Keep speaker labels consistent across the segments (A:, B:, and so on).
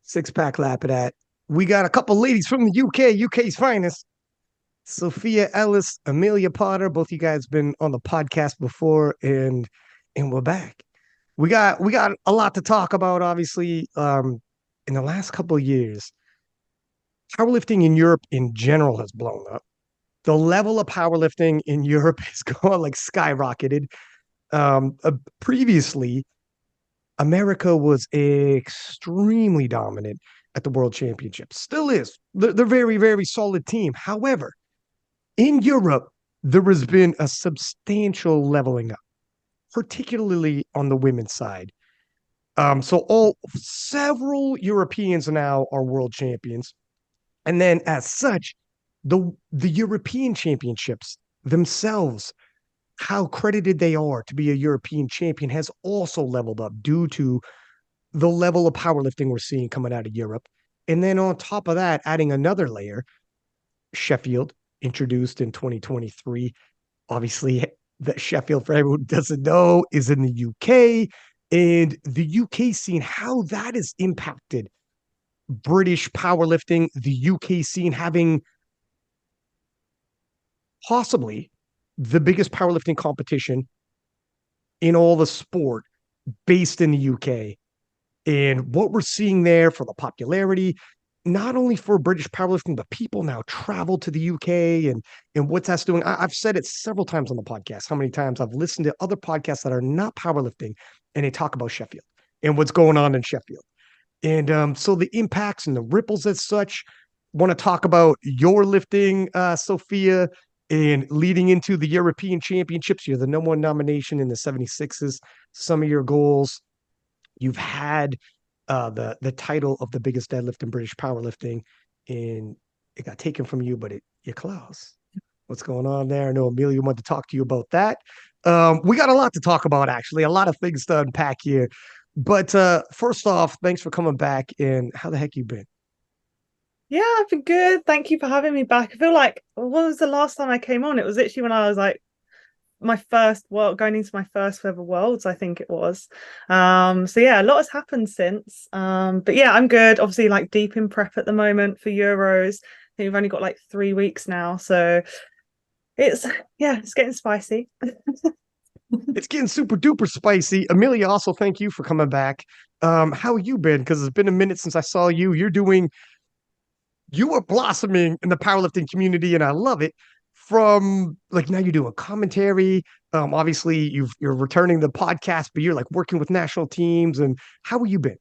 A: Six-pack Lapadat. We got a couple ladies from the UK, UK's finest. Sophia, Ellis, Amelia Potter. Both you guys been on the podcast before, and we're back. We got a lot to talk about, obviously. In the last couple of years, powerlifting in Europe in general has blown up. The level of powerlifting in Europe has gone like skyrocketed. Previously, America was extremely dominant at the World Championships. Still is. They're very, very solid team. However, in Europe, there has been a substantial leveling up, particularly on the women's side. So all several Europeans now are world champions. And then as such, the European championships themselves, how credited they are to be a European champion has also leveled up due to the level of powerlifting we're seeing coming out of Europe. And then on top of that, adding another layer, Sheffield, introduced in 2023. Obviously, that Sheffield, for everyone who doesn't know, is in the UK. And the UK scene, how that has impacted British powerlifting, the UK scene having possibly the biggest powerlifting competition in all the sport based in the UK. And what we're seeing there for the popularity, not only for British powerlifting, but people now travel to the UK and what that's doing. I've said it several times on the podcast, how many times I've listened to other podcasts that are not powerlifting and they talk about Sheffield and what's going on in Sheffield. And so the impacts and the ripples as such, want to talk about your lifting, Sophia, and leading into the European Championships. You're the number one nomination in the 76s. Some of your goals, you've had the title of the biggest deadlift in British powerlifting, and it got taken from you, but you're close. What's going on there? I know Amelia wanted to talk to you about that. We got a lot to talk about, actually, a lot of things to unpack here. But first off, thanks for coming back. And how the heck you been?
B: Yeah, I've been good. Thank you for having me back. I feel like when was the last time I came on? It was literally when I was like my first world going into my first ever worlds, I think it was. So yeah, a lot has happened since. But yeah, I'm good. Obviously, like deep in prep at the moment for Euros. I think we've only got like 3 weeks now. So it's yeah, it's getting spicy.
A: It's getting super duper spicy. Amelia, also thank you for coming back. How you been? Because it's been a minute since I saw you. You are blossoming in the powerlifting community, and I love it. From like now, you do a commentary. Obviously, you're returning the podcast, but you're like working with national teams. And how have you been?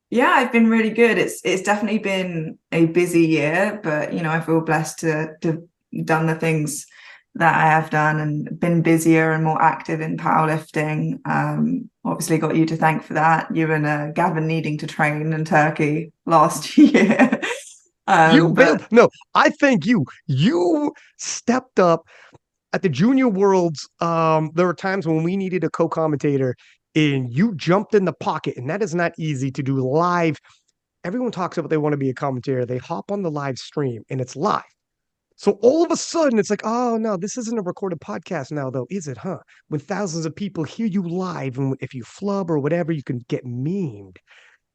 C: Yeah, I've been really good. It's definitely been a busy year, but I feel blessed to done the things that I have done and been busier and more active in powerlifting. Obviously got you to thank for that. You and Gavin needing to train in Turkey last year.
A: You
C: But
A: bailed. No, I thank you. You stepped up at the junior worlds. There were times when we needed a co-commentator and you jumped in the pocket, and that is not easy to do live. Everyone talks about they want to be a commentator. They hop on the live stream and it's live. So all of a sudden it's like, oh no, this isn't a recorded podcast now, though, is it, huh? When thousands of people hear you live, and if you flub or whatever, you can get memed.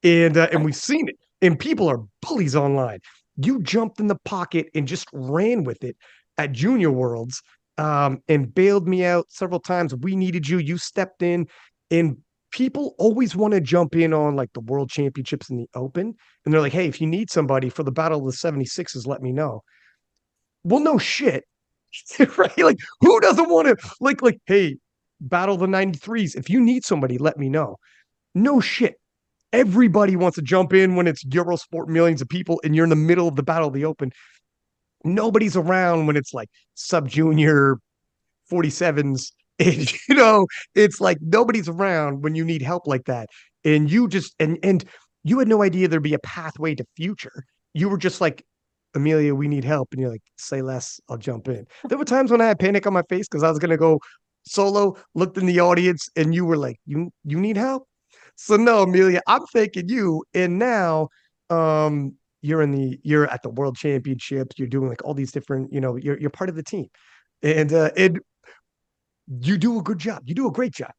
A: And we've seen it. And people are bullies online. You jumped in the pocket and just ran with it at Junior Worlds, and bailed me out several times. We needed you. You stepped in, and people always want to jump in on like the World Championships and the Open, and they're like, "Hey, if you need somebody for the Battle of the 76s, let me know." Well, no shit, right? Like, who doesn't want to hey, Battle of the 93s? If you need somebody, let me know. No shit. Everybody wants to jump in when it's Eurosport, millions of people, and you're in the middle of the Battle of the Open. Nobody's around when it's like sub junior 47s. And, it's like nobody's around when you need help like that. And you just, and you had no idea there'd be a pathway to future. You were just like, Amelia, we need help. And you're like, say less, I'll jump in. There were times when I had panic on my face because I was going to go solo, looked in the audience, and you were like, you need help? So no, Amelia, I'm thanking you. And now you're at the world championships, you're doing like all these different, you're part of the team. And you do a good job. You do a great job.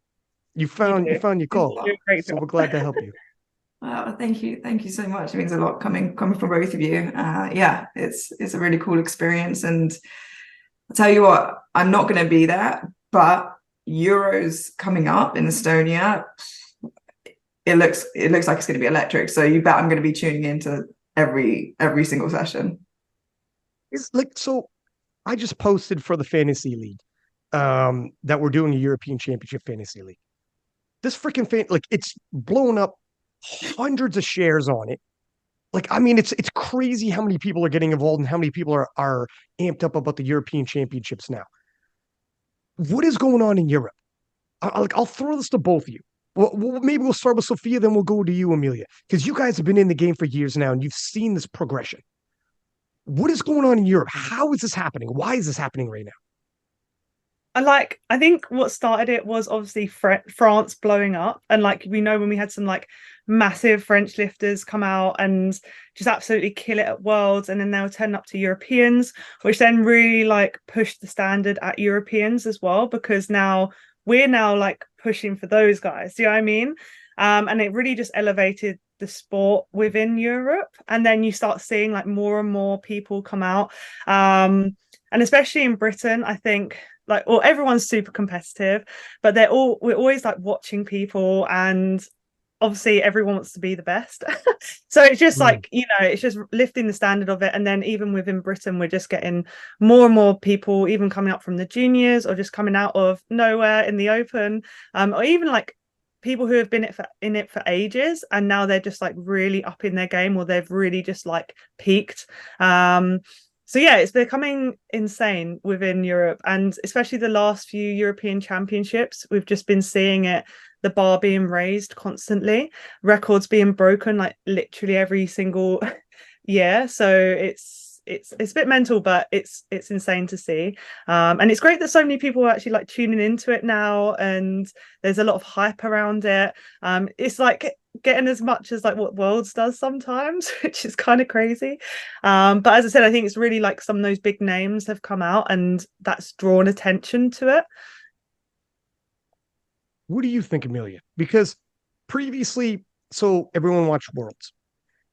A: You
B: You
A: found
B: do.
A: you found your
B: You
A: call.
B: do a great
A: So
B: job.
A: we're glad to help you.
C: Thank you so much. It means a lot coming from both of you. Yeah, it's a really cool experience, and I'll tell you what, I'm not going to be there, but Euros coming up in Estonia, it looks like it's going to be electric. So you bet I'm going to be tuning into every single session.
A: It's like, so I just posted for the fantasy league that we're doing a European Championship fantasy league. This freaking like it's blown up hundreds of shares on it. Like, I mean, it's crazy how many people are getting involved and how many people are amped up about the European Championships now. What is going on in Europe? I'll throw this to both of you. Well, maybe we'll start with Sophia, then we'll go to you, Amelia, because you guys have been in the game for years now and you've seen this progression. What is going on in Europe? How is this happening? Why is this happening right now?
B: I think what started it was obviously France blowing up, and like we know when we had some like massive French lifters come out and just absolutely kill it at Worlds, and then they'll turn up to Europeans, which then really like pushed the standard at Europeans as well, because now we're now like pushing for those guys. Do you know what I mean? And it really just elevated the sport within Europe, and then you start seeing like more and more people come out, and especially in Britain, I think like, well, everyone's super competitive, but we're always like watching people, and obviously everyone wants to be the best. So it's just like, you know, it's just lifting the standard of it. And then even within Britain, we're just getting more and more people even coming up from the juniors or just coming out of nowhere in the open, or even like people who have been in it for ages, and now they're just like really up in their game, or they've really just like peaked. So yeah, it's becoming insane within Europe, and especially the last few European Championships, we've just been seeing it, the bar being raised constantly, records being broken like literally every single year. So it's a bit mental, but it's insane to see. And it's great that so many people are actually like tuning into it now, and there's a lot of hype around it. It's like getting as much as like what Worlds does sometimes, which is kind of crazy. But as I said, I think it's really like some of those big names have come out, and that's drawn attention to it.
A: What do you think, Amelia? Because previously, so everyone watched Worlds,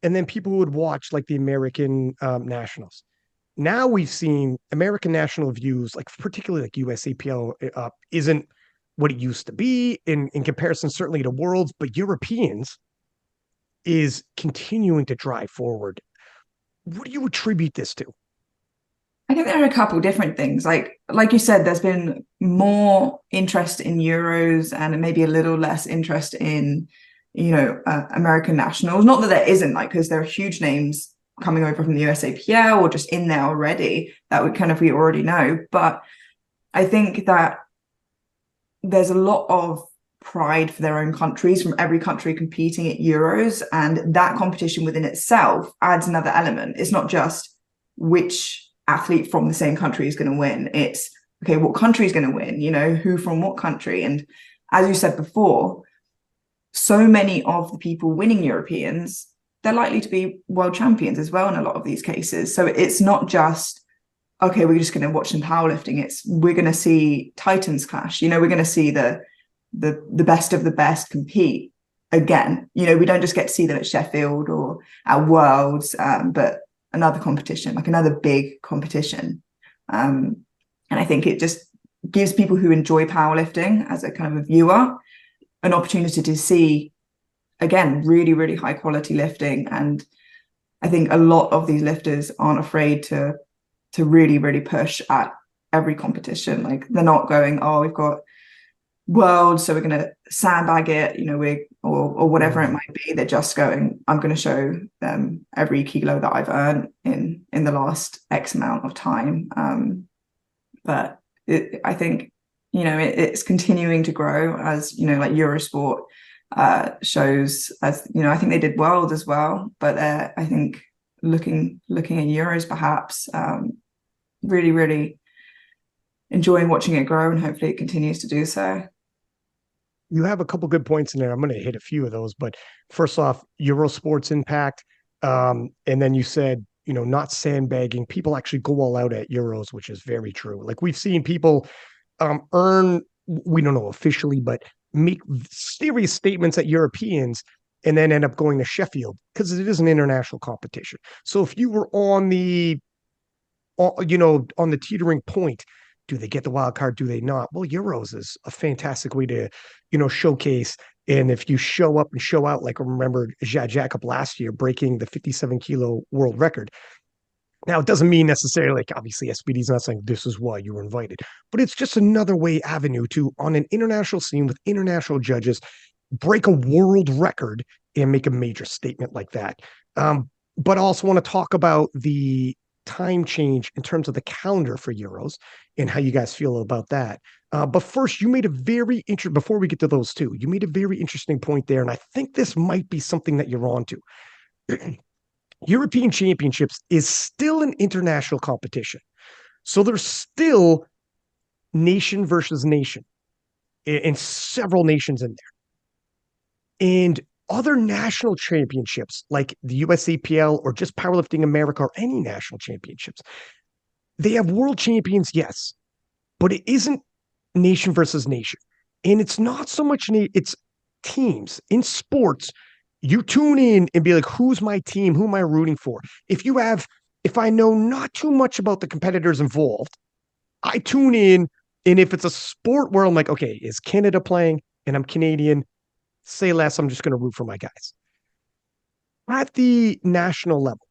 A: and then people would watch like the American nationals. Now we've seen American national views, like particularly like USAPL, isn't what it used to be in comparison, certainly to Worlds, but Europeans is continuing to drive forward. What do you attribute this to?
C: I think there are a couple different things. Like you said, there's been more interest in Euros and maybe a little less interest in, American nationals. Not that there isn't, like, because there are huge names coming over from the USAPL or just in there already that we already know. But I think that there's a lot of pride for their own countries from every country competing at Euros, and that competition within itself adds another element. It's not just which athlete from the same country is going to win. It's, okay, what country is going to win, who from what country. And as you said before, so many of the people winning Europeans, they're likely to be world champions as well in a lot of these cases. So it's not just, okay, we're just going to watch some powerlifting. We're going to see titans clash. We're going to see the best of the best compete again. We don't just get to see them at Sheffield or at Worlds, but another competition, like another big competition. And I think it just gives people who enjoy powerlifting as a kind of a viewer an opportunity to see, again, really, really high quality lifting. And I think a lot of these lifters aren't afraid to really, really push at every competition. Like, they're not going, oh, we've got Worlds, so we're going to sandbag it, or whatever it might be. They're just going, I'm going to show them every kilo that I've earned in the last X amount of time. But I think, it's continuing to grow as, like EuroSport shows, as, I think they did Worlds as well, but I think looking at Euros perhaps, really, really enjoying watching it grow, and hopefully it continues to do so.
A: You have a couple good points in there. I'm going to hit a few of those, but first off, EuroSport's impact. And then you said, not sandbagging. People actually go all out at Euros, which is very true. Like, we've seen people earn, we don't know officially, but make serious statements at Europeans, and then end up going to Sheffield because it is an international competition. So if you were on the, on the teetering point, do they get the wild card? Do they not? Well, Euros is a fantastic way to, showcase. And if you show up and show out, like I remember Jacob last year breaking the 57-kilo world record. Now, it doesn't mean necessarily, like, obviously SBD's not saying this is why you were invited, but it's just another way avenue to, on an international scene with international judges, break a world record and make a major statement like that. But I also want to talk about the time change in terms of the calendar for Euros and how you guys feel about that. But first, you made a very interesting, before we get to those two, you made a very interesting point there. And I think this might be something that you're on to. European Championships is still an international competition. So there's still nation versus nation and several nations in there. And other national championships like the USAPL or just Powerlifting America or any national championships, they have world champions, yes, but it isn't nation versus nation. And it's not so much, it's teams in sports. You tune in and be like, who's my team? Who am I rooting for? If I know not too much about the competitors involved, I tune in. And if it's a sport where I'm like, okay, is Canada playing and I'm Canadian, say less, I'm just going to root for my guys. At the national level,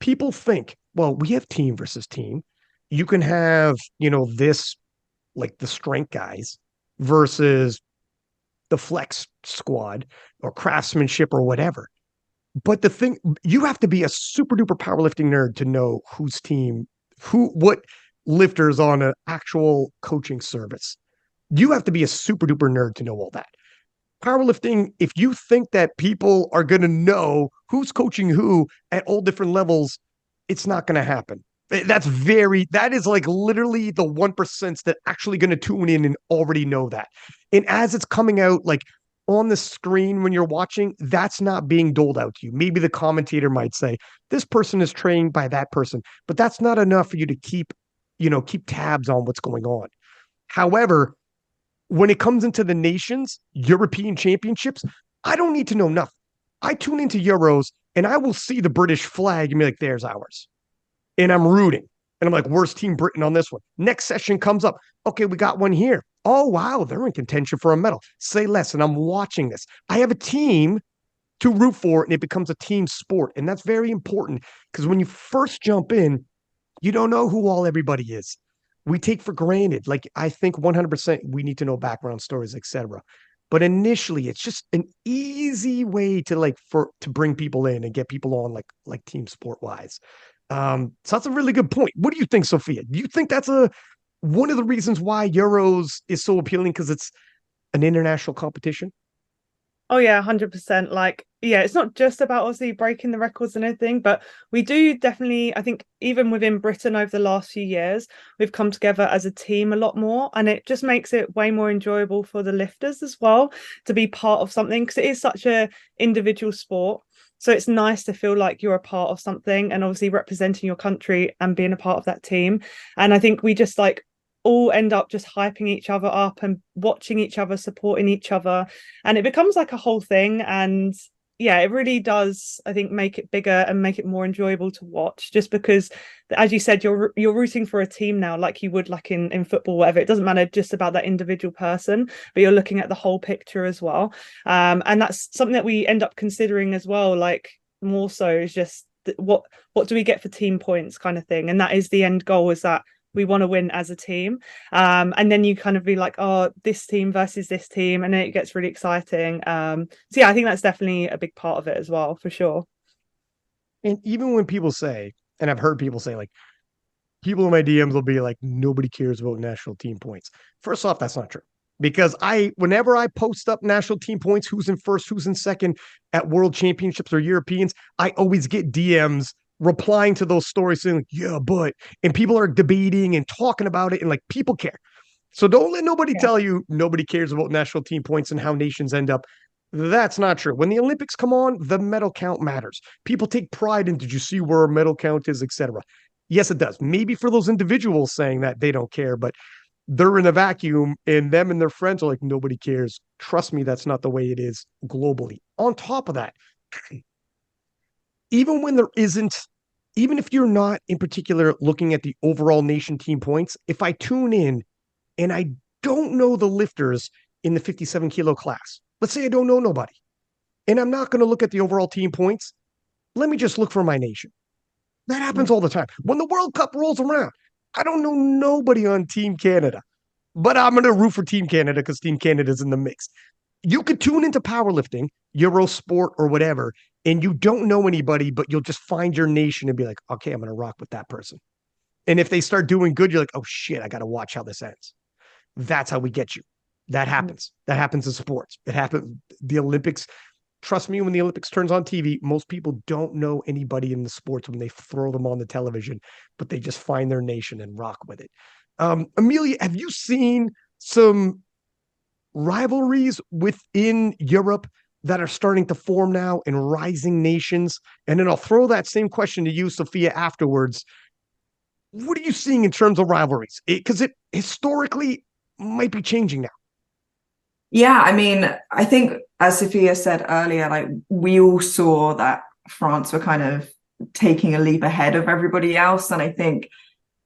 A: people think, well, we have team versus team. You can have, this, like the strength guys versus the flex squad or craftsmanship or whatever. But the thing, you have to be a super duper powerlifting nerd to know whose team, what lifters on an actual coaching service. You have to be a super duper nerd to know all that. Powerlifting, if you think that people are going to know who's coaching who at all different levels, it's not going to happen. That is like literally the 1% that actually going to tune in and already know that. And as it's coming out, like on the screen when you're watching, that's not being doled out to you. Maybe the commentator might say, this person is trained by that person, but that's not enough for you to keep tabs on what's going on. However, when it comes into the nations, European championships, I don't need to know nothing. I tune into Euros and I will see the British flag and be like, there's ours. And I'm rooting. And I'm like, where's Team Britain on this one? Next session comes up. Okay, we got one here. Oh, wow, they're in contention for a medal. Say less. And I'm watching this. I have a team to root for, and it becomes a team sport. And that's very important because when you first jump in, you don't know who all everybody is. We take for granted. Like, I think 100% we need to know background stories, etc. But initially, it's just an easy way to bring people in and get people on like team sport wise. So that's a really good point. What do you think, Sophia? Do you think that's one of the reasons why Euros is so appealing because it's an international competition?
B: Oh yeah, 100%. Like, yeah, it's not just about obviously breaking the records and everything, but we do definitely, I think even within Britain over the last few years, we've come together as a team a lot more, and it just makes it way more enjoyable for the lifters as well to be part of something because it is such a individual sport. So it's nice to feel like you're a part of something and obviously representing your country and being a part of that team. And I think we just all end up just hyping each other up and watching each other, supporting each other. And it becomes like a whole thing. And yeah, it really does, I think, make it bigger and make it more enjoyable to watch just because, as you said, you're rooting for a team now, like you would like in football, whatever. It doesn't matter just about that individual person, but you're looking at the whole picture as well. And that's something that we end up considering as well, like more so is just what do we get for team points kind of thing. And that is the end goal, is that we want to win as a team. And then you kind of be like, oh, this team versus this team. And then it gets really exciting. So yeah, I think that's definitely a big part of it as well, for sure.
A: And even when people say, and I've heard people say, like, people in my DMs will be like, nobody cares about national team points. First off, that's not true. Because whenever I post up national team points, who's in first, who's in second at world championships or Europeans, I always get DMs replying to those stories saying, like, yeah, but, and people are debating and talking about it, and like people care. So don't let nobody tell you nobody cares about national team points and how nations end up. That's not true. When the Olympics come on, the medal count matters. People take pride in, did you see where our medal count is, etc. Yes, it does. Maybe for those individuals saying that they don't care, but they're in a vacuum, and them and their friends are like, nobody cares. Trust me, that's not the way it is globally. On top of that, even when there isn't, even if you're not in particular looking at the overall nation team points, if I tune in and I don't know the lifters in the 57 kilo class, let's say I don't know nobody, and I'm not going to look at the overall team points, let me just look for my nation. That happens all the time. When the World Cup rolls around, I don't know nobody on Team Canada, but I'm going to root for Team Canada because Team Canada's in the mix. You could tune into powerlifting, EuroSport, or whatever, and you don't know anybody, but you'll just find your nation and be like, okay, I'm going to rock with that person. And if they start doing good, you're like, oh shit, I got to watch how this ends. That's how we get you. That happens. That happens in sports. It happens. The Olympics. Trust me, when the Olympics turns on TV, most people don't know anybody in the sports when they throw them on the television, but they just find their nation and rock with it. Amelia, have you seen some rivalries within Europe that are starting to form now in rising nations? And then I'll throw that same question to you, Sophia, afterwards. What are you seeing in terms of rivalries? Because it historically might be changing now.
C: Yeah, I mean, I think as Sophia said earlier, like we all saw that France were kind of taking a leap ahead of everybody else. And I think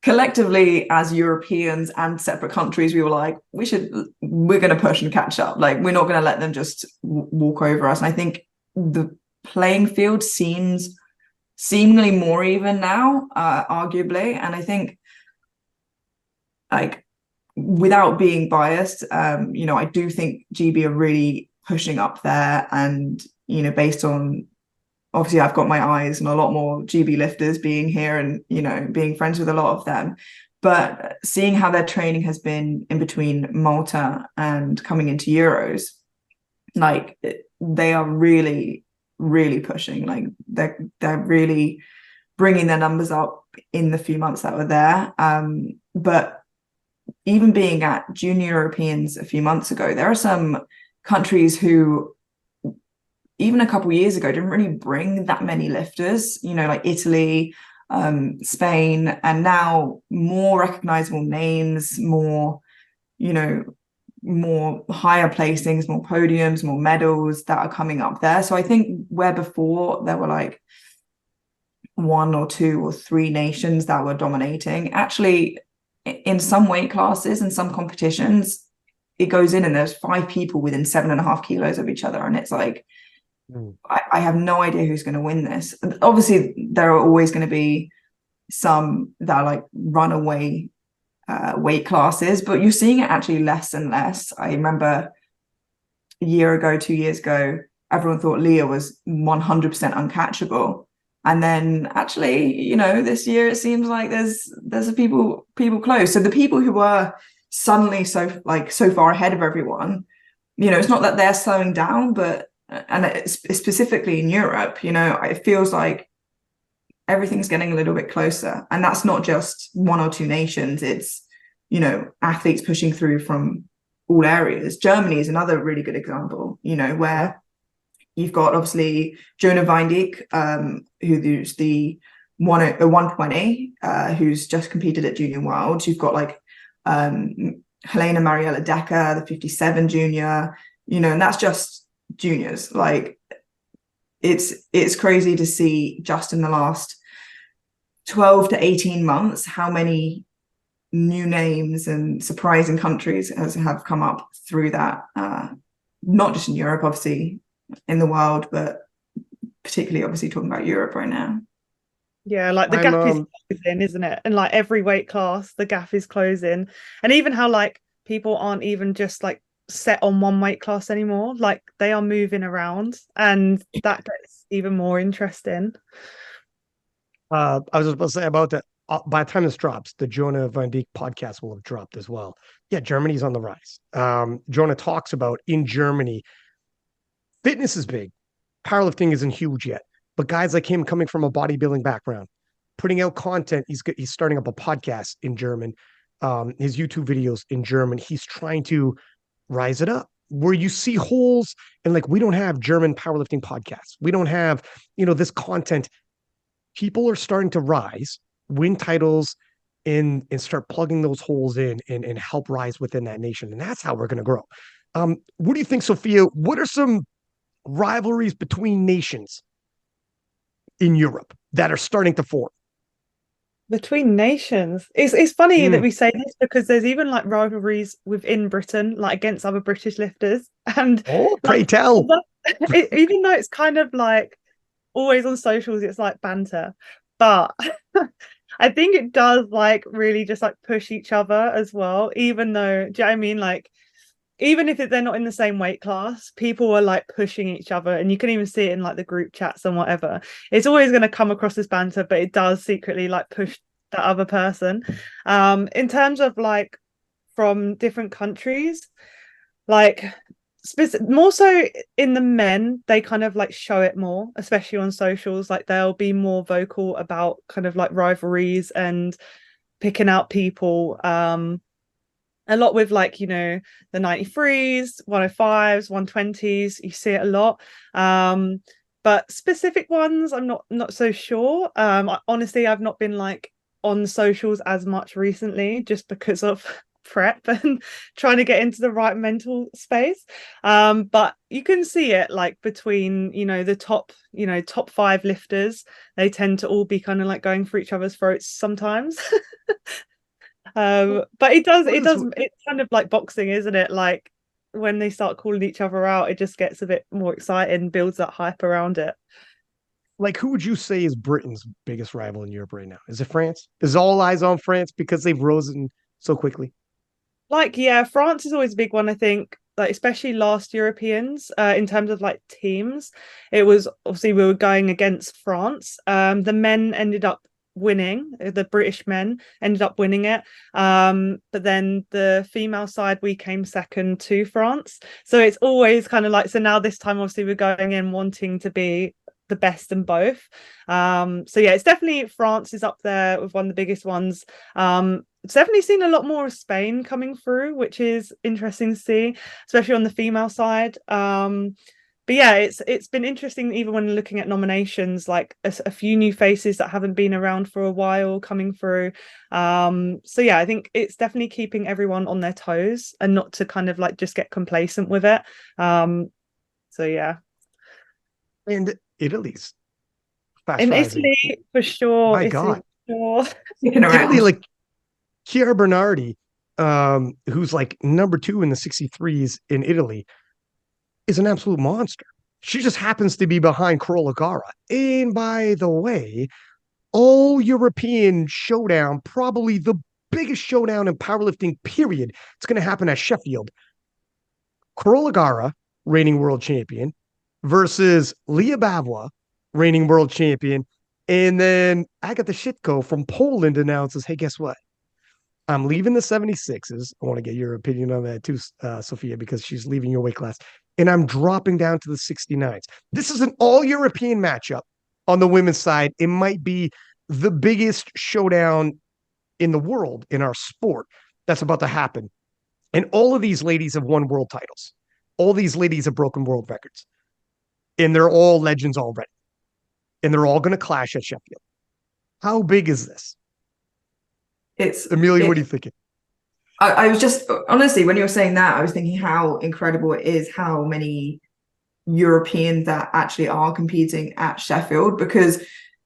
C: collectively as Europeans and separate countries, we were like, we're going to push and catch up. Like, we're not going to let them just walk over us. And I think the playing field seems seemingly more even now, arguably. And I think, like, without being biased, I do think GB are really pushing up there. And, based on, obviously I've got my eyes on a lot more GB lifters being here and, being friends with a lot of them. But seeing how their training has been in between Malta and coming into Euros, like, they are really, really pushing. Like, they're really bringing their numbers up in the few months that were there. But even being at Junior Europeans a few months ago, there are some countries who, even a couple of years ago, didn't really bring that many lifters, like Italy, Spain, and now more recognizable names, more, more higher placings, more podiums, more medals that are coming up there. So I think where before there were like 1 or 2 or 3 nations that were dominating, actually in some weight classes and some competitions, it goes in and there's 5 people within 7.5 kilos of each other. And it's like, I have no idea who's going to win this. Obviously, there are always going to be some that are like runaway weight classes, but you're seeing it actually less and less. I remember a year ago, 2 years ago, everyone thought Leah was 100% uncatchable. And then actually, this year it seems like there's a people close. So the people who were suddenly so far ahead of everyone, it's not that they're slowing down, but specifically in Europe, it feels like everything's getting a little bit closer. And that's not just 1 or 2 nations. It's, athletes pushing through from all areas. Germany is another really good example, where you've got obviously Jonah Weindick, who's the 120, who's just competed at Junior Worlds. You've got like Helena Mariella Decker, the 57 junior, and that's just juniors. Like, it's crazy to see just in the last 12 to 18 months how many new names and surprising countries have come up through that, not just in Europe, obviously in the world, but particularly obviously talking about Europe right now.
B: Yeah, like the gap is closing, isn't it? And like every weight class, the gap is closing. And even how like people aren't even just like set on one weight class anymore, like they are moving around, and that gets even more interesting.
A: I was just about to say about that. By the time this drops, the Jonah Van Dijk podcast will have dropped as well. Yeah, Germany's on the rise. Jonah talks about in Germany, fitness is big. Powerlifting isn't huge yet, but guys like him coming from a bodybuilding background, putting out content, he's starting up a podcast in German, his YouTube videos in German. He's trying to rise it up where you see holes, and like, we don't have German powerlifting podcasts. We don't have, this content. People are starting to rise, win titles, and start plugging those holes in and help rise within that nation. And that's how we're going to grow. What do you think, Sophia? What are some rivalries between nations in Europe that are starting to form?
B: Between nations. It's funny that we say this because there's even like rivalries within Britain, like against other British lifters. And
A: pray tell.
B: Even though it's kind of like always on socials, it's like banter. But I think it does like really just like push each other as well, even though, do you know what I mean? Like, even if they're not in the same weight class, people are like pushing each other, and you can even see it in like the group chats and whatever. It's always going to come across as banter, but it does secretly like push that other person. In terms of like from different countries, like more so in the men, they kind of like show it more, especially on socials. Like they'll be more vocal about kind of like rivalries and picking out people. A lot with like, you know, the 93s, 105s, 120s, you see it a lot. But specific ones, I'm not so sure. Honestly, I've not been like on socials as much recently just because of prep and trying to get into the right mental space. But you can see it like between, you know, the top 5 lifters, they tend to all be kind of like going for each other's throats sometimes. But it's kind of like boxing, isn't it? Like when they start calling each other out, it just gets a bit more exciting, builds that hype around it.
A: Like, who would you say is Britain's biggest rival in Europe right now? Is it France? Is all eyes on France because they've risen so quickly?
B: Like, yeah, France is always a big one, I think, like especially last Europeans, in terms of like teams. It was obviously we were going against France. The men ended up winning, the British men ended up winning it, but then the female side, we came second to France. So it's always kind of like, so now this time obviously we're going in wanting to be the best in both. So yeah, it's definitely France is up there with one of the biggest ones. It's definitely seen a lot more of Spain coming through, which is interesting to see, especially on the female side. But yeah, it's been interesting even when looking at nominations, like a few new faces that haven't been around for a while coming through. So yeah, I think it's definitely keeping everyone on their toes and not to kind of like just get complacent with it. So yeah.
A: And Italy's fast
B: In
A: rising.
B: Italy, for sure.
A: My
B: Italy,
A: God.
B: for sure.
A: Italy, like Chiara Bernardi, who's like number 2 in the 63s in Italy, is an absolute monster. She just happens to be behind Carola Gara. And by the way, all European showdown, probably the biggest showdown in powerlifting, period. It's going to happen at Sheffield. Carola Gara, reigning world champion, versus Leah Bavois, reigning world champion. And then Agata Shitko from Poland announces, hey, guess what? I'm leaving the 76s. I want to get your opinion on that too, Sophia, because she's leaving your weight class. And I'm dropping down to the 69s. This is an all-European matchup on the women's side. It might be the biggest showdown in the world in our sport that's about to happen. And all of these ladies have won world titles. All these ladies have broken world records. And they're all legends already. And they're all going to clash at Sheffield. How big is this? Amelia, what are you thinking?
C: I was just, honestly, when you were saying that, I was thinking how incredible it is how many Europeans that actually are competing at Sheffield, because,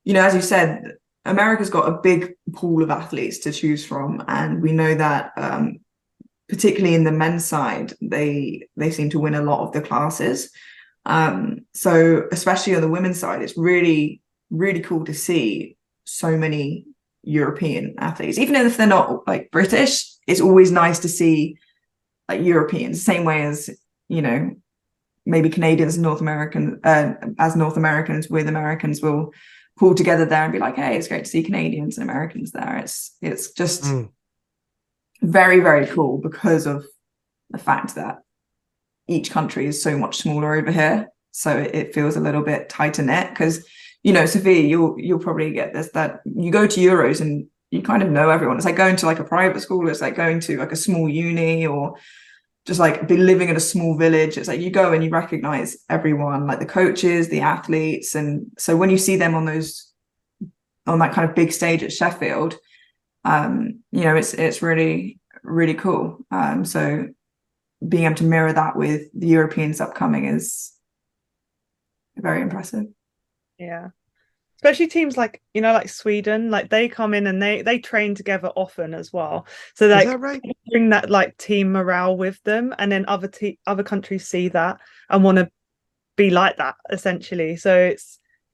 C: you know, as you said, America's got a big pool of athletes to choose from. And we know that particularly in the men's side, they seem to win a lot of the classes. So especially on the women's side, it's really, really cool to see so many European athletes, even if they're not like British. It's always nice to see like Europeans, same way as, you know, maybe Canadians and North Americans with Americans will pull together there and be like, hey, it's great to see Canadians and Americans there. It's just very, very cool because of the fact that each country is so much smaller over here. So it feels a little bit tighter knit because, you know, Sophia, you'll probably get this, that you go to Euros and you kind of know everyone. It's like going to like a private school. It's like going to like a small uni or just like be living in a small village. It's like you go and you recognize everyone, like the coaches, the athletes. And so when you see them on that kind of big stage at Sheffield, you know, it's really, really cool. So being able to mirror that with the Europeans upcoming is very impressive.
B: Yeah. Especially teams like, you know, like Sweden, like they come in and they train together often as well. So
A: Is
B: like
A: that right?
B: bring that like team morale with them, and then other countries see that and want to be like that essentially. So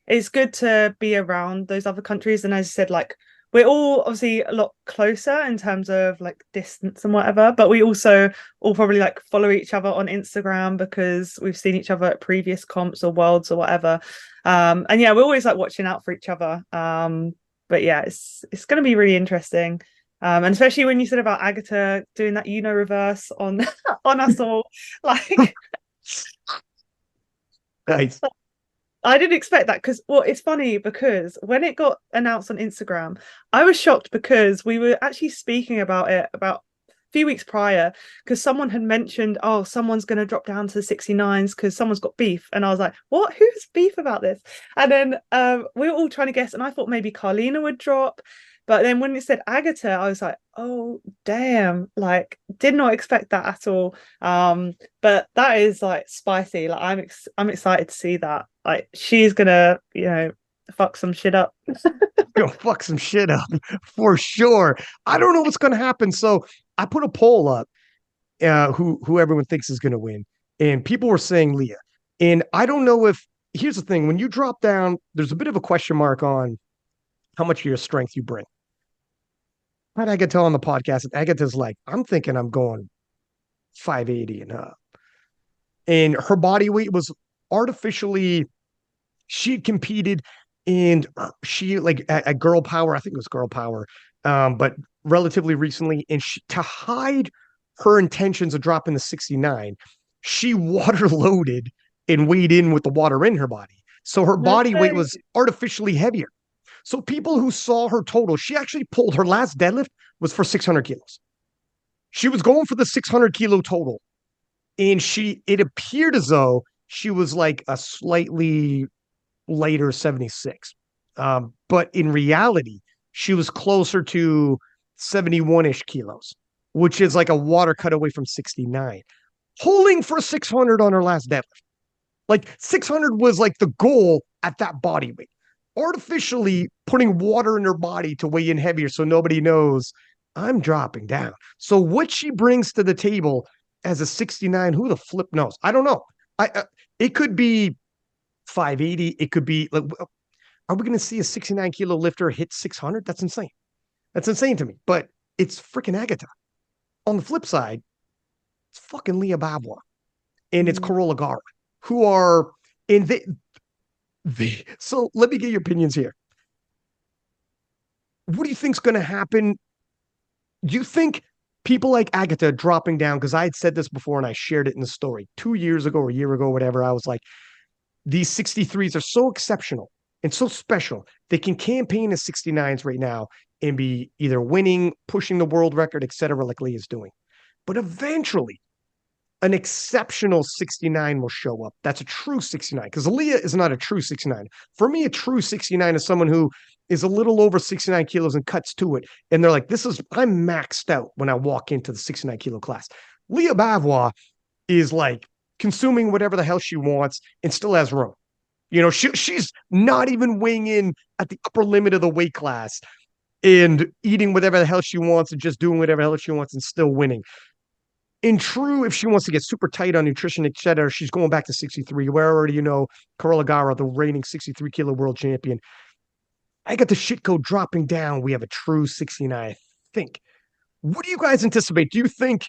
B: it's good to be around those other countries. And as you said, like we're all obviously a lot closer in terms of like distance and whatever, but we also all probably like follow each other on Instagram because we've seen each other at previous comps or worlds or whatever. And yeah, we're always like watching out for each other. But yeah, it's going to be really interesting. And especially when you said about Agatha doing that reverse on on us all, like
A: Nice.
B: I didn't expect that because, well, it's funny because when it got announced on Instagram, I was shocked because we were actually speaking about it about a few weeks prior because someone had mentioned, oh, someone's going to drop down to the 69s because someone's got beef. And I was like, what? Who's beef about this? And then we were all trying to guess, and I thought maybe Carlina would drop. But then when it said Agatha, I was like, oh, damn, like, did not expect that at all. But that is like spicy. Like, I'm excited to see that. Like, she's gonna, fuck some shit up.
A: Gonna fuck some shit up for sure. I don't know what's gonna happen. So I put a poll up, who everyone thinks is gonna win, and people were saying Leah. And I don't know if here's the thing: when you drop down, there's a bit of a question mark on how much of your strength you bring. I had Agatha on the podcast, and Agatha's like, I'm thinking I'm going 580 and up. And her body weight was artificially, she had competed and she like at Girl Power, I think it was Girl Power, but relatively recently. And to hide her intentions of dropping the 69, she water loaded and weighed in with the water in her body. So her body weight was artificially heavier. So people who saw her total, she actually pulled her last deadlift was for 600 kilos. She was going for the 600 kilo total. And it appeared as though she was like a slightly lighter 76. But in reality, she was closer to 71-ish kilos, which is like a water cut away from 69. Pulling for 600 on her last deadlift. Like 600 was like the goal at that body weight. Artificially putting water in her body to weigh in heavier so nobody knows I'm dropping down. So what she brings to the table as a 69, who the flip knows? I don't know. It could be 580. It could be like, are we going to see a 69 kilo lifter hit 600? That's insane. That's insane to me. But it's freaking Agatha. On the flip side, it's fucking Leah Babwa and it's Carola Gara, who are in so let me get your opinions here. What do you think's going to happen? Do you think people like Agatha dropping down? Because I had said this before and I shared it in the story 2 years ago or a year ago, whatever. I was like, these 63s are so exceptional and so special. They can campaign as 69s right now and be either winning, pushing the world record, etc., like Leah's doing. But eventually, an exceptional 69 will show up. That's a true 69 because Leah is not a true 69. For me, a true 69 is someone who is a little over 69 kilos and cuts to it. And they're like, I'm maxed out when I walk into the 69 kilo class. Leah Bavois is like consuming whatever the hell she wants and still has room. She's not even weighing in at the upper limit of the weight class and eating whatever the hell she wants and just doing whatever the hell she wants and still winning. In true, if she wants to get super tight on nutrition, etc., she's going back to 63. Where already, Carola Gara, the reigning 63 kilo world champion. I got the shit code dropping down. We have a true 69, I think. What do you guys anticipate? Do you think,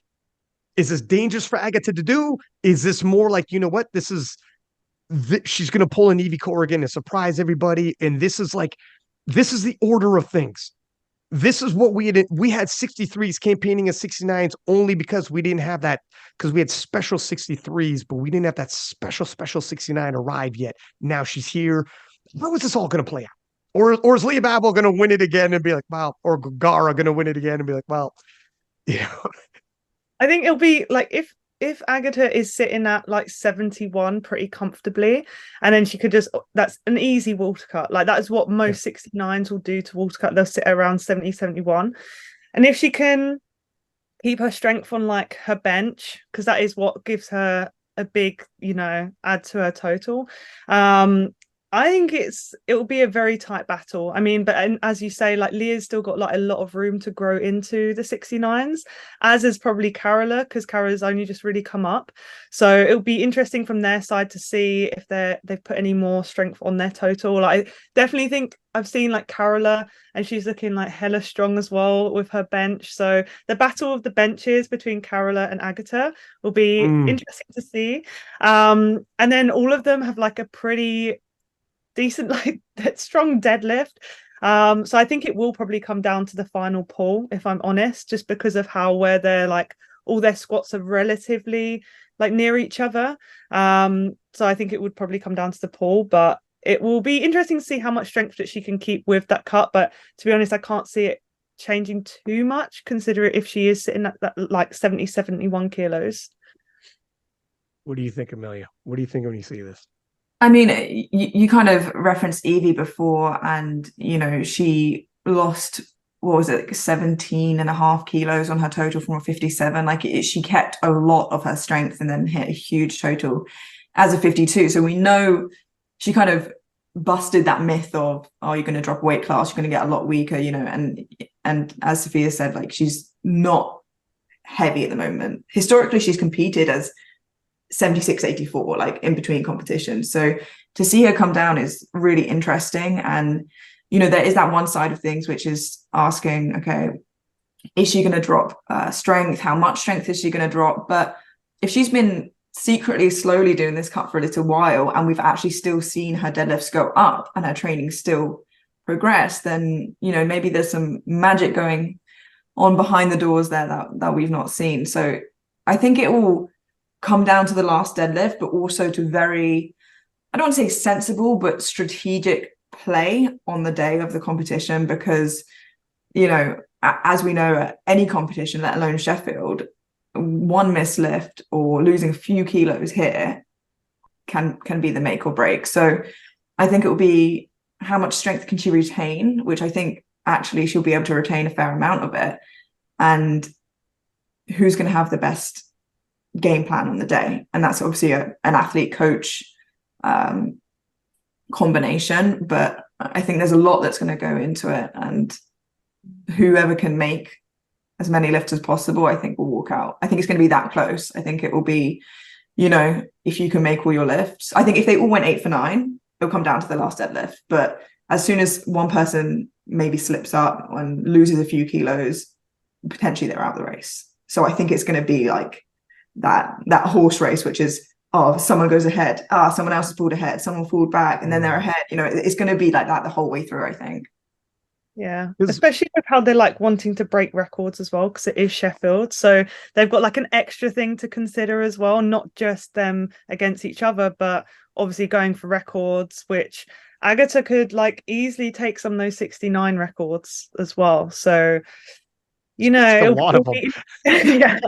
A: is this dangerous for Agatha to do? Is this more like, you know what? She's going to pull an Evie Corrigan and surprise everybody. And this is the order of things. This is what we had 63s campaigning as 69s only because we didn't have that, because we had special 63s, but we didn't have that special 69 arrive yet. Now she's here. How is this all going to play out? Or is Leah Babel going to win it again and be like, wow, or Gara going to win it again and be like, well,
B: I think it'll be like, if if Agatha is sitting at like 71 pretty comfortably, and then she could just, that's an easy water cut. Like that's what most 69s will do to water cut. They'll sit around 70, 71. And if she can keep her strength on like her bench, because that is what gives her a big, add to her total. I think it will be a very tight battle. I mean, but as you say, like Leah's still got like a lot of room to grow into the 69s, as is probably Carola, because Carola's only just really come up. So it'll be interesting from their side to see if they've put any more strength on their total. Like, I definitely think I've seen like Carola, and she's looking like hella strong as well with her bench. So the battle of the benches between Carola and Agatha will be interesting to see. And then all of them have like a pretty decent, like strong deadlift. So I think it will probably come down to the final pull, if I'm honest, just because of where they're like all their squats are relatively like near each other. So I think it would probably come down to the pull, but it will be interesting to see how much strength that she can keep with that cut. But to be honest, I can't see it changing too much, considering if she is sitting at that like 70, 71 kilos.
A: What do you think, Amelia? What do you think when you see this?
C: I mean, you kind of referenced Evie before, and she lost, what was it, 17.5 kilos on her total from a 57. Like she kept a lot of her strength and then hit a huge total as a 52. So we know she kind of busted that myth of, oh, you're going to drop weight class, you're going to get a lot weaker, and as Sophia said, like she's not heavy at the moment. Historically, she's competed as 76, 84, like in between competitions. So to see her come down is really interesting. And, there is that one side of things, which is asking, okay, is she going to drop strength? How much strength is she going to drop? But if she's been secretly slowly doing this cut for a little while, and we've actually still seen her deadlifts go up and her training still progress, then, maybe there's some magic going on behind the doors there that we've not seen. So I think it will come down to the last deadlift, but also to very, I don't want to say sensible, but strategic play on the day of the competition, because, as we know, at any competition, let alone Sheffield, one mislift or losing a few kilos here can be the make or break. So I think it will be how much strength can she retain, which I think actually she'll be able to retain a fair amount of it, and who's going to have the best game plan on the day. And that's obviously an athlete coach combination, but I think there's a lot that's going to go into it, and whoever can make as many lifts as possible, I think will walk out. I think it's going to be that close. I think it will be, if you can make all your lifts. I think if they all went 8 for 9, it'll come down to the last deadlift. But as soon as one person maybe slips up and loses a few kilos, potentially they're out of the race. So I think it's going to be like that horse race, which is, someone goes ahead, someone else has pulled ahead, someone pulled back, and then they're ahead. It's going to be like that the whole way through, I think.
B: Yeah, especially with how they're like wanting to break records as well, because it is Sheffield, so they've got like an extra thing to consider as well, not just them against each other, but obviously going for records, which Agatha could like easily take some of those 69 records as well. So
A: a lot of them.
B: Yeah.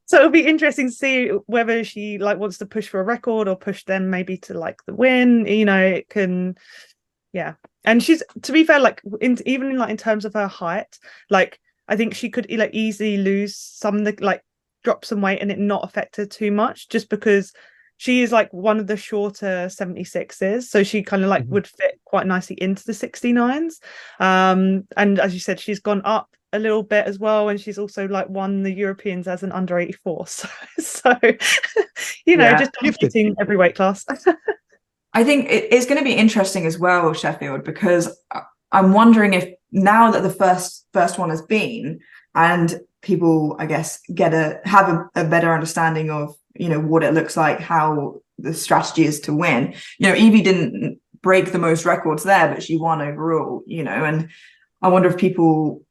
B: So it'll be interesting to see whether she like wants to push for a record or push them maybe to like the win. It can, yeah. And she's, to be fair, like even in terms of her height, like I think she could like easily lose some, like drop some weight and it not affect her too much, just because she is like one of the shorter 76s, so she kind of like would fit quite nicely into the 69s. And as you said, she's gone up a little bit as well, and she's also like won the Europeans as an under 84. So just dominating every weight class.
C: I think it's going to be interesting as well, Sheffield, because I'm wondering if now that the first one has been, and people, I guess, have a better understanding of, what it looks like, how the strategy is to win. Evie didn't break the most records there, but she won overall, and I wonder if people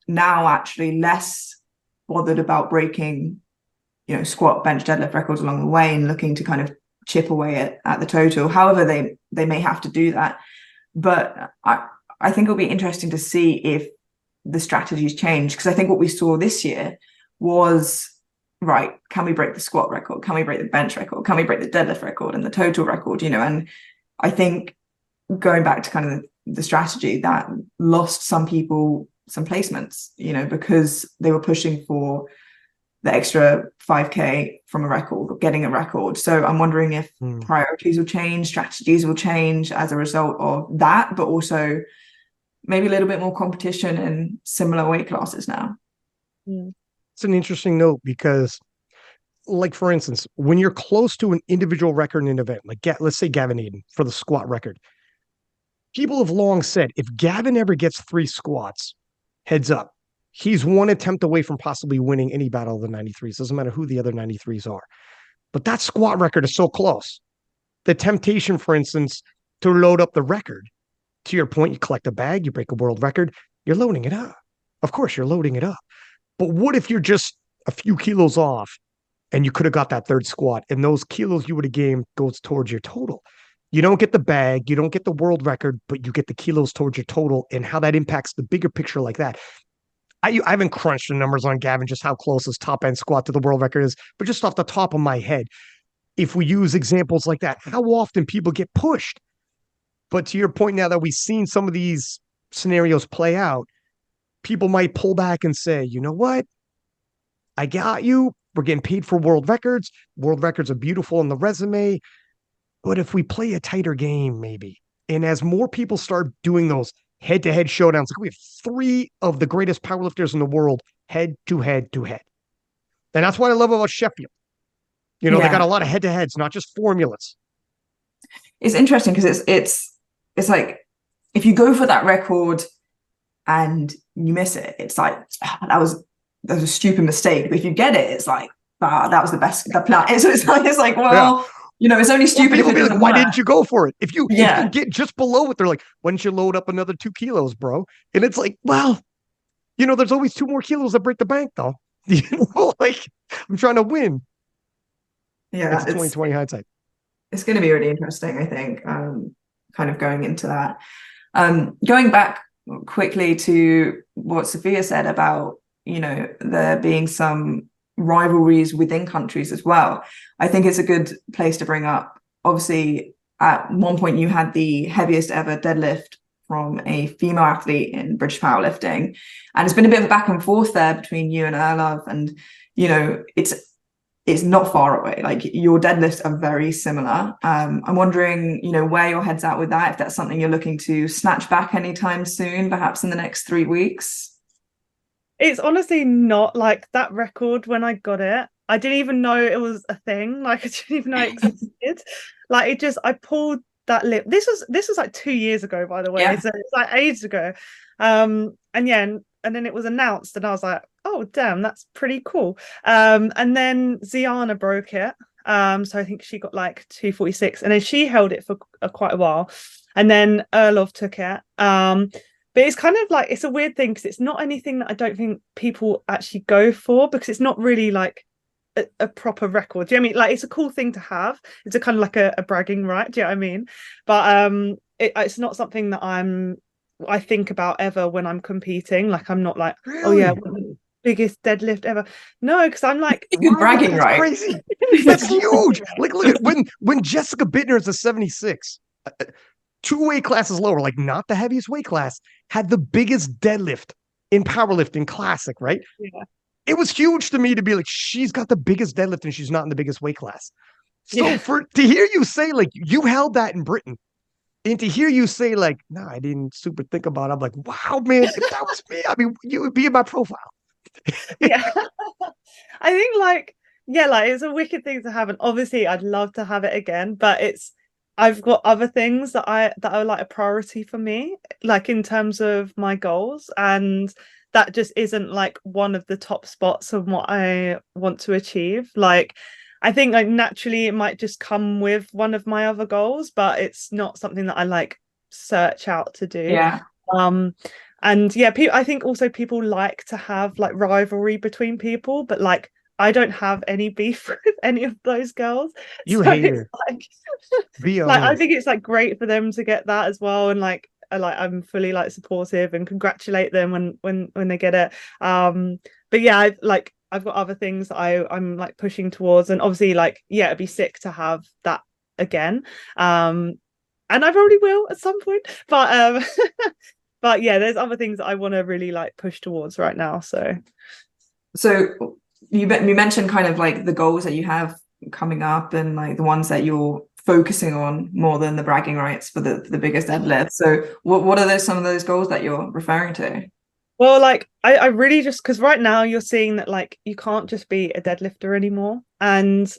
C: now actually less bothered about breaking, squat, bench, deadlift records along the way and looking to kind of chip away at the total. However, they may have to do that. But I think it'll be interesting to see if the strategies change, because I think what we saw this year was right, can we break the squat record? Can we break the bench record? Can we break the deadlift record and the total record? And I think going back to kind of the strategy, that lost some people some placements, because they were pushing for the extra 5K from a record or getting a record. So I'm wondering if priorities will change, strategies will change as a result of that, but also maybe a little bit more competition in similar weight classes now.
A: It's an interesting note because, like, for instance, when you're close to an individual record in an event, like let's say Gavin Aiden for the squat record, people have long said if Gavin ever gets 3 squats, heads up, he's one attempt away from possibly winning any battle of the 93s. Doesn't matter who the other 93s are. But that squat record is so close. The temptation, for instance, to load up the record, to your point, you collect a bag, you break a world record, you're loading it up. Of course, you're loading it up. But what if you're just a few kilos off and you could have got that 3rd squat and those kilos you would have gained goes towards your total? You don't get the bag, you don't get the world record, but you get the kilos towards your total and how that impacts the bigger picture like that. I haven't crunched the numbers on Gavin, just how close his top end squat to the world record is, but just off the top of my head, if we use examples like that, how often people get pushed. But to your point, now that we've seen some of these scenarios play out, people might pull back and say, you know what? I got you. We're getting paid for world records. World records are beautiful in the resume. But if we play a tighter game, maybe, and as more people start doing those head-to-head showdowns, like we have 3 of the greatest powerlifters in the world head-to-head-to-head. And that's what I love about Sheffield. They got a lot of head-to-heads, not just formulas.
C: It's interesting because it's like if you go for that record and you miss it, it's like that was a stupid mistake. But if you get it, it's like that was the plan. So it's like well. Yeah. It's only stupid. People be like,
A: why didn't you go for it? If you get just below it, they're like, why didn't you load up another 2 kilos, bro? And it's like, well, there's always 2 more kilos that break the bank, though. Like, I'm trying to win.
C: Yeah,
A: it's 2020 hindsight.
C: It's going to be really interesting, I think, kind of going into that. Going back quickly to what Sophia said about, there being some rivalries within countries as well. I think it's a good place to bring up. Obviously, at one point you had the heaviest ever deadlift from a female athlete in British powerlifting, and it's been a bit of a back and forth there between you and Ellis, and it's not far away. Like, your deadlifts are very similar. I'm wondering, where your head's at with that, if that's something you're looking to snatch back anytime soon, perhaps in the next 3 weeks.
B: It's honestly not like that record. When I got it, I didn't even know it was a thing. Like, I didn't even know it existed. Like, I pulled that lip. This was like 2 years ago, by the way. So it's like ages ago. And then it was announced and I was like, oh damn, that's pretty cool. And then Ziana broke it. So I think she got like 246, and then she held it for quite a while. And then Erlov took it. But it's kind of like, it's a weird thing because it's not anything that I don't think people actually go for, because it's not really like a proper record. Do you know what I mean? Like, it's a cool thing to have. It's a kind of like a bragging right. Do you know what I mean? But it's not something that I think about ever when I'm competing. Like, I'm not like, really? Oh yeah, biggest deadlift ever. No, because I'm like,
C: good bragging, right?
A: Crazy. That's huge. Like, look at when Jessica Bittner is a 76. 2 weight classes lower, like not the heaviest weight class, had the biggest deadlift in powerlifting classic, right?
B: Yeah.
A: It was huge to me to be like, she's got the biggest deadlift and she's not in the biggest weight class. So to hear you say, like, you held that in Britain, and to hear you say, like, no, I didn't super think about it, I'm like, wow, man, if that was me, I mean, you would be in my profile.
B: Yeah. I think like it's a wicked thing to have, and obviously I'd love to have it again, but I've got other things that are like a priority for me, like in terms of my goals, and that just isn't like one of the top spots of what I want to achieve. Like, I think like naturally it might just come with one of my other goals, but it's not something that I like search out to do.
C: Yeah.
B: And yeah, I think also people like to have like rivalry between people, but like, I don't have any beef with any of those girls.
A: You hate her.
B: Like, I think it's like great for them to get that as well, and like I'm fully like supportive and congratulate them when they get it. But yeah, I've got other things that I'm like pushing towards, and obviously like it'd be sick to have that again. And I probably will at some point, but but yeah, there's other things that I want to really like push towards right now. So
C: you mentioned kind of like the goals that you have coming up and like the ones that you're focusing on more than the bragging rights for the biggest deadlift. So what are some of those goals that you're referring to?
B: Well, like I really just, because right now you're seeing that like you can't just be a deadlifter anymore, and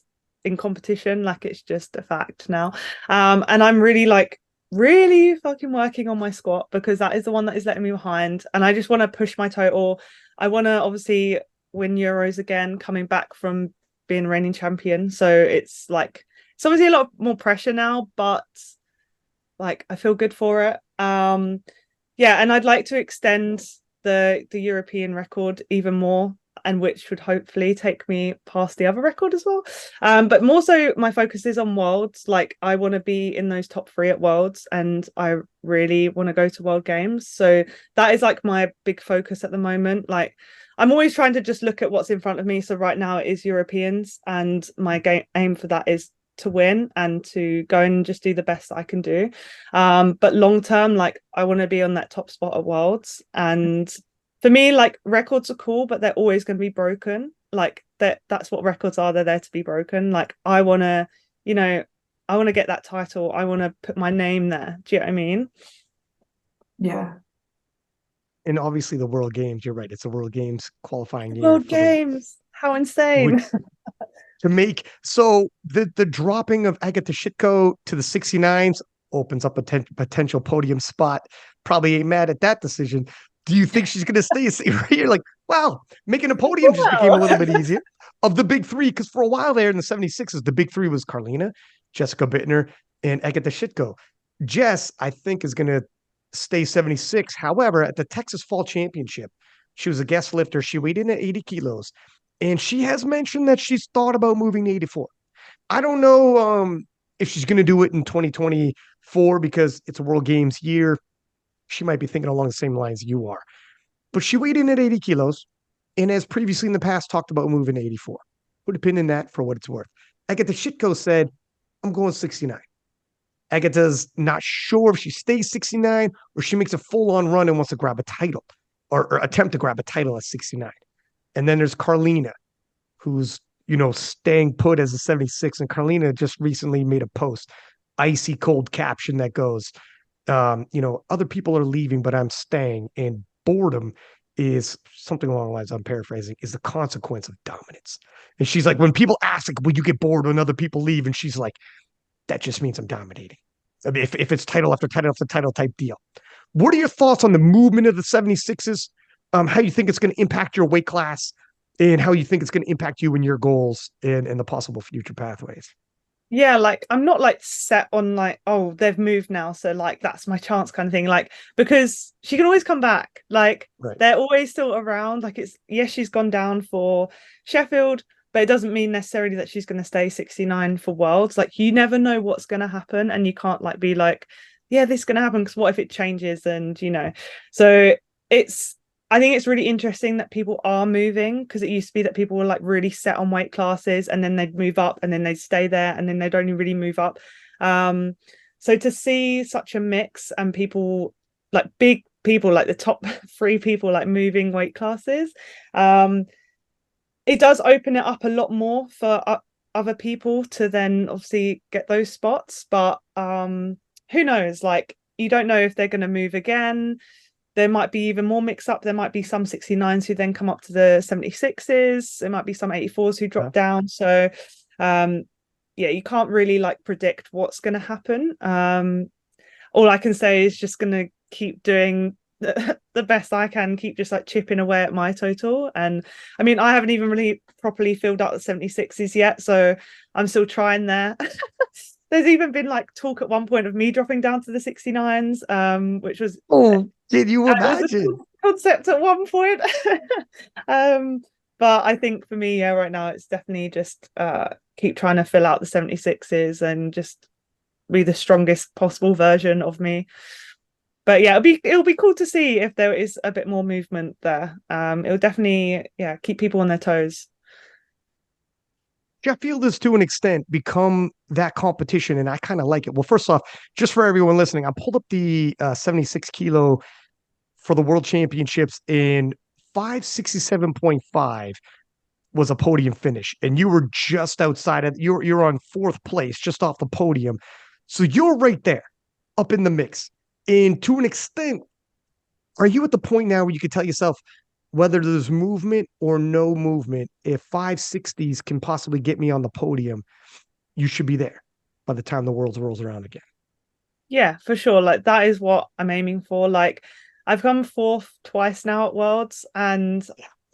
B: in competition, like it's just a fact now. And I'm really fucking working on my squat, because that is the one that is letting me behind, and I just want to push my total. I want to obviously win Euros again, coming back from being reigning champion. So it's obviously a lot more pressure now, but like I feel good for it. Yeah, and I'd like to extend the European record even more, and which would hopefully take me past the other record as well. But more so my focus is on worlds. Like I want to be in those top 3 at worlds, and I really want to go to world games. So that is like my big focus at the moment. Like I'm always trying to just look at what's in front of me. So right now it is Europeans, and my aim for that is to win and to go and just do the best I can do. But long term, like I want to be on that top spot at worlds. And for me, like records are cool, but they're always going to be broken. Like that's what records are. They're there to be broken. Like I want to, I want to get that title. I want to put my name there. Do you know what I mean?
C: Yeah.
A: And obviously the World Games, you're right. It's a World Games qualifying year.
B: World Games. How insane.
A: To make so the dropping of Agatha Shitko to the 69s opens up a potential podium spot. Probably ain't mad at that decision. Do you think she's going to stay? You're like, wow, making a podium just became a little bit easier. Of the big 3, because for a while there in the 76s, the big 3 was Carlina, Jessica Bittner, and Agatha Shitko. Jess, I think, is going to stay 76. However, at the Texas Fall Championship, she was a guest lifter. She weighed in at 80 kilos. And she has mentioned that she's thought about moving to 84. I don't know if she's going to do it in 2024 because it's a World Games year. She might be thinking along the same lines you are. But she weighed in at 80 kilos and has previously in the past talked about moving to 84. Put a pin in that for what it's worth. Agatha Shitko said, I'm going 69. Agatha's not sure if she stays 69 or she makes a full-on run and wants to grab a title or attempt to grab a title at 69. And then there's Carlina, who's, staying put as a 76. And Carlina just recently made a post, icy cold caption that goes, other people are leaving, but I'm staying. And boredom is something along the lines, I'm paraphrasing, is the consequence of dominance. And she's like, when people ask, like, will you get bored when other people leave? And she's like, that just means I'm dominating. I mean, if it's title after title after title type deal. What are your thoughts on the movement of the 76s? How you think it's going to impact your weight class, and how you think it's going to impact you and your goals and the possible future pathways?
B: Yeah, like I'm not like set on like, oh, they've moved now, so like that's my chance kind of thing. Like, because she can always come back. Like
A: Right.
B: They're always still around. Like she's gone down for Sheffield, but it doesn't mean necessarily that she's going to stay 69 for Worlds. Like you never know what's going to happen, and you can't like be like, yeah, this is going to happen, because what if it changes? And so I think it's really interesting that people are moving, because it used to be that people were like really set on weight classes, and then they'd move up, and then they'd stay there, and then they'd only really move up. So to see such a mix, and people like big people, like the top 3 people like moving weight classes, it does open it up a lot more for other people to then obviously get those spots. But who knows? Like you don't know if they're going to move again. There might be even more mix up. There might be some 69s who then come up to the 76s. There might be some 84s who drop down. So, you can't really like predict what's going to happen. All I can say is just going to keep doing the best I can, keep just like chipping away at my total. And I mean, I haven't even really properly filled out the 76s yet, so I'm still trying there. There's even been like talk at one point of me dropping down to the 69s, which was
A: did you imagine?
B: Concept at one point. But I think for me, right now it's definitely just keep trying to fill out the 76s and just be the strongest possible version of me. But yeah, it'll be cool to see if there is a bit more movement there. It'll definitely, yeah, keep people on their toes.
A: Sheffield has to an extent become that competition, and I kind of like it. Well, first off, just for everyone listening, I pulled up the 76 kilo for the World Championships in 567.5 was a podium finish, and you were just outside of you're on fourth place, just off the podium. So you're right there, up in the mix. And to an extent, are you at the point now where you can tell yourself whether there's movement or no movement? If 560s can possibly get me on the podium, you should be there by the time the world rolls around again.
B: Yeah, for sure. Like that is what I'm aiming for. Like I've come fourth twice now at Worlds, and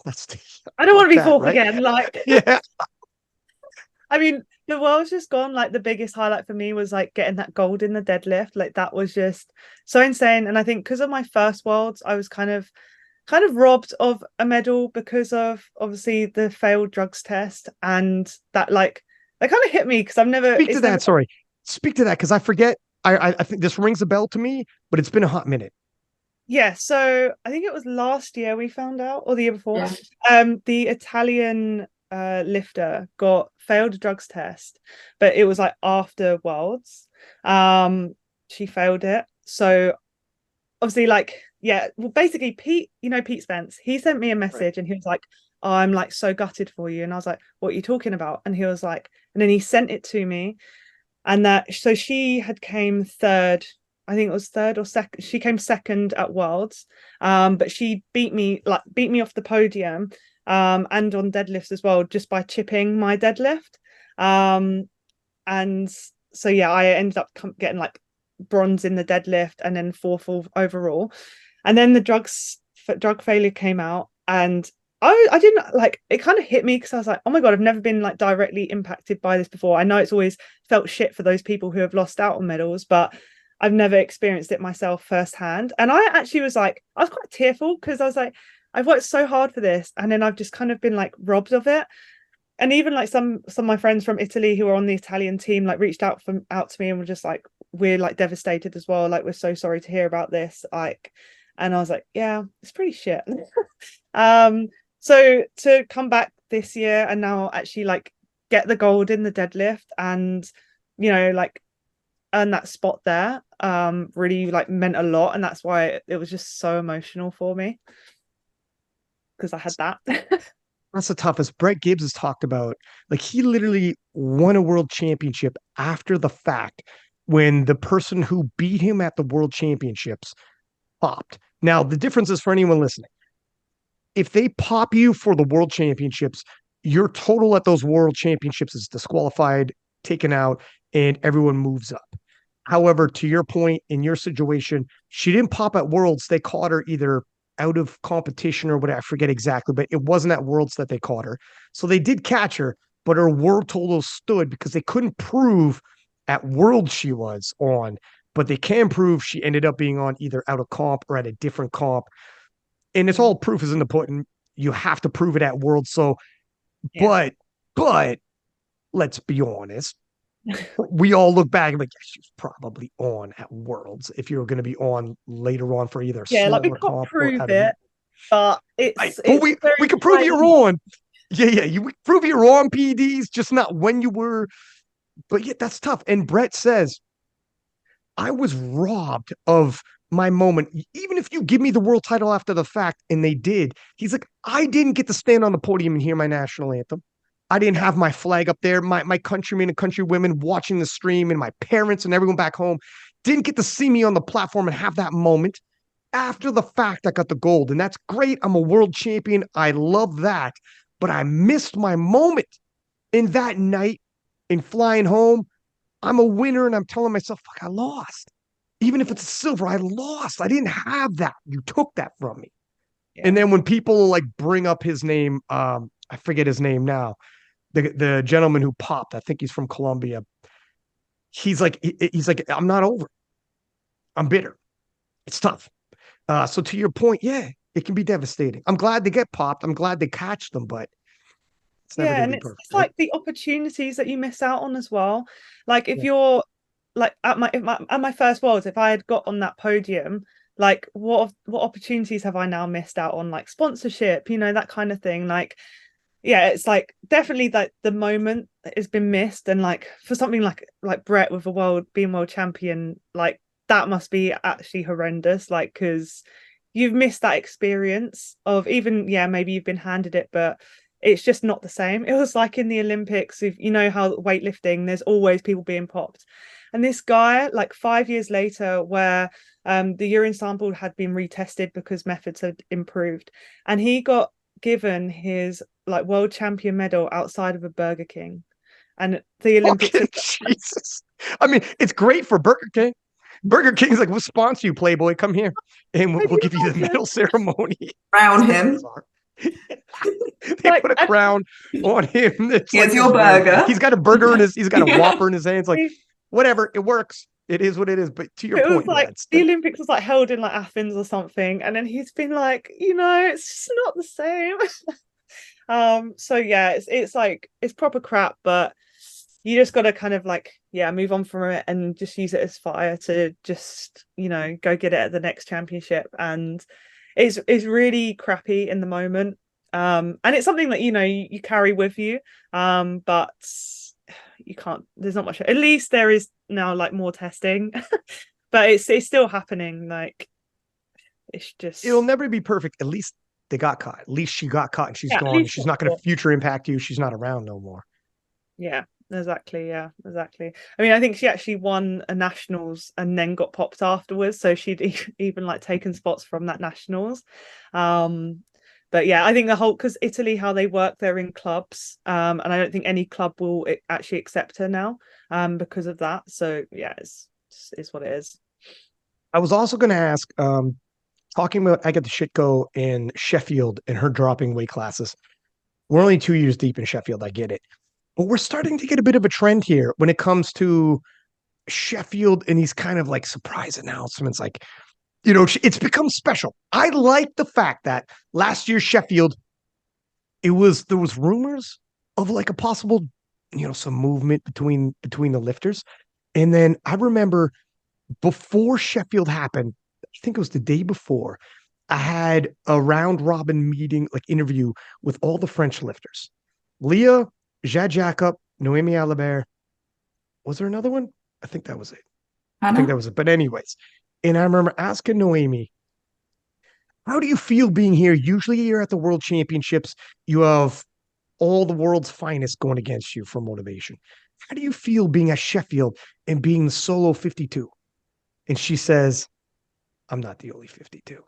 A: That's the,
B: I don't want to be
A: that,
B: fourth
A: right?
B: again. Like,
A: Yeah.
B: I mean, the World's just gone. Like the biggest highlight for me was like getting that gold in the deadlift. Like that was just so insane. And I think because of my first Worlds, I was kind of robbed of a medal because of obviously the failed drugs test, and that kind of hit me because I've never
A: Speak to
B: it's
A: that.
B: never
A: Sorry. Speak to that because I forget. I think this rings a bell to me, but it's been a hot minute.
B: Yeah, so I think it was last year we found out, or the year before.
C: Yeah.
B: The Italian lifter got failed a drugs test, but it was like after Worlds. She failed it. So obviously, like, yeah, well, basically Pete, Pete Spence, he sent me a
A: Right.
B: message and he was like, oh, I'm like so gutted for you. And I was like, what are you talking about? And he was like, and then he sent it to me, and that so she had came third. I think it was third or second. She came second at Worlds, but she beat me off the podium, and on deadlifts as well, just by chipping my deadlift. And so yeah, I ended up getting like bronze in the deadlift and then fourth overall. And then the drug failure came out, and I didn't like it. Kind of hit me because I was like, oh my god, I've never been like directly impacted by this before. I know it's always felt shit for those people who have lost out on medals, but I've never experienced it myself firsthand. And I actually was like, I was quite tearful because I was like, I've worked so hard for this, and then I've just kind of been like robbed of it. And even like some of my friends from Italy who are on the Italian team like reached out to me and were just like, we're like devastated as well. Like we're so sorry to hear about this. Like, and I was like, yeah, it's pretty shit. So to come back this year and now actually like get the gold in the deadlift and like earn that spot there really like meant a lot, and that's why it was just so emotional for me because I had that.
A: That's the toughest. Brett Gibbs has talked about, like, he literally won a world championship after the fact when the person who beat him at the world championships popped. Now, the difference is for anyone listening, if they pop you for the world championships, your total at those world championships is disqualified, taken out, and everyone moves up. However, to your point, in your situation, she didn't pop at worlds. They caught her either out of competition or whatever. I forget exactly, but it wasn't at worlds that they caught her. So they did catch her, but her world total stood because they couldn't prove at worlds she was on, but they can prove she ended up being on either out of comp or at a different comp. And it's all proof is in the pudding. You have to prove it at worlds. So,
B: Yeah.
A: but let's be honest. We all look back and like, yeah, she was probably on at Worlds if you're going to be on later on for either
B: Yeah, like we
A: smaller
B: can't
A: comp or
B: prove
A: out of
B: it, but
A: but
B: it's
A: we
B: very
A: can prove you're
B: highly.
A: on. Yeah, you prove you're on PDs, just not when you were. But yeah, that's tough. And Brett says, I was robbed of my moment. Even if you give me the world title after the fact, and they did, he's like, I didn't get to stand on the podium and hear my national anthem. I didn't have my flag up there. My countrymen and countrywomen watching the stream and my parents and everyone back home didn't get to see me on the platform and have that moment. After the fact, I got the gold, and that's great. I'm a world champion. I love that. But I missed my moment in that night in flying home. I'm a winner, and I'm telling myself, fuck, I lost. Even if it's a silver, I lost. I didn't have that. You took that from me. And
B: Yeah.
A: then when people like bring up his name, I forget his name now, the gentleman who popped, I think he's from Colombia. He's like, I'm not over. I'm bitter. It's tough. So to your point, yeah, it can be devastating. I'm glad they get popped. I'm glad they catch them, but it's never
B: Yeah,
A: going to
B: and
A: be perfect,
B: it's
A: right?
B: like the opportunities that you miss out on as well. Like if
A: Yeah.
B: you're like at my first Worlds, if I had got on that podium, like what opportunities have I now missed out on, like sponsorship, that kind of thing. Like, yeah, it's like definitely like the moment has been missed. And like for something like Brett with being world champion, like that must be actually horrendous, like, because you've missed that experience of even, yeah, maybe you've been handed it, but it's just not the same. It was like in the Olympics, if how weightlifting, there's always people being popped. And this guy, like 5 years later, where the urine sample had been retested because methods had improved, and he got given his like world champion medal outside of a Burger King. And the Olympics
A: Jesus. I mean, it's great for Burger King. Burger King's like, we'll sponsor you, Playboy. Come here, and we'll give you the medal ceremony.
C: Crown him.
A: They put a crown on him.
C: It's your burger.
A: He's got a burger he's got a Whopper in his hands. Like, whatever, it works. It is what it is. But to your point,
B: was like the Olympics was like held in like Athens or something, and then he's been like, it's just not the same. So yeah, it's like it's proper crap, but you just got to kind of like, yeah, move on from it and just use it as fire to just go get it at the next championship. And it's really crappy in the moment, and it's something that you carry with you, but you can't, there's not much. At least there is now like more testing, but it's still happening. Like, it's just,
A: it'll never be perfect. At least they got caught. At least she got caught and she's gone. She's not going to future impact you. She's not around no more.
B: Yeah, exactly. Yeah, exactly. I mean, I think she actually won a nationals and then got popped afterwards, so she'd even like taken spots from that nationals. But yeah, I think the whole, because Italy, how they work, they're in clubs, and I don't think any club will actually accept her now, because of that. So yeah, it's what it is.
A: I was also going to ask, talking about I Get the Shit Go in Sheffield and her dropping weight classes. We're only 2 years deep in Sheffield. I get it. But we're starting to get a bit of a trend here when it comes to Sheffield and these kind of like surprise announcements. Like, it's become special. I like the fact that last year Sheffield, there was rumors of like a possible, some movement between the lifters. And then I remember before Sheffield happened, I think it was the day before, I had a round robin meeting, like interview with all the French lifters. Leah, Jad Jacob, Noemi Alibert. Was there another one? I think that was it. I think that was it. But anyways, and I remember asking Noemi, how do you feel being here? Usually you're at the World Championships. You have all the world's finest going against you for motivation. How do you feel being at Sheffield and being the solo 52? And she says, I'm not the only 52.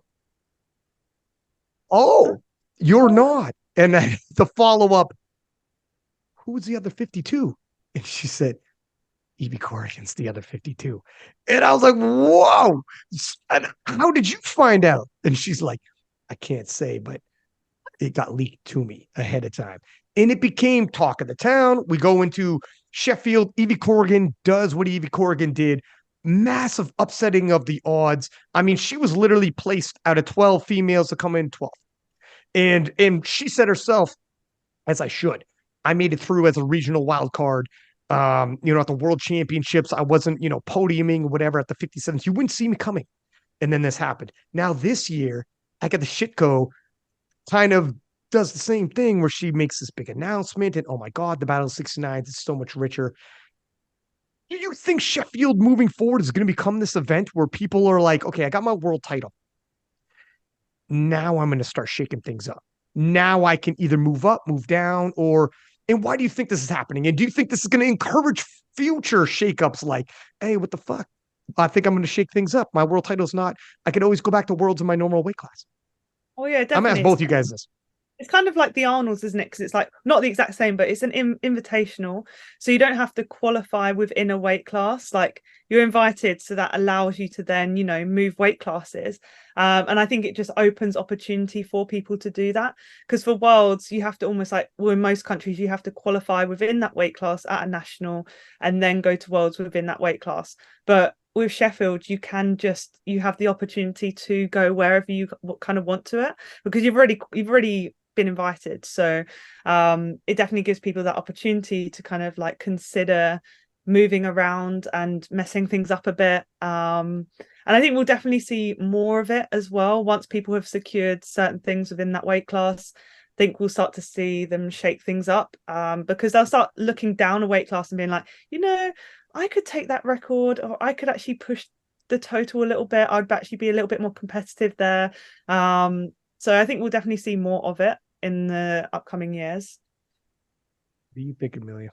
A: Oh, you're not. And then the follow-up, who's the other 52? And she said, Evie Corrigan's the other 52. And I was like, whoa. And how did you find out? And she's like, I can't say, but it got leaked to me ahead of time. And it became talk of the town. We go into Sheffield. Evie Corrigan does what Evie Corrigan did. Massive upsetting of the odds. I mean, she was literally placed out of 12 females to come in 12th. And she said herself, as I should, I made it through as a regional wild card. At the World Championships, I wasn't, podiuming or whatever at the 57th. You wouldn't see me coming. And then this happened. Now this year, I Get the Shit Go kind of does the same thing where she makes this big announcement and, oh my God, the Battle of 69 is so much richer. Do you think Sheffield moving forward is going to become this event where people are like, okay, I got my world title. Now I'm going to start shaking things up. Now I can either move up, move down, and why do you think this is happening? And do you think this is going to encourage future shakeups like, hey, what the fuck? I think I'm going to shake things up. My world title's not, I could always go back to worlds in my normal weight class.
B: Oh yeah, definitely.
A: I'm going to ask both you guys this.
B: It's kind of like the Arnold's, isn't it? Because it's like not the exact same, but it's an invitational. So you don't have to qualify within a weight class. Like, you're invited, so that allows you to then, move weight classes. And I think it just opens opportunity for people to do that. Because for Worlds, you have to almost like, well, in most countries, you have to qualify within that weight class at a national and then go to Worlds within that weight class. But with Sheffield, you have the opportunity to go wherever you kind of want to it, because you've already been invited. So it definitely gives people that opportunity to kind of like consider moving around and messing things up a bit. And I think we'll definitely see more of it as well once people have secured certain things within that weight class. I think we'll start to see them shake things up, because they'll start looking down a weight class and being like, I could take that record, or I could actually push the total a little bit. I'd actually be a little bit more competitive there. So I think we'll definitely see more of it in the upcoming years.
A: What do you think, Amelia?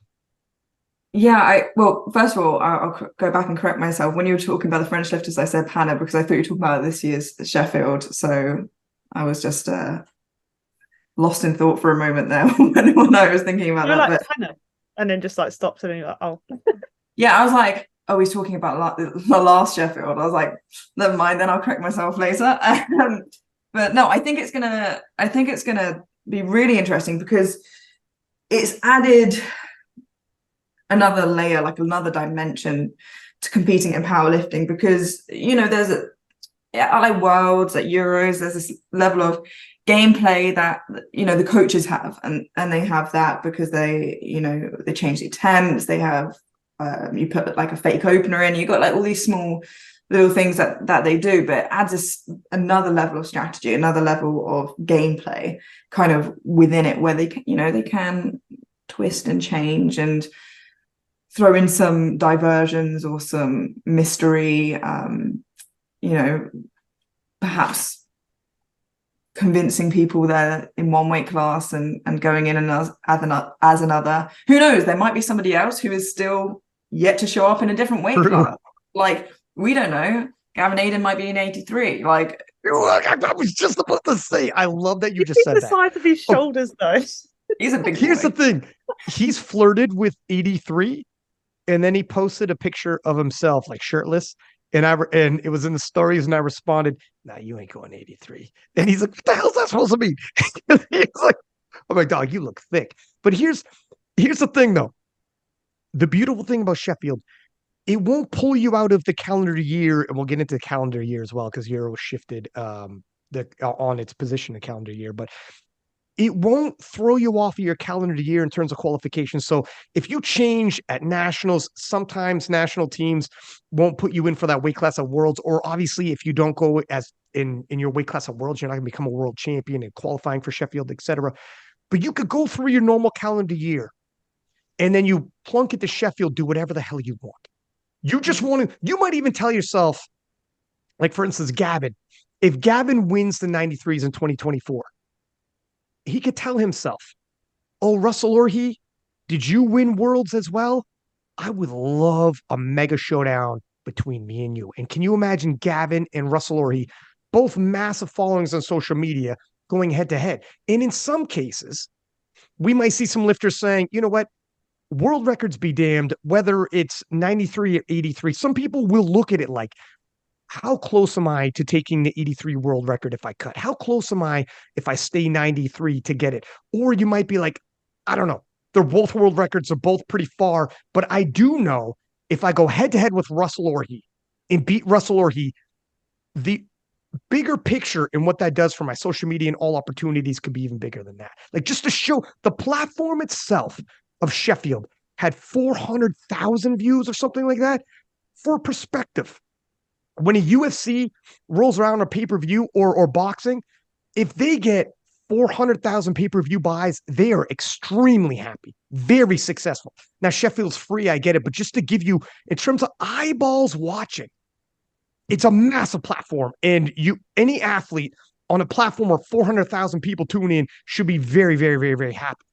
C: Yeah, well, first of all, I'll go back and correct myself. When you were talking about the French lifters, I said Hannah because I thought you were talking about this year's Sheffield. So I was just lost in thought for a moment there when I was thinking about that.
B: Like Hannah, and then just like stopped and like, oh.
C: Yeah, I was like, oh, he's talking about the last Sheffield. I was like, never mind, then I'll correct myself later. But no, I think it's gonna be really interesting because it's added another layer, like another dimension to competing in powerlifting, because there's at like Worlds, at Euros, there's this level of gameplay that the coaches have, and they have that because they change the attempts, they have you put like a fake opener in, you got like all these small little things that they do, but it adds another level of strategy, another level of gameplay kind of within it, where they can twist and change and throw in some diversions or some mystery, perhaps convincing people they're in one weight class and going in as another. Who knows? There might be somebody else who is still yet to show up in a different weight class. Like, we don't know. Gavin Aiden might be in 83. Like,
A: I was just about to say, I love that you just said that.
B: The size of his shoulders, though.
C: He's a big boy.
A: Here's the thing. He's flirted with 83, and then he posted a picture of himself like shirtless, and it was in the stories, and I responded, "Nah, you ain't going 83." And he's like, "What the hell's that supposed to mean?" He's like, "Oh my dog, you look thick." But here's the thing, though. The beautiful thing about Sheffield, it won't pull you out of the calendar year, and we'll get into the calendar year as well because Euro shifted on its position in calendar year, but it won't throw you off of your calendar year in terms of qualifications. So if you change at nationals, sometimes national teams won't put you in for that weight class at Worlds, or obviously if you don't go as in your weight class at Worlds, you're not going to become a world champion and qualifying for Sheffield, etc. But you could go through your normal calendar year, and then you plunk it to Sheffield, do whatever the hell you want. You just want to, you might even tell yourself, like for instance, Gavin, if Gavin wins the 93s in 2024, he could tell himself, oh, Russell Orhe, did you win Worlds as well? I would love a mega showdown between me and you. And can you imagine Gavin and Russell Orhe, both massive followings on social media, going head to head? And in some cases, we might see some lifters saying, you know what? World records be damned, whether it's 93 or 83. Some people will look at it like, how close am I to taking the 83 world record if I cut? How close am I if I stay 93 to get it? Or you might be like, I don't know. They're both world records, are both pretty far, but I do know if I go head to head with Russell Orhe and beat Russell Orhe, the bigger picture and what that does for my social media and all opportunities could be even bigger than that. Like, just to show the platform itself of Sheffield had 400,000 views or something like that. For perspective, when a UFC rolls around a pay-per-view or boxing, if they get 400,000 pay-per-view buys, they are extremely happy, very successful. Now, Sheffield's free, I get it, but just to give you, in terms of eyeballs watching, it's a massive platform, and any athlete on a platform where 400,000 people tune in should be very, very, very, very happy.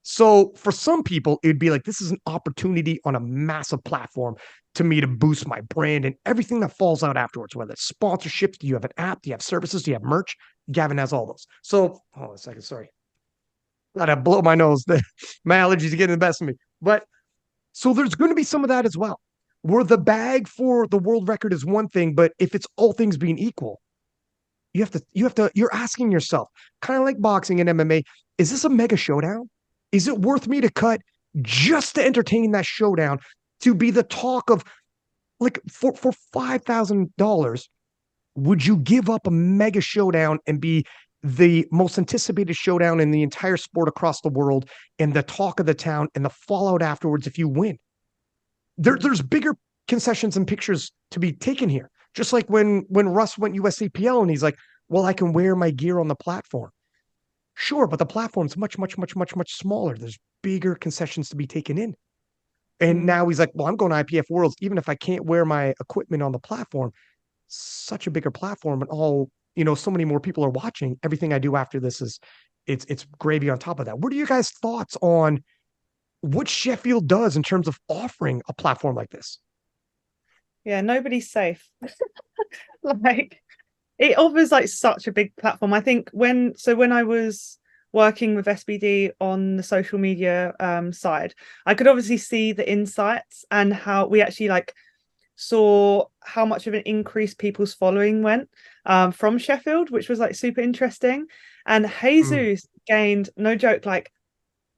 A: So for some people, it'd be like, this is an opportunity on a massive platform to me to boost my brand and everything that falls out afterwards, whether it's sponsorships, do you have an app, do you have services, do you have merch? Gavin has all those. So, hold on a second, sorry. Gotta blow my nose. My allergies are getting the best of me. But so there's going to be some of that as well, where the bag for the world record is one thing, but if it's all things being equal, you're asking yourself, kind of like boxing and MMA, is this a mega showdown? Is it worth me to cut just to entertain that showdown, to be the talk of, like, for $5,000, would you give up a mega showdown and be the most anticipated showdown in the entire sport across the world and the talk of the town and the fallout afterwards if you win? there's bigger concessions and pictures to be taken here. Just like when Russ went USAPL and he's like, well, I can wear my gear on the platform. Sure, but the platform's much, much, much, much, much smaller. There's bigger concessions to be taken in. And now he's like, well, I'm going to IPF Worlds, even if I can't wear my equipment on the platform. Such a bigger platform, and all, so many more people are watching. Everything I do after this is it's gravy on top of that. What are you guys' thoughts on what Sheffield does in terms of offering a platform like this?
B: Yeah, nobody's safe. Like, it offers like such a big platform. I think when I was working with SBD on the social media side, I could obviously see the insights and how we actually like saw how much of an increase people's following went from Sheffield, which was like super interesting. And Jesus gained, no joke, like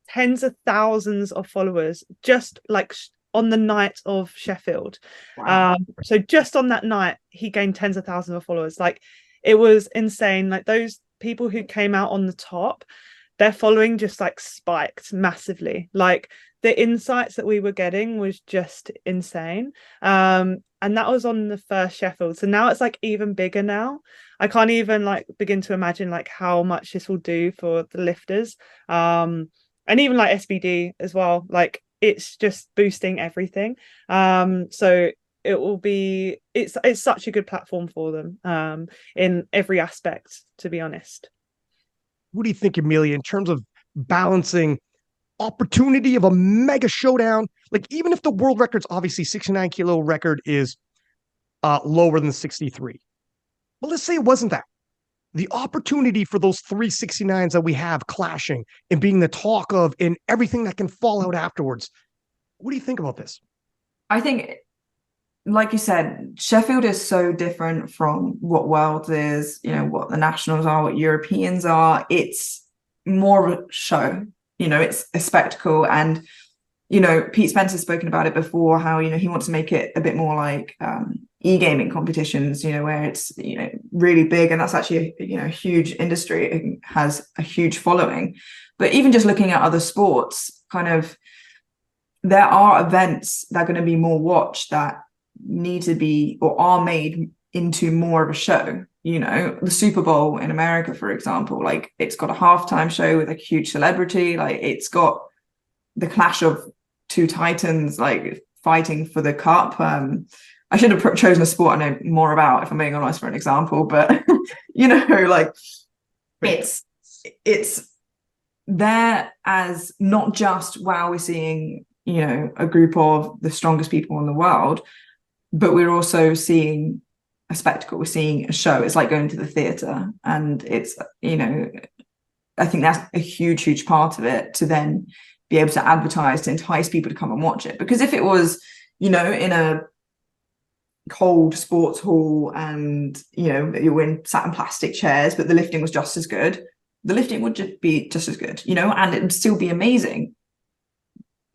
B: tens of thousands of followers just like on the night of Sheffield.
C: Wow.
B: So just on that night, he gained tens of thousands of followers. Like, it was insane. Like, those people who came out on the top, their following just like spiked massively. Like, the insights that we were getting was just insane. And that was on the first Sheffield. So now it's like even bigger now. I can't even like begin to imagine like how much this will do for the lifters. And even like SBD as well. Like, it's just boosting everything. So it will be, it's such a good platform for them in every aspect, to be honest.
A: What do you think, Amelia, in terms of balancing opportunity of a mega showdown? Like, even if the world record's obviously 69 kilo record is lower than 63, but let's say it wasn't that. The opportunity for those 369s that we have clashing and being the talk of and everything that can fall out afterwards. What do you think about this?
C: I think, like you said, Sheffield is so different from what Worlds is, what the nationals are, what Europeans are. It's more of a show, it's a spectacle. And, Pete Spencer's spoken about it before, how, he wants to make it a bit more like e-gaming competitions, where it's, really big. And that's actually, a huge industry. It has a huge following. But even just looking at other sports, kind of, there are events that are going to be more watched that need to be or are made into more of a show. The Super Bowl in America, for example, like, it's got a halftime show with a huge celebrity. Like, it's got the clash of two titans like fighting for the cup. I should have chosen a sport I know more about, if I'm being honest, for an example, but like, it's there as not just, wow, we're seeing a group of the strongest people in the world, but we're also seeing a spectacle. We're seeing a show. It's like going to the theater, and it's I think that's a huge part of it, to then be able to advertise, to entice people to come and watch it. Because if it was in a cold sports hall and you're sat in plastic chairs, but the lifting was just as good, the lifting would just be just as good, and it would still be amazing.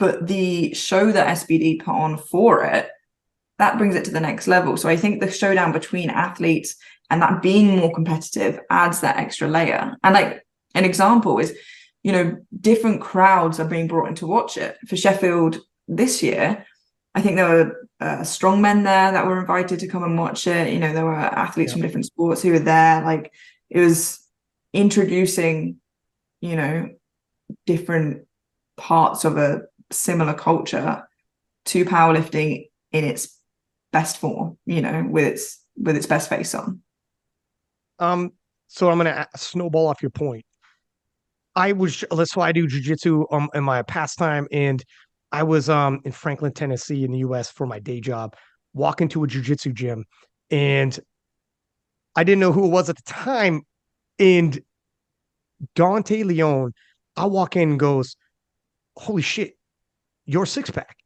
C: But the show that SBD put on for it, that brings it to the next level. So I think the showdown between athletes and that being more competitive adds that extra layer. And like, an example is, different crowds are being brought in to watch it. For Sheffield this year, I think there were strongmen there that were invited to come and watch it. There were athletes from different sports who were there. Like, it was introducing, different parts of a similar culture to powerlifting in its best form, with its best face on.
A: So I'm gonna snowball off your point. So I do jiu-jitsu in my pastime, and I was in Franklin, Tennessee in the US for my day job, walking to a jiu-jitsu gym, and I didn't know who it was at the time. And Dante Leone, I walk in and goes, holy shit, your six pack.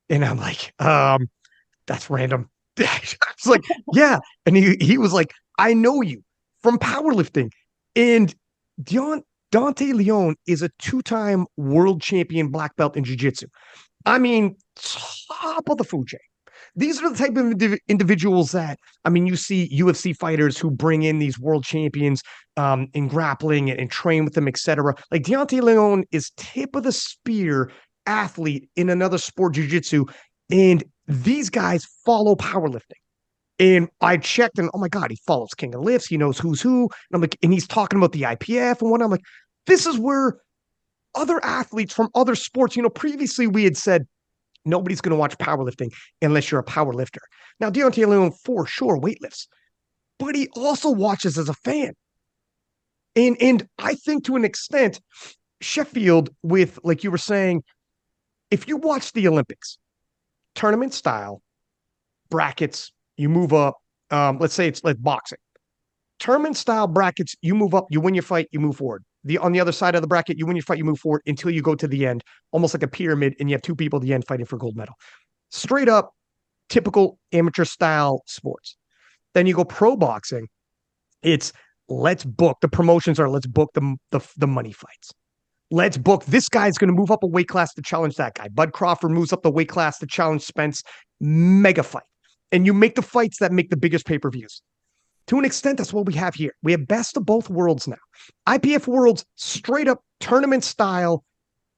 A: And I'm like, that's random. I was like, yeah. And he was like, I know you from powerlifting. And Dante Leone is a 2-time world champion black belt in jiu-jitsu. I mean, top of the food chain. These are the type of individuals that, I mean, you see UFC fighters who bring in these world champions in grappling and train with them, etc. Like, Deontay Leone is tip of the spear athlete in another sport, jiu-jitsu, And these guys follow powerlifting. And I checked and oh my God, he follows King of Lifts. He knows who's who. And I'm like, and he's talking about the IPF and whatnot. I'm like, this is where other athletes from other sports, previously we had said nobody's going to watch powerlifting unless you're a power lifter. Now, Deontay Leon for sure weightlifts, but he also watches as a fan. And I think to an extent, Sheffield, with like you were saying, if you watch the Olympics, tournament style, brackets, you move up. Let's say it's like boxing. Tournament style brackets, you move up, you win your fight, you move forward. On the other side of the bracket, you win your fight, you move forward until you go to the end, almost like a pyramid, and you have two people at the end fighting for gold medal. Straight up, typical amateur style sports. Then you go pro boxing. It's let's book. The promotions are let's book the money fights. Let's book. This guy's going to move up a weight class to challenge that guy. Bud Crawford moves up the weight class to challenge Spence. Mega fight. And you make the fights that make the biggest pay-per-views. To an extent, that's what we have here. We have best of both worlds now. IPF Worlds, straight up tournament style.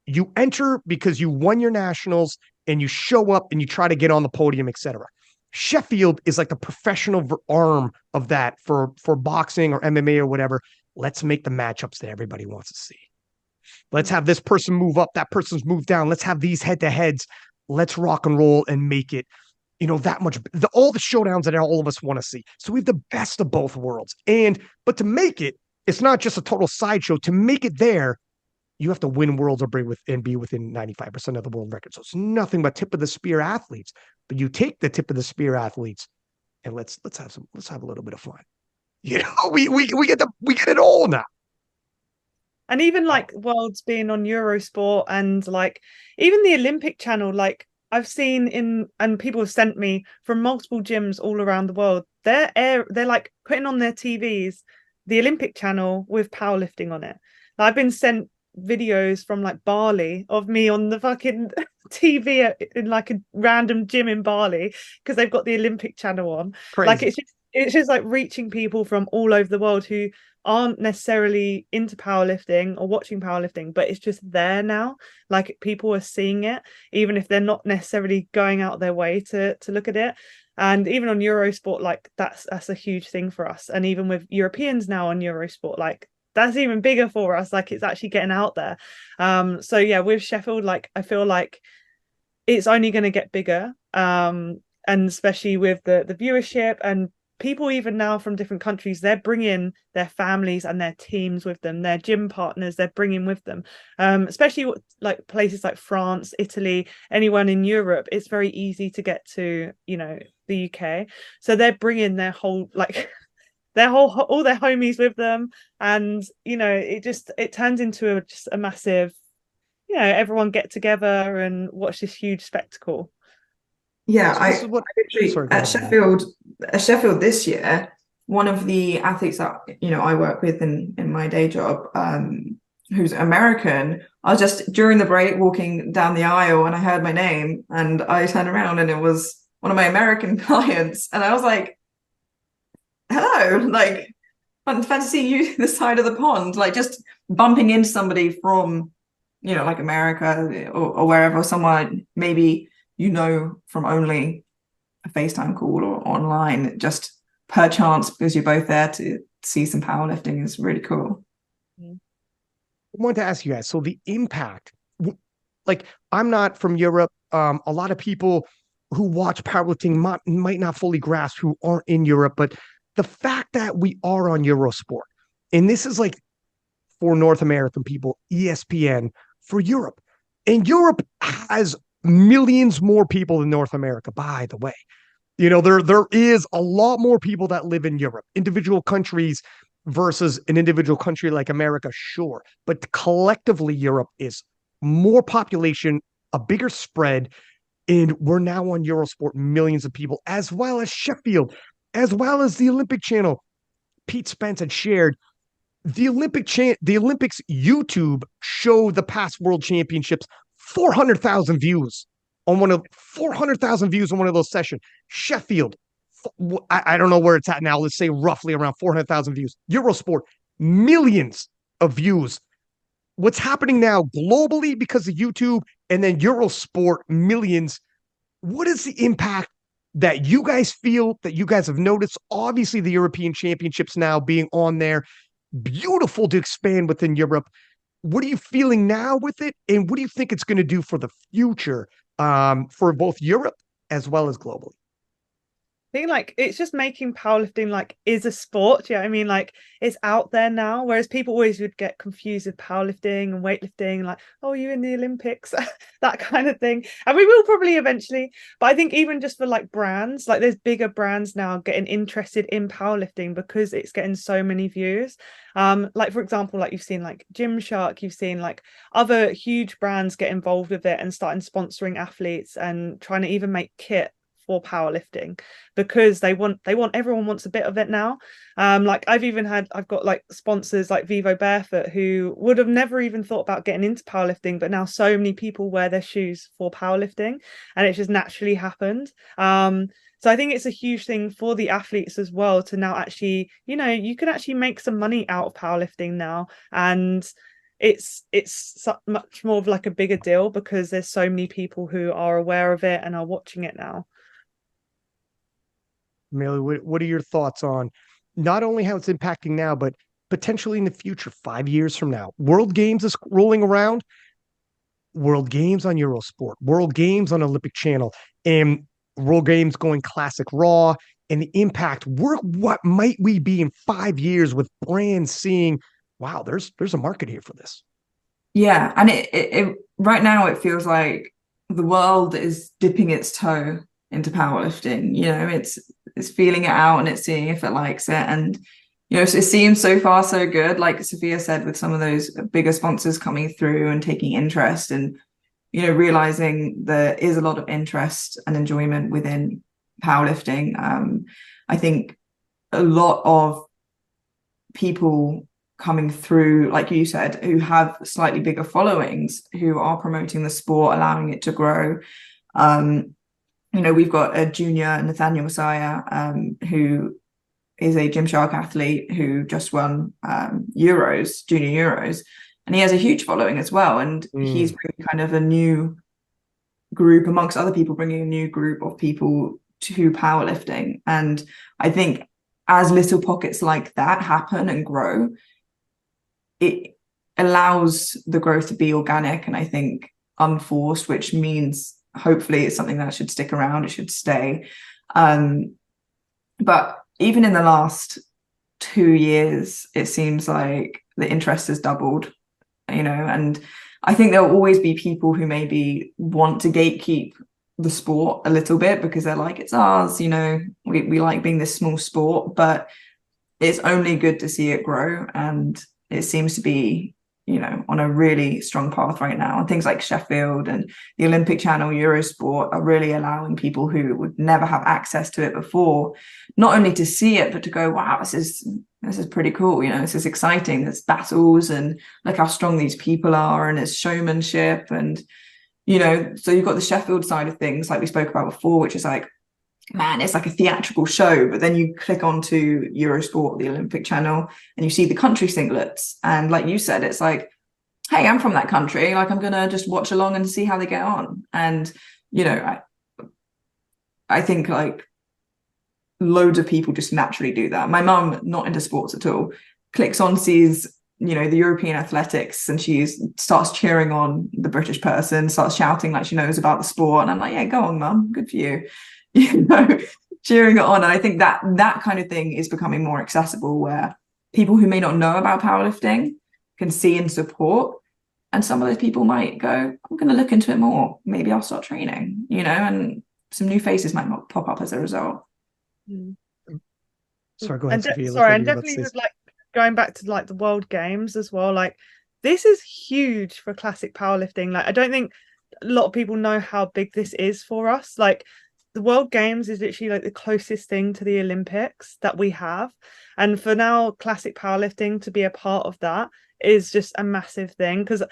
A: You enter because you won your nationals and you show up and you try to get on the podium, etc. Sheffield is like the professional arm of that for boxing or MMA or whatever. Let's make the matchups that everybody wants to see. Let's have this person move up, that person's move down. Let's have these head-to-heads. Let's rock and roll and make it, that much, all the showdowns that all of us want to see. So we have the best of both worlds. But to make it, it's not just a total sideshow. To make it there, you have to win worlds or be within 95% of the world record. So it's nothing but tip of the spear athletes. But you take the tip of the spear athletes and let's have a little bit of fun. We get it all now.
B: And even like worlds being on Eurosport and like even the Olympic channel, like I've seen and people have sent me from multiple gyms all around the world. They're like putting on their TVs the Olympic channel with powerlifting on it. I've been sent videos from like Bali of me on the fucking TV in like a random gym in Bali because they've got the Olympic channel on.
A: Crazy.
B: Like it's just like reaching people from all over the world who aren't necessarily into powerlifting or watching powerlifting, but it's just there now. Like people are seeing it, even if they're not necessarily going out their way to look at it. And even on Eurosport, like that's a huge thing for us. And even with Europeans now on Eurosport, like that's even bigger for us. Like it's actually getting out there. So yeah, with Sheffield, like I feel like it's only going to get bigger. And especially with the viewership and people even now from different countries, they're bringing their families and their teams with them, their gym partners, they're bringing with them, especially like places like France, Italy, anyone in Europe. It's very easy to get to, the UK. So they're bringing their whole, like all their homies with them. And, it turns into just a massive, everyone get together and watch this huge spectacle.
C: Yeah, at Sheffield this year, one of the athletes that I work with in my day job, who's American, I was just during the break walking down the aisle and I heard my name and I turned around and it was one of my American clients and I was like, hello, like fun to see you this side of the pond, like just bumping into somebody from like America or wherever, somewhere maybe from only a FaceTime call or online, just per chance because you're both there to see some powerlifting is really cool.
A: I wanted to ask you guys, so the impact, like I'm not from Europe. A lot of people who watch powerlifting might not fully grasp who aren't in Europe, but the fact that we are on EuroSport, and this is like for North American people, ESPN for Europe, and Europe has millions more people than North America, by the way. There is a lot more people that live in Europe, individual countries versus an individual country like America, sure. But collectively, Europe is more population, a bigger spread, and we're now on EuroSport, millions of people, as well as Sheffield, as well as the Olympic channel. Pete Spence had shared the Olympics YouTube showed the past world championships 400,000 views on one of those sessions. Sheffield, I don't know where it's at now. Let's say roughly around 400,000 views. EuroSport, millions of views. What's happening now globally because of YouTube and then EuroSport, millions. what is the impact that you guys feel, that you guys have noticed? Obviously, the European Championships now being on there, beautiful to expand within Europe. What are you feeling now with it? And what do you think it's going to do for the future, for both Europe as well as globally?
B: I think like it's just making powerlifting like is a sport. Yeah, I mean, like it's out there now. Whereas people always would get confused with powerlifting and weightlifting, like, oh, you in the Olympics, that kind of thing. And we will probably eventually. But I think even just for like brands, like there's bigger brands now getting interested in powerlifting because it's getting so many views. Like for example, like you've seen like Gymshark, you've seen like other huge brands get involved with it and starting sponsoring athletes and trying to even make kit for powerlifting because everyone wants a bit of it now. Like I've got like sponsors like Vivo Barefoot who would have never even thought about getting into powerlifting, but now so many people wear their shoes for powerlifting and it just naturally happened. So I think it's a huge thing for the athletes as well to now actually, you can actually make some money out of powerlifting now, and it's much more of like a bigger deal because there's so many people who are aware of it and are watching it now.
A: Amelia, what are your thoughts on not only how it's impacting now, but potentially in the future, 5 years from now? World Games is rolling around, World Games on EuroSport, World Games on Olympic Channel, and World Games going classic Raw, and the impact. What might we be in 5 years with brands seeing, wow, there's a market here for this?
C: Yeah, and it right now it feels like the world is dipping its toe into powerlifting. It's feeling it out and it's seeing if it likes it. And so it seems so far so good. Like Sophia said, with some of those bigger sponsors coming through and taking interest and realizing there is a lot of interest and enjoyment within powerlifting. I think a lot of people coming through, like you said, who have slightly bigger followings, who are promoting the sport, allowing it to grow. We've got a junior, Nathaniel Messiah, who is a Gymshark athlete who just won junior Euros, and he has a huge following as well. And he's bringing kind of a new group, amongst other people, bringing a new group of people to powerlifting. And I think as little pockets like that happen and grow, it allows the growth to be organic and I think unforced, which means hopefully it's something that should stick around, it should stay. But even in the last 2 years, it seems like the interest has doubled, and I think there'll always be people who maybe want to gatekeep the sport a little bit because they're like, it's ours, we like being this small sport, but it's only good to see it grow. And it seems to be, on a really strong path right now. And things like Sheffield and the Olympic Channel, EuroSport are really allowing people who would never have access to it before, not only to see it, but to go, wow, this is pretty cool. This is exciting. There's battles and look how strong these people are, and it's showmanship. And, so you've got the Sheffield side of things, like we spoke about before, which is like, man, it's like a theatrical show. But then you click onto EuroSport, the Olympic Channel, and you see the country singlets. And like you said, it's like, hey, I'm from that country. Like, I'm going to just watch along and see how they get on. And, I think like loads of people just naturally do that. My mum, not into sports at all, clicks on, sees, the European athletics, and she starts cheering on the British person, starts shouting like she knows about the sport. And I'm like, yeah, go on, mum, good for you. Cheering it on. And I think that kind of thing is becoming more accessible, where people who may not know about powerlifting can see and support. And some of those people might go, I'm going to look into it more. Maybe I'll start training, and some new faces might pop up as a result.
A: Sorry, go ahead, Sophia.
B: And definitely with like going back to like the World Games as well, like this is huge for classic powerlifting. Like I don't think a lot of people know how big this is for us. Like the World Games is literally like the closest thing to the Olympics that we have, and for now classic powerlifting to be a part of that is just a massive thing. Because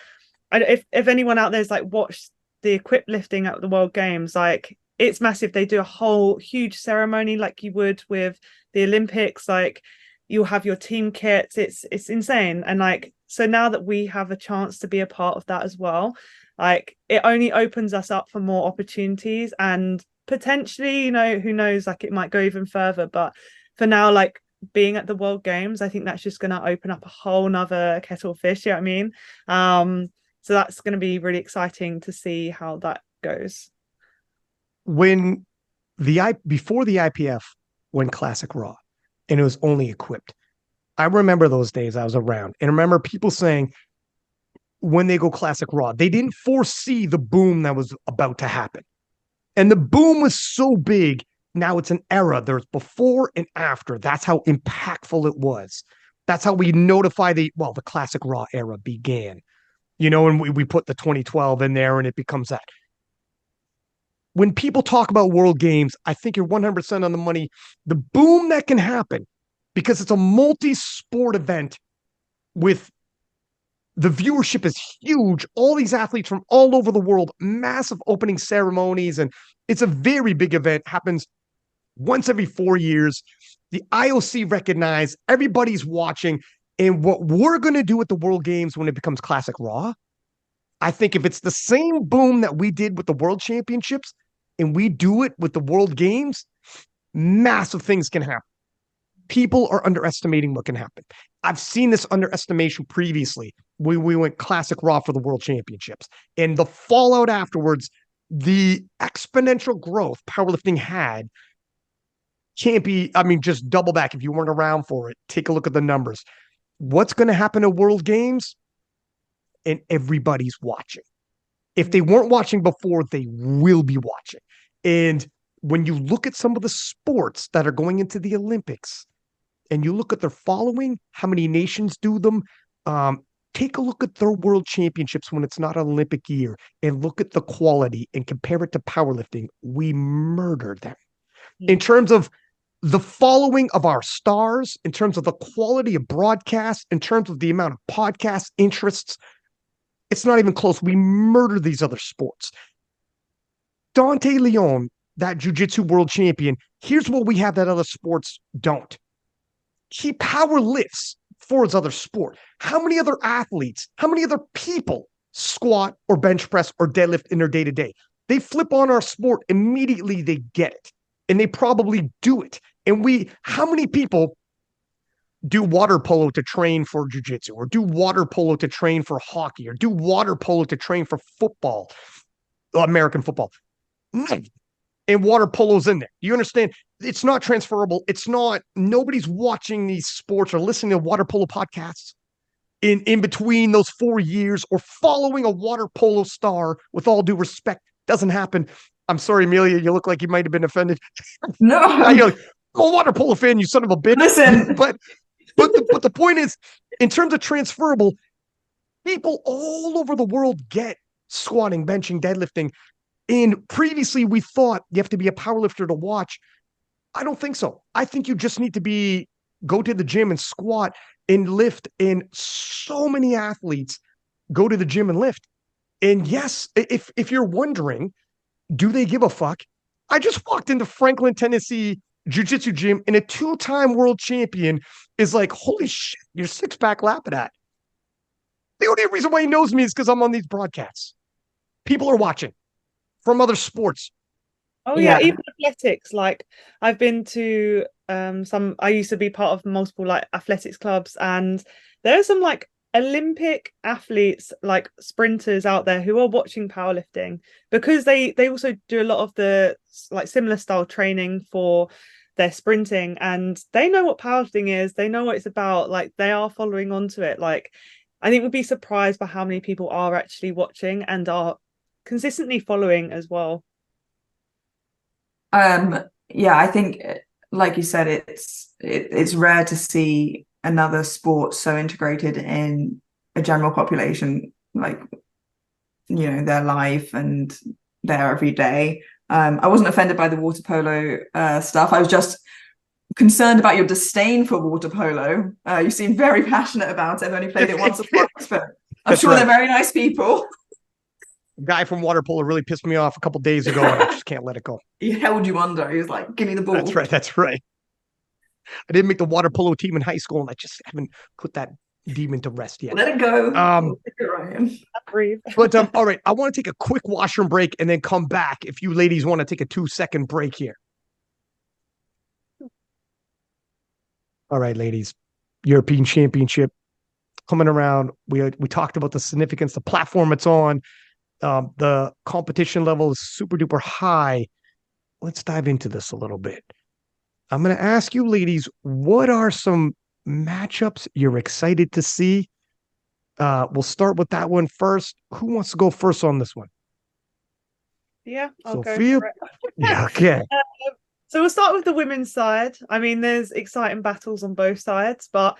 B: if anyone out there's like watched the equip lifting at the World Games, like it's massive. They do a whole huge ceremony like you would with the Olympics. Like you'll have your team kits. It's insane. And like, so now that we have a chance to be a part of that as well, like it only opens us up for more opportunities, and potentially, you know, who knows, like it might go even further. But for now, like being at the World Games, I think that's just going to open up a whole nother kettle of fish. You know what I mean? So that's going to be really exciting to see how that goes.
A: When before the IPF went Classic Raw, and it was only equipped, I remember those days. I was around, and I remember people saying when they go Classic Raw, they didn't foresee the boom that was about to happen, and the boom was so big. Now it's an era. There's before and after. That's how impactful it was. That's how we notify the Classic Raw era began. You know, and we put the 2012 in there, and it becomes that. When people talk about World Games, I think you're 100% on the money. The boom that can happen, because it's a multi-sport event with the viewership is huge. All these athletes from all over the world, massive opening ceremonies, and it's a very big event. Happens once every 4 years. The IOC recognize everybody's watching. And what we're going to do at the World Games when it becomes Classic Raw, I think if it's the same boom that we did with the World Championships and we do it with the World Games, massive things can happen. People are underestimating what can happen. I've seen this underestimation previously. We went Classic Raw for the World Championships, and the fallout afterwards, the exponential growth powerlifting had can't be, I mean, just double back. If you weren't around for it, take a look at the numbers. What's going to happen at World Games? And everybody's watching. If they weren't watching before, they will be watching. And when you look at some of the sports that are going into the Olympics and you look at their following, how many nations do them, take a look at their World Championships when it's not an Olympic year and look at the quality and compare it to powerlifting. We murdered them. In terms of the following of our stars, in terms of the quality of broadcast, in terms of the amount of podcast interests, it's not even close. We murder these other sports. Dante Leon, that jiu-jitsu world champion, here's what we have that other sports don't. He power lifts for his other sport. How many other athletes, how many other people squat or bench press or deadlift in their day-to-day? They flip on our sport, immediately they get it. And they probably do it. And how many people do water polo to train for jiu-jitsu, or do water polo to train for hockey, or do water polo to train for football, American football? And water polo's in there. You understand? It's not transferable. Nobody's watching these sports or listening to water polo podcasts in between those 4 years, or following a water polo star. With all due respect, doesn't happen. I'm sorry, Amelia, you look like you might have been offended.
C: No.
A: I'm a water polo fan, you son of a bitch.
C: Listen.
A: But the point is, in terms of transferable, people all over the world get squatting, benching, deadlifting. And previously we thought you have to be a powerlifter to watch. I don't think so. I think you just need to go to the gym and squat and lift. And so many athletes go to the gym and lift. And yes, if you're wondering, do they give a fuck? I just walked into Franklin, Tennessee jiu-jitsu gym, and a 2-time world champion is like, holy shit, you're 6-pack Lapadat. The only reason why he knows me is because I'm on these broadcasts. People are watching from other sports.
B: Oh yeah, even athletics. Like I've been to I used to be part of multiple like athletics clubs, and there are some like Olympic athletes, like sprinters out there, who are watching powerlifting because they also do a lot of the like similar style training for their sprinting, and they know what powerlifting is, they know what it's about, like they are following onto it. Like I think we'd be surprised by how many people are actually watching and are consistently following as well.
C: Yeah, I think like you said, it's rare to see another sport so integrated in a general population, like, you know, their life and their everyday. I wasn't offended by the water polo stuff. I was just concerned about your disdain for water polo. You seem very passionate about it. I've only played it once or twice, but I'm sure they're very nice people.
A: A guy from water polo really pissed me off a couple days ago, and I just can't let it go.
C: He held you under. He was like, give me the ball.
A: That's right. I didn't make the water polo team in high school, and I just haven't put that demon to rest yet.
C: Let it go.
B: breathe.
A: But all right, I want to take a quick washroom break and then come back if you ladies want to take a 2-second break here. All right, ladies, European Championship coming around. We talked about the significance, the platform it's on. The competition level is super duper high. Let's dive into this a little bit. I'm going to ask you, ladies, what are some matchups you're excited to see? We'll start with that one first. Who wants to go first on this one?
B: Yeah, I'll
A: Sophia?
B: go for it.
A: Yeah, okay.
B: So we'll start with the women's side. I mean, there's exciting battles on both sides, but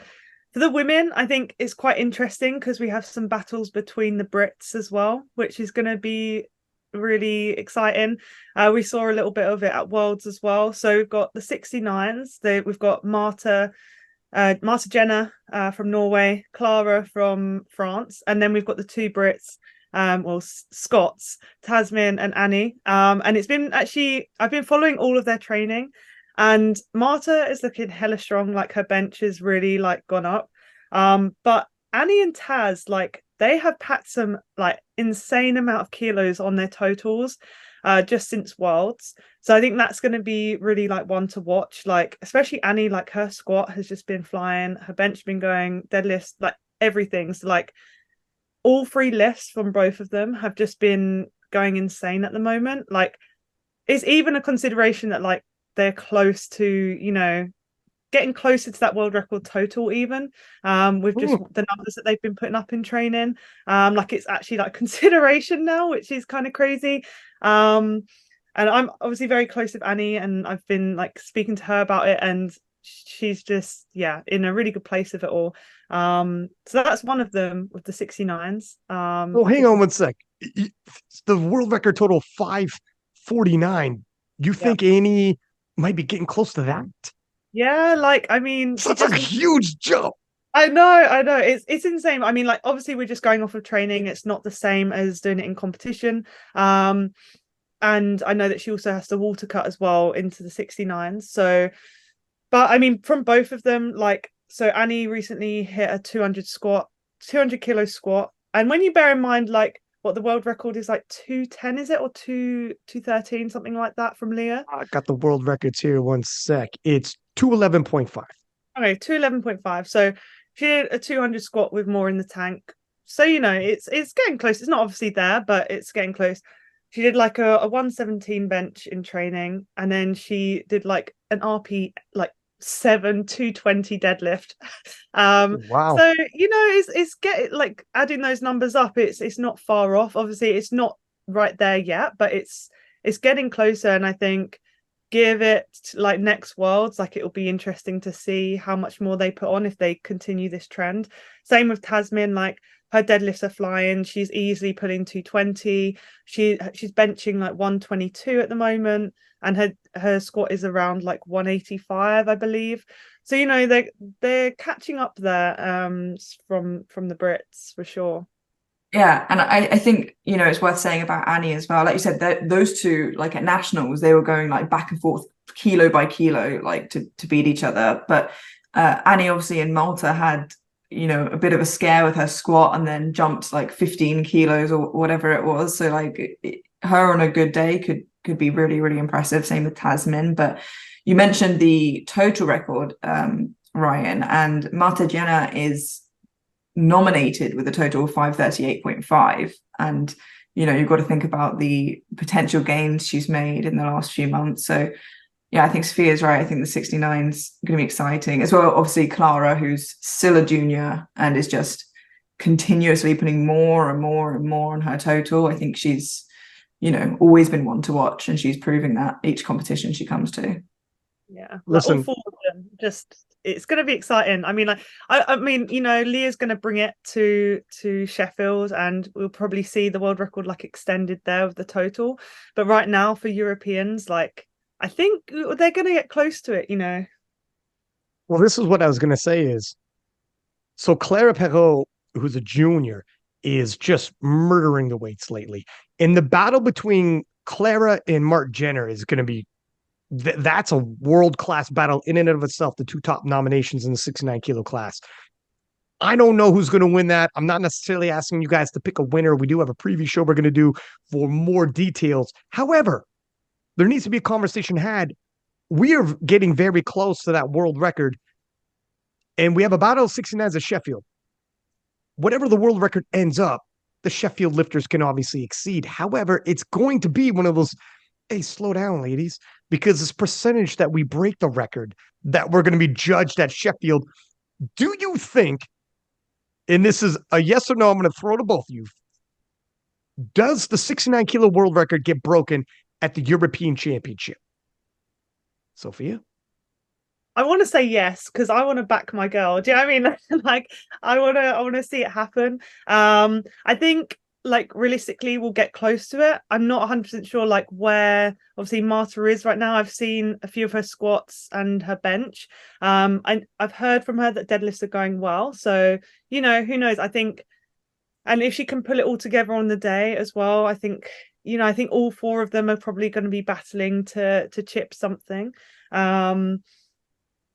B: for the women, I think it's quite interesting because we have some battles between the Brits as well, which is going to be really exciting. We saw a little bit of it at Worlds as well. So we've got the 69s. We've got Marta Jenner from Norway, Clara from France, and then we've got the two Brits, Scots, Tasmin and Annie. And it's been I've been following all of their training, and Marta is looking hella strong. Like her bench has really like gone up. But Annie and Taz, like they have packed some like insane amount of kilos on their totals just since Worlds. So I think that's going to be really like one to watch. Like especially Annie, like her squat has just been flying, her bench been going, deadlifts, like everything. So like all three lifts from both of them have just been going insane at the moment. Like it's even a consideration that like they're close to, you know, getting closer to that world record total even with just the numbers that they've been putting up in training. Like it's actually like consideration now, which is kind of crazy. And I'm obviously very close with Annie, and I've been like speaking to her about it, and she's just in a really good place with it all. So that's one of them with the 69s.
A: Well, hang on one sec. The world record total 549. You think Annie might be getting close to that?
B: Yeah, like I mean,
A: that's a huge jump.
B: I know. It's insane. I mean, like obviously we're just going off of training. It's not the same as doing it in competition. And I know that she also has to water cut as well into the 69s. So, but I mean, from both of them, like so Annie recently hit a 200 kilo squat. And when you bear in mind like what the world record is, like 210, is it, or 213, something like that from Leah?
A: I got the world records here. One sec. It's 211.5.
B: Okay, 211.5. So she did a 200 squat with more in the tank. So you know, it's getting close. It's not obviously there, but it's getting close. She did like a 117 bench in training, and then she did like an RP like 220 deadlift.
A: Wow.
B: So you know, it's get like adding those numbers up. It's not far off. Obviously, it's not right there yet, but it's getting closer. And I think give it like next Worlds, like it'll be interesting to see how much more they put on if they continue this trend. Same with Tasmin, like her deadlifts are flying. She's easily pulling 220. She's benching like 122 at the moment, and her squat is around like 185, I believe. So you know they're catching up there from the Brits for sure.
C: Yeah, and I think, you know, it's worth saying about Annie as well. Like you said, those two, like at nationals, they were going like back and forth, kilo by kilo, like to beat each other. But Annie, obviously in Malta, had, you know, a bit of a scare with her squat and then jumped like 15 kilos or whatever it was. So like her on a good day could be really, really impressive. Same with Tasmin. But you mentioned the total record, Ryan, and Marta Jenner is nominated with a total of 538.5, and you know, you've got to think about the potential gains she's made in the last few months. So yeah, I think Sophia's right. I think the 69's going to be exciting as well. Obviously Clara, who's still a junior and is just continuously putting more and more and more on her total. I think she's, you know, always been one to watch, and she's proving that each competition she comes to.
B: Yeah,
A: listen,
B: all four of them, just it's going to be exciting. I mean, like I mean, you know, Leah's going to bring it to Sheffield, and we'll probably see the world record like extended there with the total. But right now for Europeans, like I think they're going to get close to it, you know.
A: Well, this is what I was going to say is, so Clara Perrault, who's a junior, is just murdering the weights lately. And the battle between Clara and Marta Jenner is going to be, that's a world-class battle in and of itself, the two top nominations in the 69 kilo class. I don't know who's going to win that. I'm not necessarily asking you guys to pick a winner. We do have a preview show we're going to do for more details. However, there needs to be a conversation had. We are getting very close to that world record, and we have a battle of 69s at Sheffield. Whatever the world record ends up, the Sheffield lifters can obviously exceed. However, it's going to be one of those, hey, slow down, ladies, because this percentage that we break the record that we're going to be judged at Sheffield. Do you think, and this is a yes or no, I'm going to throw to both of you, does the 69 kilo world record get broken at the European Championship? Sophia?
B: I want to say yes, because I want to back my girl. Do you know what I mean? Like, I want to see it happen. I think, like, realistically we'll get close to it. I'm not 100% sure like where obviously Marta is right now. I've seen a few of her squats and her bench. I've heard from her that deadlifts are going well. So, you know, who knows? I think, and if she can pull it all together on the day as well, I think, you know, I think all four of them are probably going to be battling to chip something.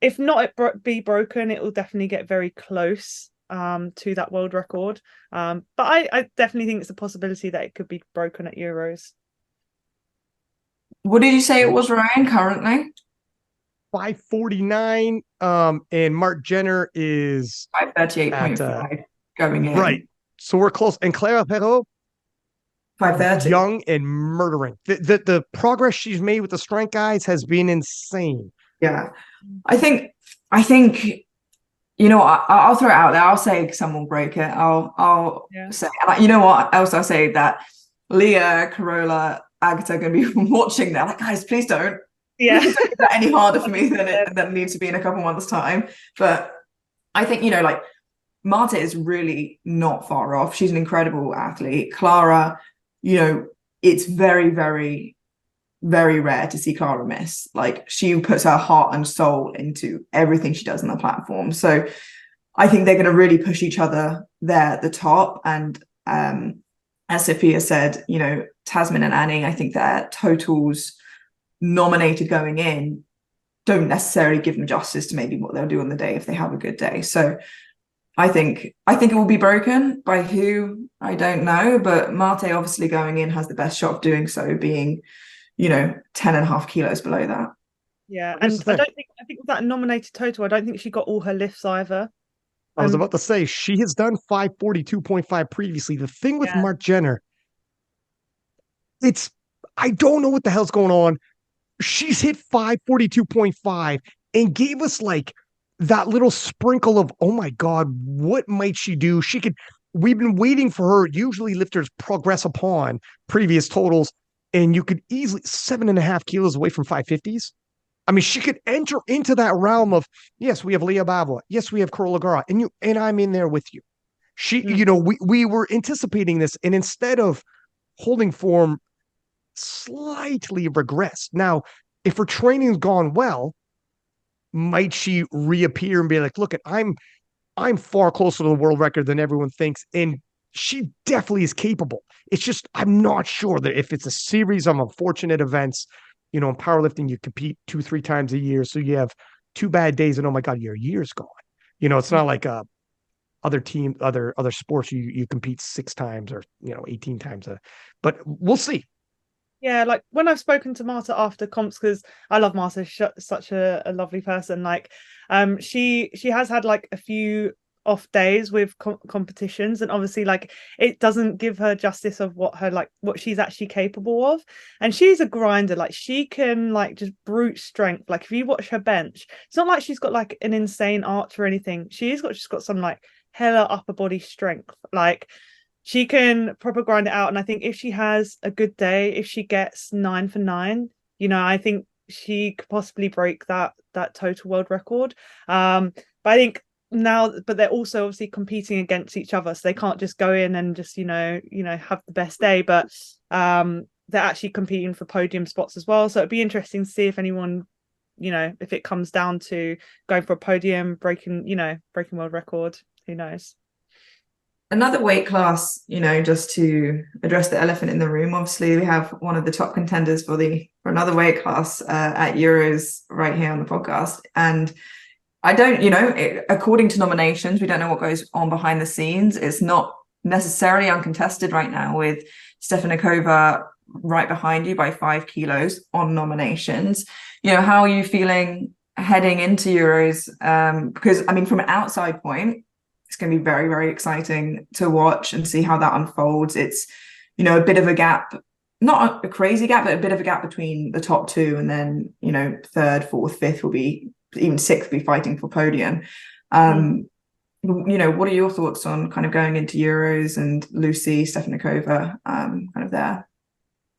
B: If not be broken, it will definitely get very close to that world record. But I definitely think it's a possibility that it could be broken at Euros.
C: What did you say it was, Ryan, currently?
A: 549. And Mark Jenner is
C: 538.5 going in.
A: Right. So we're close. And Clara Perrault,
C: 530.
A: young and murdering. The progress she's made with the strength guys has been insane.
C: Yeah. I think, you know what, I'll throw it out there. I'll say someone will break it. I'll say, you know what, else I'll say that Leah, Carola, Agatha are going to be watching that. Like, guys, please don't.
B: Yeah.
C: Please don't make that any harder for me than it needs to be in a couple months' time. But I think, you know, like, Marta is really not far off. She's an incredible athlete. Clara, you know, it's very, very, very rare to see Clara miss. Like, she puts her heart and soul into everything she does on the platform. So I think they're going to really push each other there at the top. And as Sophia said, you know, Tasmin and Annie, I think their totals nominated going in don't necessarily give them justice to maybe what they'll do on the day if they have a good day. So I think it will be broken. By who, I don't know, but Marte obviously going in has the best shot of doing so, being, you know, 10.5 kilos below that.
B: Yeah, and I think with that nominated total, I don't think she got all her lifts either.
A: I was about to say, she has done 542.5 previously. The thing with Mark Jenner, I don't know what the hell's going on. She's hit 542.5 and gave us like that little sprinkle of, oh my God, what might she do? We've been waiting for her. Usually lifters progress upon previous totals, and you could easily 7.5 kilos away from 550s. I mean, she could enter into that realm of, yes, we have Leah Bavola. Yes, we have Carola Gara, and I'm in there with you. You know, we were anticipating this, and instead of holding form, slightly regressed. Now, if her training's gone well, might she reappear and be like, look, I'm far closer to the world record than everyone thinks, and she definitely is capable. It's just, I'm not sure that if it's a series of unfortunate events. You know, in powerlifting, you compete 2-3 times a year. So you have 2 bad days and, oh my God, your year's gone. You know, it's not like other sports you compete 6 times or, you know, 18 times. But we'll see.
B: Yeah, like when I've spoken to Marta after comps, because I love Marta, she's such a lovely person. Like, she has had like a few off days with competitions, and obviously like it doesn't give her justice of what she's actually capable of. And she's a grinder. Like, she can like just brute strength. Like, if you watch her bench, it's not like she's got like an insane arch or anything. She's got some like hella upper body strength. Like, she can proper grind it out. And I think if she has a good day, if she gets 9 for 9, you know, I think she could possibly break that total world record. But I think now, but they're also obviously competing against each other, so they can't just go in and just you know have the best day, but they're actually competing for podium spots as well. So it'd be interesting to see if anyone, you know, if it comes down to going for a podium, breaking world record, who knows.
C: Another weight class, you know, just to address the elephant in the room, obviously we have one of the top contenders for another weight class at Euros right here on the podcast, and I don't, you know, according to nominations, we don't know what goes on behind the scenes. It's not necessarily uncontested right now, with Stefanikova right behind you by 5 kilos on nominations. You know, how are you feeling heading into Euros? Because I mean, from an outside point, it's going to be very, very exciting to watch and see how that unfolds. It's, you know, a bit of a gap, not a crazy gap, but a bit of a gap between the top two, and then, you know, third, fourth, fifth will be, even sixth will be fighting for podium. You know, what are your thoughts on kind of going into Euros and Lucy Stefanikova kind of there?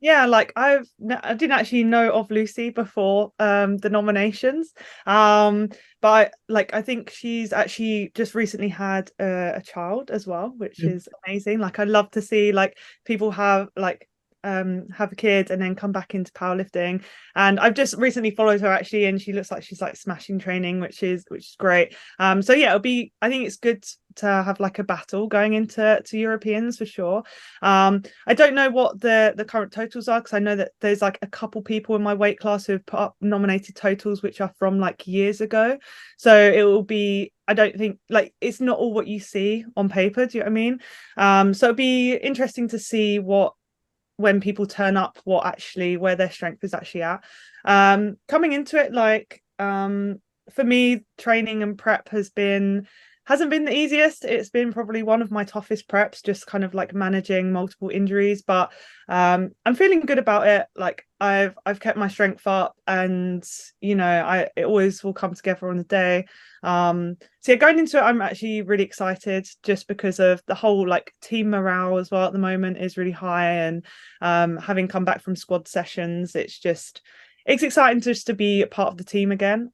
B: Yeah, like I didn't actually know of Lucy before the nominations. But I think she's actually just recently had a child as well, which is amazing. Like I love to see like people have a kid and then come back into powerlifting. And I've just recently followed her actually, and she looks like she's like smashing training, which is great. So yeah, I think it's good to have like a battle going into Europeans for sure. I don't know what the current totals are, because I know that there's like a couple people in my weight class who have put up nominated totals which are from like years ago. So it will be, I don't think, like, it's not all what you see on paper, do you know what I mean? So it'd be interesting to see when people turn up, where their strength is actually at. Coming into it, like for me, training and prep hasn't been the easiest. It's been probably one of my toughest preps, just kind of like managing multiple injuries, but I'm feeling good about it. Like I've kept my strength up, and you know, it always will come together on the day. So yeah, going into it, I'm actually really excited, just because of the whole like team morale as well at the moment is really high, and having come back from squad sessions, it's exciting just to be a part of the team again.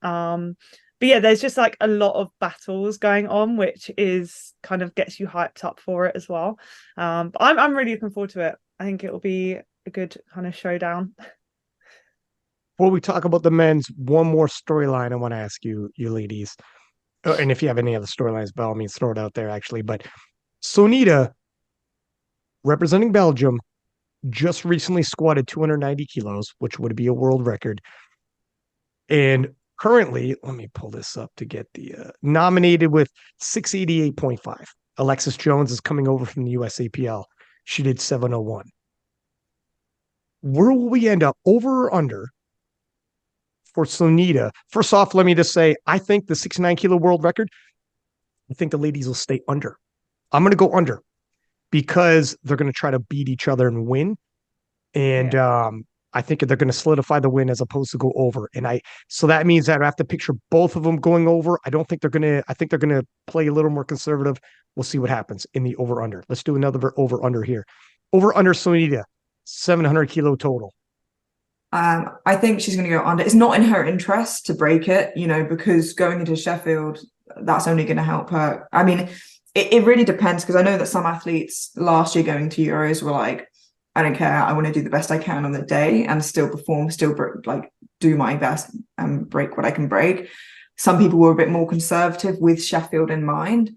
B: But yeah, there's just like a lot of battles going on, which is kind of gets you hyped up for it as well. But I'm really looking forward to it. I think it will be a good kind of showdown.
A: Before we talk about the men's, one more storyline I want to ask you ladies. And if you have any other storylines, by all means, throw it out there, actually. But Sonita, representing Belgium, just recently squatted 290 kilos, which would be a world record. And currently, let me pull this up to get the nominated with 688.5. Alexis Jones is coming over from the USAPL. She did 701. Where will we end up, over or under, for Sonita? First off, let me just say, I think the 69 kilo world record, I think the ladies will stay under. I'm going to go under, because they're going to try to beat each other and win. And I think they're going to solidify the win as opposed to go over. So that means that I have to picture both of them going over. I think they're going to play a little more conservative. We'll see what happens in the over under. Let's do another over under here. Over under Sonita, 700 kilo total.
C: I think she's going to go under. It's not in her interest to break it, you know, because going into Sheffield, that's only going to help her. I mean, it really depends, because I know that some athletes last year going to Euros were like, I don't care, I want to do the best I can on the day and still perform, like do my best and break what I can break. Some people were a bit more conservative with Sheffield in mind.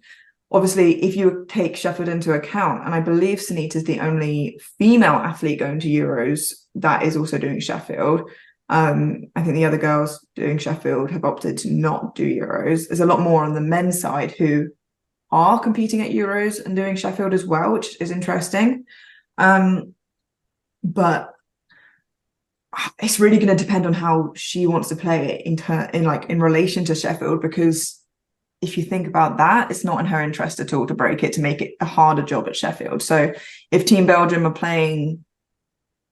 C: Obviously, if you take Sheffield into account, and I believe Sunita is the only female athlete going to Euros that is also doing Sheffield. I think the other girls doing Sheffield have opted to not do Euros. There's a lot more on the men's side who are competing at Euros and doing Sheffield as well, which is interesting. But it's really going to depend on how she wants to play it in relation to Sheffield, because if you think about that, it's not in her interest at all to break it, to make it a harder job at Sheffield. So if Team Belgium are playing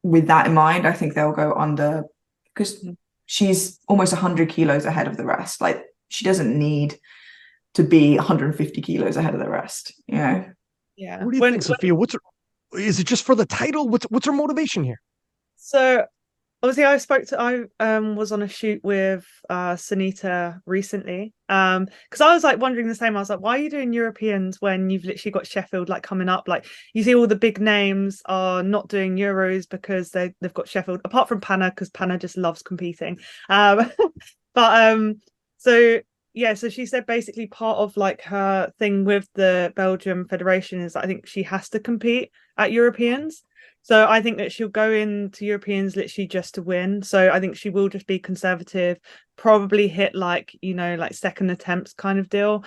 C: with that in mind, I think they'll go under, because she's almost 100 kilos ahead of the rest. Like, she doesn't need to be 150 kilos ahead of the rest, you know?
B: Yeah.
A: What do you think, Sophia? Is it just for the title? What's her motivation here?
B: So obviously I was on a shoot with Sunita recently, because I was like wondering the same. I was like, why are you doing Europeans when you've literally got Sheffield like coming up? Like, you see all the big names are not doing Euros because they've got Sheffield, apart from Panna, because Panna just loves competing. So yeah, so she said basically part of like her thing with the Belgium Federation is that I think she has to compete at Europeans. So I think that she'll go into Europeans literally just to win. So I think she will just be conservative, probably hit like, like second attempts kind of deal.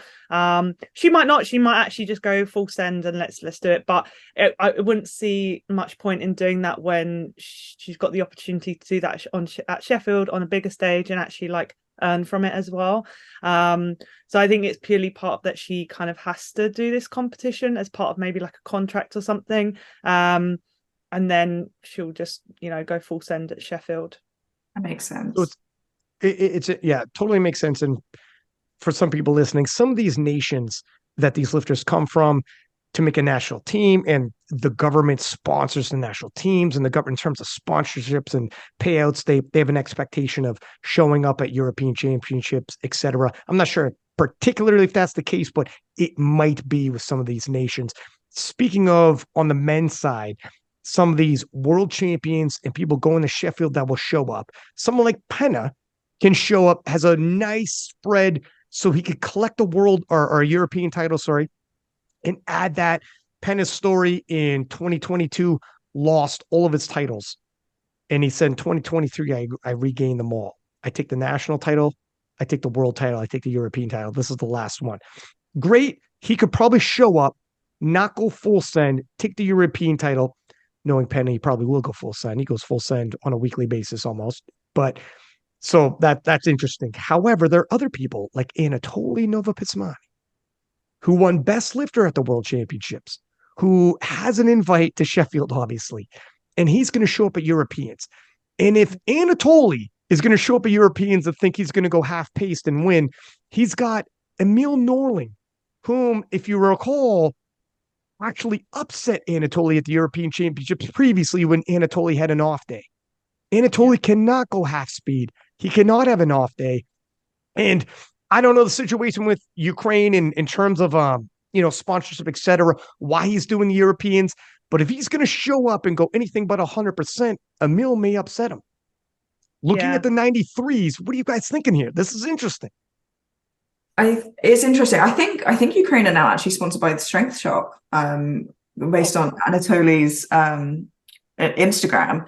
B: She might not, she might actually just go full send and let's do it. But I wouldn't see much point in doing that when she's got the opportunity to do that at Sheffield on a bigger stage and actually like earn from it as well. So I think it's purely part that she kind of has to do this competition as part of maybe like a contract or something. And then she'll just, go full send at Sheffield.
C: That makes sense.
A: So yeah, totally makes sense. And for some people listening, some of these nations that these lifters come from to make a national team, and the government sponsors the national teams, and the government in terms of sponsorships and payouts, they have an expectation of showing up at European championships, etc. I'm not sure particularly if that's the case, but it might be with some of these nations. Speaking of on the men's side, some of these world champions and people going to Sheffield that will show up. Someone like Penna can show up, has a nice spread, so he could collect a world or a European title, and add that. Penna's story in 2022 lost all of its titles. And he said in 2023, I regained them all. I take the national title, I take the world title, I take the European title. This is the last one. Great. He could probably show up, not go full send, take the European title. Knowing Penny, he probably will go full send. He goes full send on a weekly basis almost. But so that's interesting. However, there are other people like Anatoly Novopitsmani, who won Best Lifter at the World Championships, who has an invite to Sheffield, obviously, and he's going to show up at Europeans. And if Anatoly is going to show up at Europeans and think he's going to go half-paced and win, he's got Emil Norling, whom, if you recall, actually upset Anatoly at the European Championships previously when Anatoly had an off day. Anatoly cannot go half speed. He cannot have an off day. And I don't know the situation with Ukraine in terms of, sponsorship, etc., why he's doing the Europeans. But if he's going to show up and go anything but 100%, Emil may upset him. Looking at the 93s, what are you guys thinking here? This is interesting.
C: It's interesting. I think Ukraine are now actually sponsored by the Strength Shop, based on Anatoly's Instagram,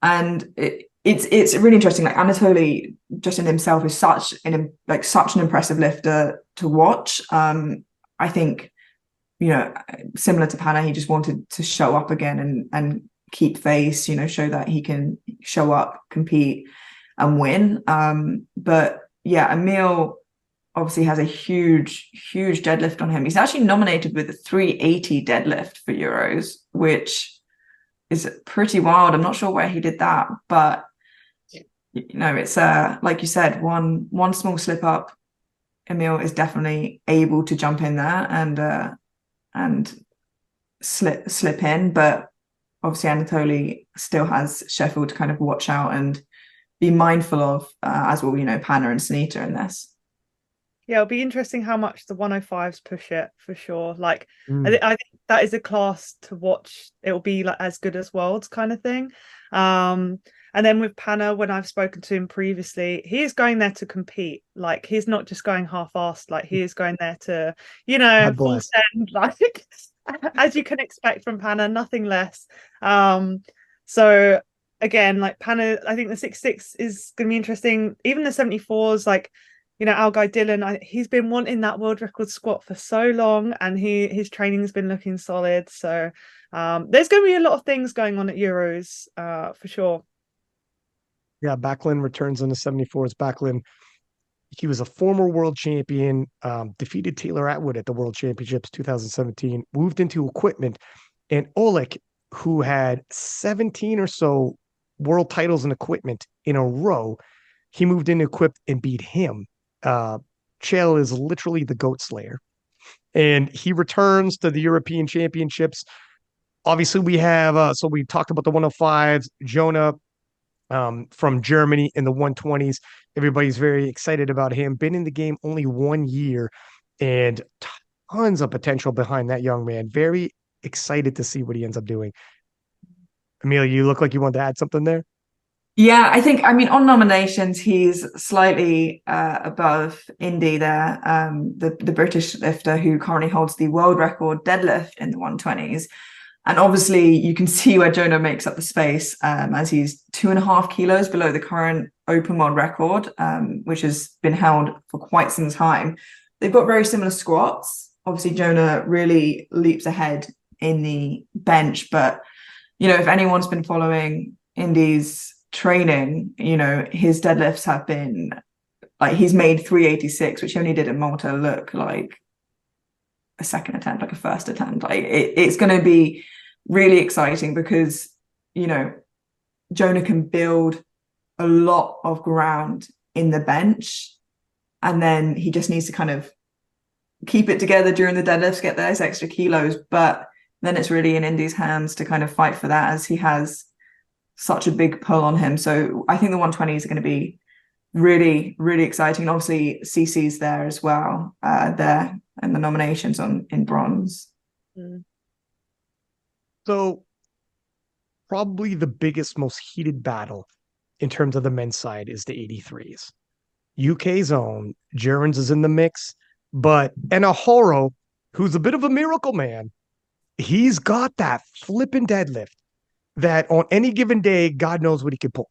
C: and it's really interesting. Like Anatoly, just in himself, is such an impressive lifter to watch. I think, similar to Panna, he just wanted to show up again and keep face. Show that he can show up, compete, and win. But yeah, Emil obviously has a huge deadlift on him. He's actually nominated with a 380 deadlift for Euros, which is pretty wild. I'm not sure where he did that, but it's like you said, one small slip up, Emil is definitely able to jump in there and slip in. But obviously Anatoly still has Sheffield to kind of watch out and be mindful of, as well, Panna and Sunita in this.
B: Yeah, it'll be interesting how much the 105s push it for sure. Like, I think that is a class to watch. It'll be like as good as Worlds kind of thing. And then with Panna, when I've spoken to him previously, he is going there to compete. Like, he's not just going half-assed. Like, he is going there to, full send, like, as you can expect from Panna, nothing less. So again, like Panna, I think the 66 is going to be interesting. Even the 74s, like, our guy Dylan, he's been wanting that world record squat for so long, and his training has been looking solid. So there's going to be a lot of things going on at Euros for sure.
A: Yeah, Backlund returns in the 74s. Backlund, he was a former world champion, defeated Taylor Atwood at the World Championships 2017, moved into equipment, and Oleg, who had 17 or so world titles in equipment in a row, he moved into equipped and beat him. Chael is literally the goat slayer, and he returns to the European Championships. Obviously, we have so we talked about the 105s, Jonah from Germany in the 120s. Everybody's very excited about him. Been in the game only 1 year, and tons of potential behind that young man. Very excited to see what he ends up doing. Amelia, you look like you wanted to add something there.
C: Yeah, on nominations, he's slightly above Indy there, the British lifter who currently holds the world record deadlift in the 120s. And obviously you can see where Jonah makes up the space, as he's 2.5 kilos below the current open world record, which has been held for quite some time. They've got very similar squats. Obviously Jonah really leaps ahead in the bench, but if anyone's been following Indy's training, his deadlifts have been like, he's made 386, which he only did in Malta, look like a second attempt, like a first attempt. Like it's going to be really exciting because Jonah can build a lot of ground in the bench, and then he just needs to kind of keep it together during the deadlifts, get those extra kilos. But then it's really in Indy's hands to kind of fight for that, as he has such a big pull on him. So I think the 120s are going to be really, really exciting. And obviously CC's there as well, there and the nominations in bronze.
A: So probably the biggest, most heated battle in terms of the men's side is the 83s. UK's own Germans is in the mix, but Enahoro, who's a bit of a miracle man, he's got that flipping deadlift that on any given day, God knows what he could pull.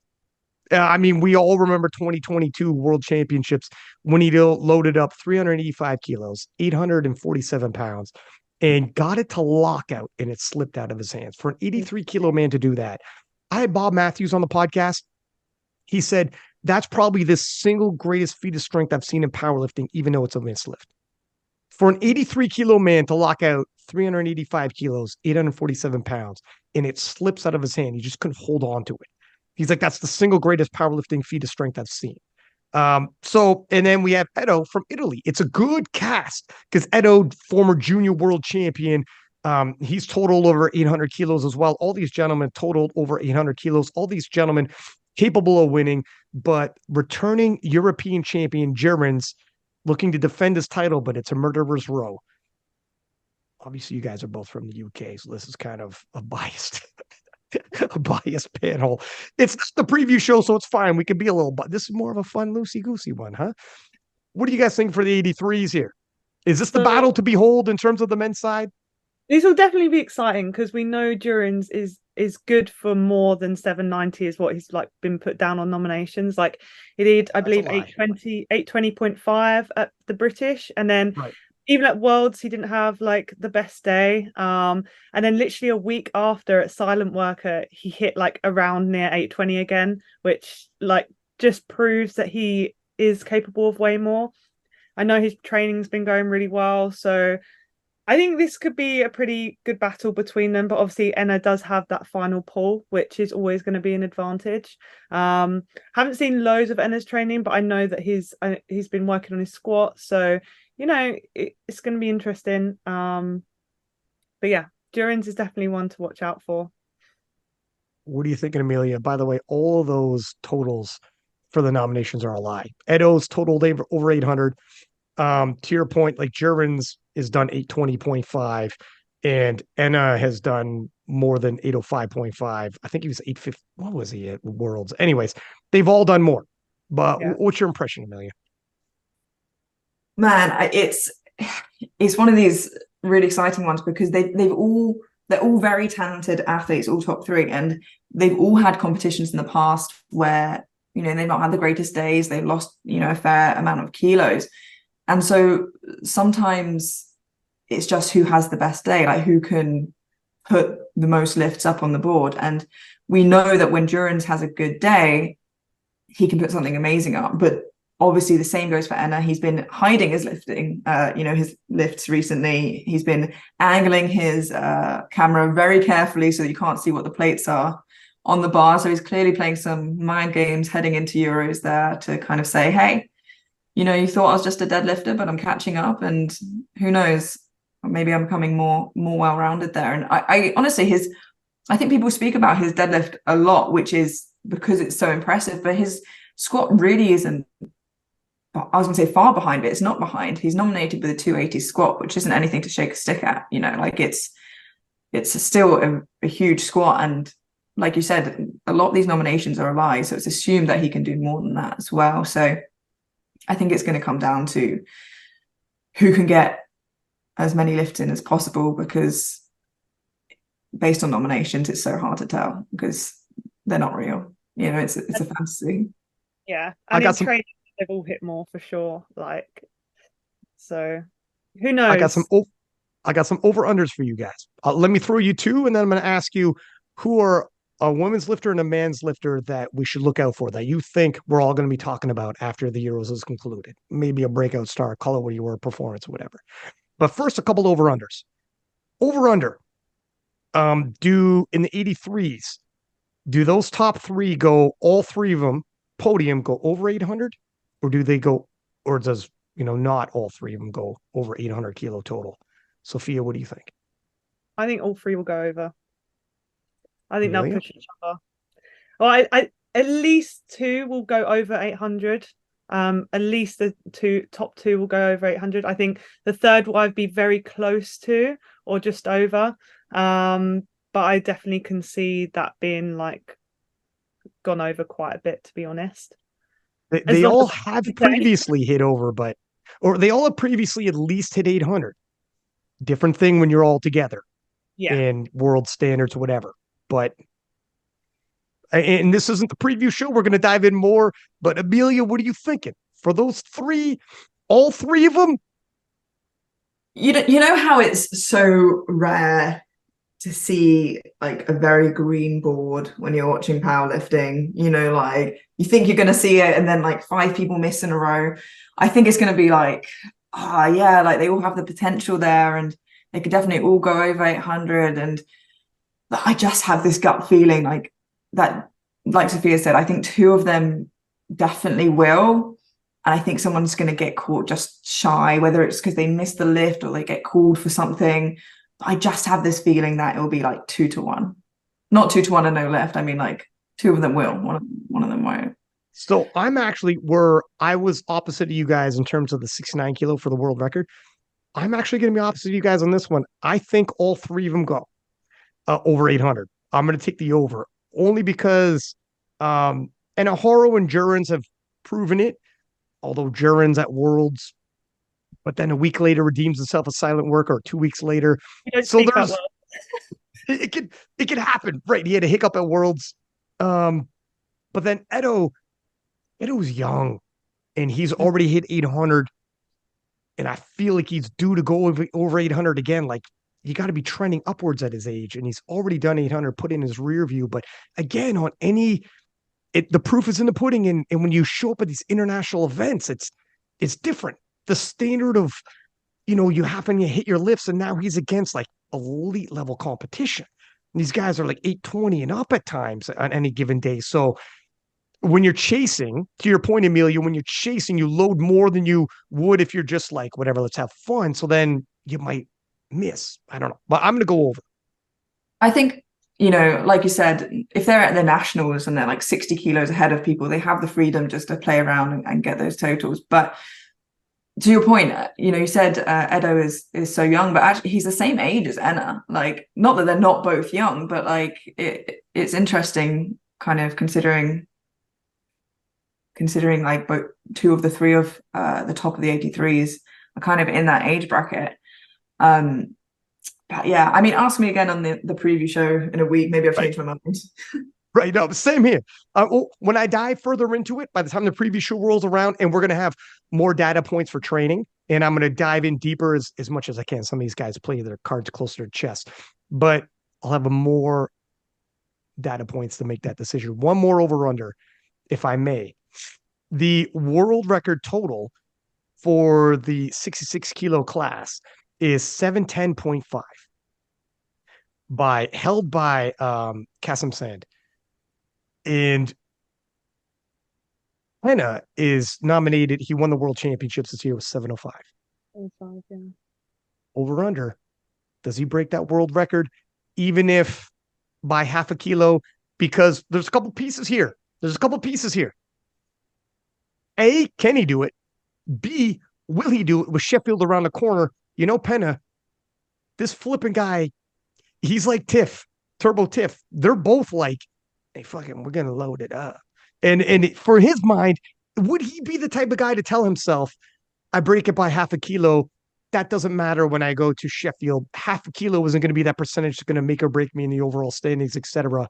A: I mean, we all remember 2022 World Championships when he loaded up 385 kilos, 847 pounds, and got it to lockout, and it slipped out of his hands. For an 83-kilo man to do that, I had Bob Matthews on the podcast. He said, that's probably the single greatest feat of strength I've seen in powerlifting, even though it's a mislift. For an 83-kilo man to lock out 385 kilos, 847 pounds, and it slips out of his hand, he just couldn't hold on to it. He's like, that's the single greatest powerlifting feat of strength I've seen. And then we have Edo from Italy. It's a good cast because Edo, former junior world champion, he's totaled over 800 kilos as well. All these gentlemen totaled over 800 kilos. All these gentlemen capable of winning, but returning European champion Germans looking to defend his title, but it's a murderer's row. Obviously, you guys are both from the UK, so this is kind of a biased panel. It's not the preview show, so it's fine. We can be a little, but this is more of a fun, loosey-goosey one, huh? What do you guys think for the 83s here? Is this the battle to behold in terms of the men's side?
B: This will definitely be exciting because we know Durans is good for more than 790 is what he's like been put down on nominations. Like he did, I believe, 820.5 at the British, and then even at Worlds he didn't have like the best day. And then literally a week after at Silent Worker he hit like around near 820 again, which like just proves that he is capable of way more. I know his training's been going really well, so I think this could be a pretty good battle between them, but obviously Enna does have that final pull, which is always going to be an advantage. Haven't seen loads of Enna's training, but I know that he's been working on his squat, so it's going to be interesting. But yeah, Durans is definitely one to watch out for.
A: What are you thinking, Amelia? By the way, all of those totals for the nominations are a lie. Edo's totaled over 800. To your point, like Germans is done 820.5 and Enna has done more than 805.5. I think he was 850. What was he at Worlds? Anyways, they've all done more. But what's your impression, Amelia?
C: Man, it's one of these really exciting ones because they're all very talented athletes, all top three, and they've all had competitions in the past where they've not had the greatest days, they've lost a fair amount of kilos. And so sometimes it's just who has the best day, like who can put the most lifts up on the board. And we know that when Durans has a good day, he can put something amazing up. But obviously the same goes for Enna. He's been hiding his lifting, his lifts recently. He's been angling his camera very carefully so that you can't see what the plates are on the bar. So he's clearly playing some mind games heading into Euros there to kind of say, hey, you thought I was just a deadlifter, but I'm catching up, and who knows, maybe I'm becoming more well-rounded there. And I honestly, I think people speak about his deadlift a lot, which is because it's so impressive, but his squat really isn't, I was going to say far behind, but it's not behind. He's nominated with a 280 squat, which isn't anything to shake a stick at, like it's still a huge squat. And like you said, a lot of these nominations are a lie. So it's assumed that he can do more than that as well. So I think it's going to come down to who can get as many lifts in as possible, because based on nominations, it's so hard to tell because they're not real. You know, it's a fantasy.
B: Yeah,
A: I
B: and
A: got
B: in
A: some
B: training they've all hit more for sure. Like, so who
A: I got some
B: knows?
A: I got some over unders for you guys. Let me throw you two, and then I'm going to ask you who are a women's lifter and a man's lifter that we should look out for that you think we're all going to be talking about after the Euros is concluded. Maybe a breakout star, call it what you were, performance, whatever. But first, a couple over unders. Over under. Do in the 83s, do those top three go, all three of them, podium, go over 800? Or do they go, or does, not all three of them go over 800 kilo total? Sophia, what do you think?
B: I think all three will go over. I think they'll
A: Amelia?
B: push each other. Well, I at least two will go over 800. At least the top two will go over 800. I think the third will either be very close to or just over. But I definitely can see that being like gone over quite a bit, to be honest. As
A: They
B: long
A: all
B: as
A: have
B: okay.
A: previously hit over, or they all have previously at least hit 800. Different thing when you're all together
B: Yeah.
A: in world standards, whatever. But, and this isn't the preview show. We're going to dive in more. But Amelia, what are you thinking for those three, all three of them?
C: You know how it's so rare to see like a very green board when you're watching powerlifting, you know, like you think you're going to see it and then like 5 people miss in a row. I think it's going to be like, yeah, like they all have the potential there and they could definitely all go over 800. And I just have this gut feeling like that, like Sophia said, I think 2 of them definitely will. And I think someone's going to get caught just shy, whether it's because they missed the lift or they get called for something. I just have this feeling that it'll be like 2-1, not 2-1 and no left. I mean, like 2 of them will, one of them won't.
A: So I'm actually where I was opposite of you guys in terms of the 69 kilo for the world record. I'm actually going to be opposite of you guys on this one. I think all three of them go over 800. I'm going to take the over only because, and Ahoro and Jurens have proven it. Although Jurens at Worlds, but then a week later redeems himself a silent work, or 2 weeks later.
B: You don't
A: So
B: speak that
A: there's
B: well.
A: it could happen, right? He had a hiccup at Worlds, but then Edo's young, and he's already hit 800, and I feel like he's due to go over 800 again. Like you got to be trending upwards at his age, and he's already done 800, put in his rear view. But again, on any the proof is in the pudding. And when you show up at these international events, it's different. The standard of, you happen to hit your lifts, and now he's against like elite level competition. And these guys are like 820 and up at times on any given day. So when you're chasing, to your point, Amelia, when you're chasing, you load more than you would if you're just like, whatever, let's have fun. So then you might miss. I don't know, but I'm going to go over.
C: I think, you know, like you said, if they're at the nationals and they're like 60 kilos ahead of people, they have the freedom just to play around and get those totals. But to your point, you know, you said Edo is so young, but actually he's the same age as Enna. Like, not that they're not both young, but like it's interesting kind of considering like both 2 of the 3 of the top of the 83s are kind of in that age bracket. But yeah, I mean, ask me again on the preview show in a week. Maybe I've changed my mind.
A: Right. No, same here. When I dive further into it, by the time the preview show rolls around, and we're going to have more data points for training, and I'm going to dive in deeper as much as I can. Some of these guys play their cards closer to chest, but I'll have more data points to make that decision. One more over under, if I may. The world record total for the 66 kilo class is 710.5 held by Kasim Sand. And Henna is nominated. He won the world championships this year with 705. Over under. Does he break that world record? Even if by half a kilo, because there's a couple pieces here. A, can he do it? B, will he do it with Sheffield around the corner? You know, Penna, this flipping guy, he's like Tiff, Turbo Tiff. They're both like, hey, we're going to load it up. And for his mind, would he be the type of guy to tell himself, I break it by half a kilo that doesn't matter when I go to Sheffield. Half a kilo isn't going to be that percentage that's going to make or break me in the overall standings, etc.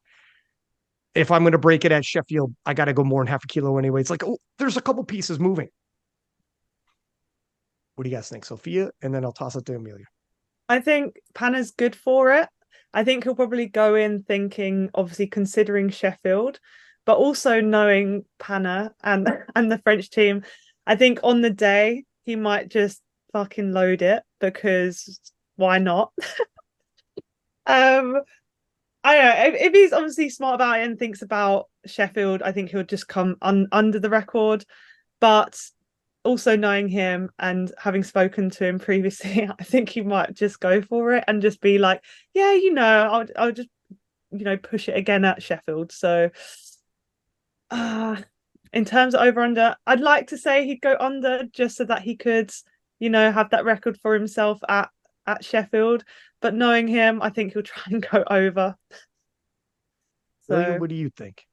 A: If I'm going to break it at Sheffield, I got to go more than half a kilo anyway. It's like, oh, there's a couple pieces moving. What do you guys think, Sophia? And then I'll toss it to Amelia.
B: I think Panna's good for it. I think he'll probably go in thinking, obviously considering Sheffield, but also knowing Panna and the French team. I think on the day he might just fucking load it, because why not? I don't know, if he's obviously smart about it and thinks about Sheffield, I think he'll just come under the record. But also knowing him and having spoken to him previously, I think he might just go for it and just be like, yeah, I'll just push it again at Sheffield. So in terms of over under, I'd like to say he'd go under just so that he could have that record for himself at Sheffield. But knowing him, I think he'll try and go over.
A: So what do you think?